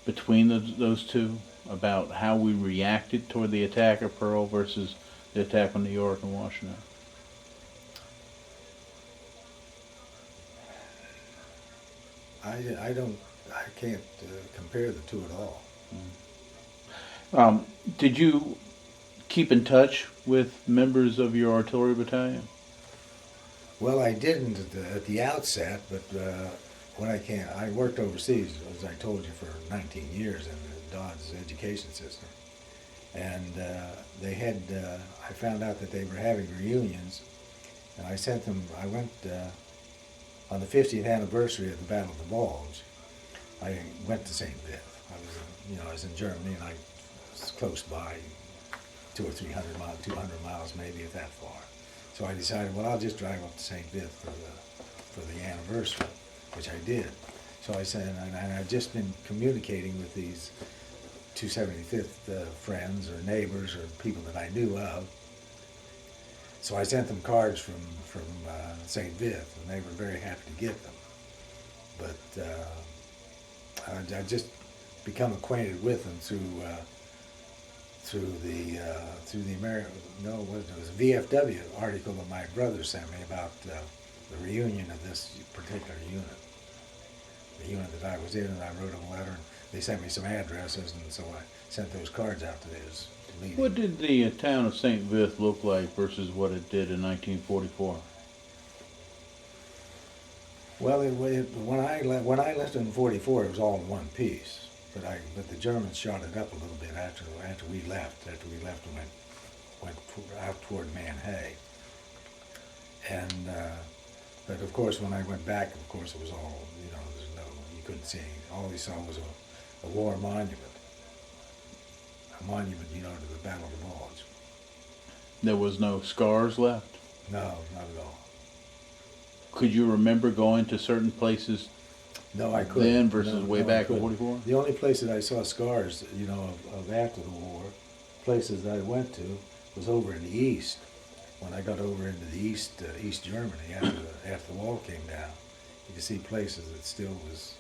between those two about how we reacted toward the attack at Pearl versus the attack on New York and Washington? I can't compare the two at all. Did you keep in touch with members of your artillery battalion? Well, I didn't at the outset, but when I worked overseas, as I told you, for 19 years in the Dodge education system, and I found out that they were having reunions, and I went on the 50th anniversary of the Battle of the Bulge. I went to St. Vith. I was in Germany, and I was close by, 200 or 300 miles, 200 miles maybe, if that far. So I decided, well, I'll just drive up to St. Vith for the anniversary, which I did. So I said, and I've just been communicating with these 275th friends or neighbors or people that I knew of. So I sent them cards from St. Vith, and they were very happy to get them. But I just become acquainted with them through the American, it was a VFW article that my brother sent me about the reunion of this particular unit. The unit that I was in, and I wrote them a letter, and they sent me some addresses, and so I sent those cards out to those leading. What did the town of St. Vith look like versus what it did in 1944? Well, when I left in '44, it was all in one piece. But the Germans shot it up a little bit after we left. After we left and went out toward Manhay. And but of course, when I went back, of course, it was all you couldn't see anything. All he saw was a war monument. A monument, you know, to the Battle of the Bulge. There was no scars left? No, not at all. Could you remember going to certain places No, I couldn't. then versus No, way no, I back in couldn't. 44? The only place that I saw scars, you know, of after the war, places that I went to, was over in the east. When I got over into the East Germany after the wall came down, you could see places that still was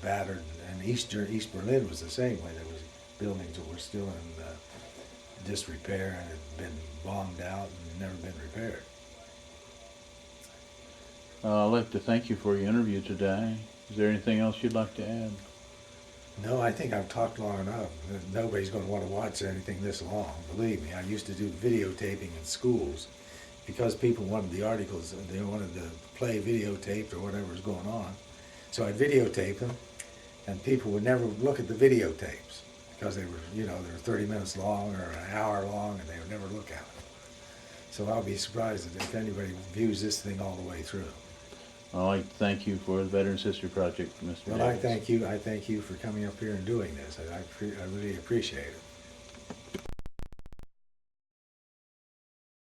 battered, and East Berlin was the same way. There was buildings that were still in disrepair and had been bombed out and never been repaired. I'd like to thank you for your interview today. Is there anything else you'd like to add? No, I think I've talked long enough. Nobody's going to want to watch anything this long. Believe me, I used to do videotaping in schools because people wanted the articles, they wanted to play videotaped or whatever was going on. So I'd videotape them, and people would never look at the videotapes because they were, you know, they were 30 minutes long or an hour long, and they would never look at them. So I'll be surprised if anybody views this thing all the way through. I'd like to thank you for the Veterans History Project, Mr. Well, Davis. I thank you for coming up here and doing this. I really appreciate it.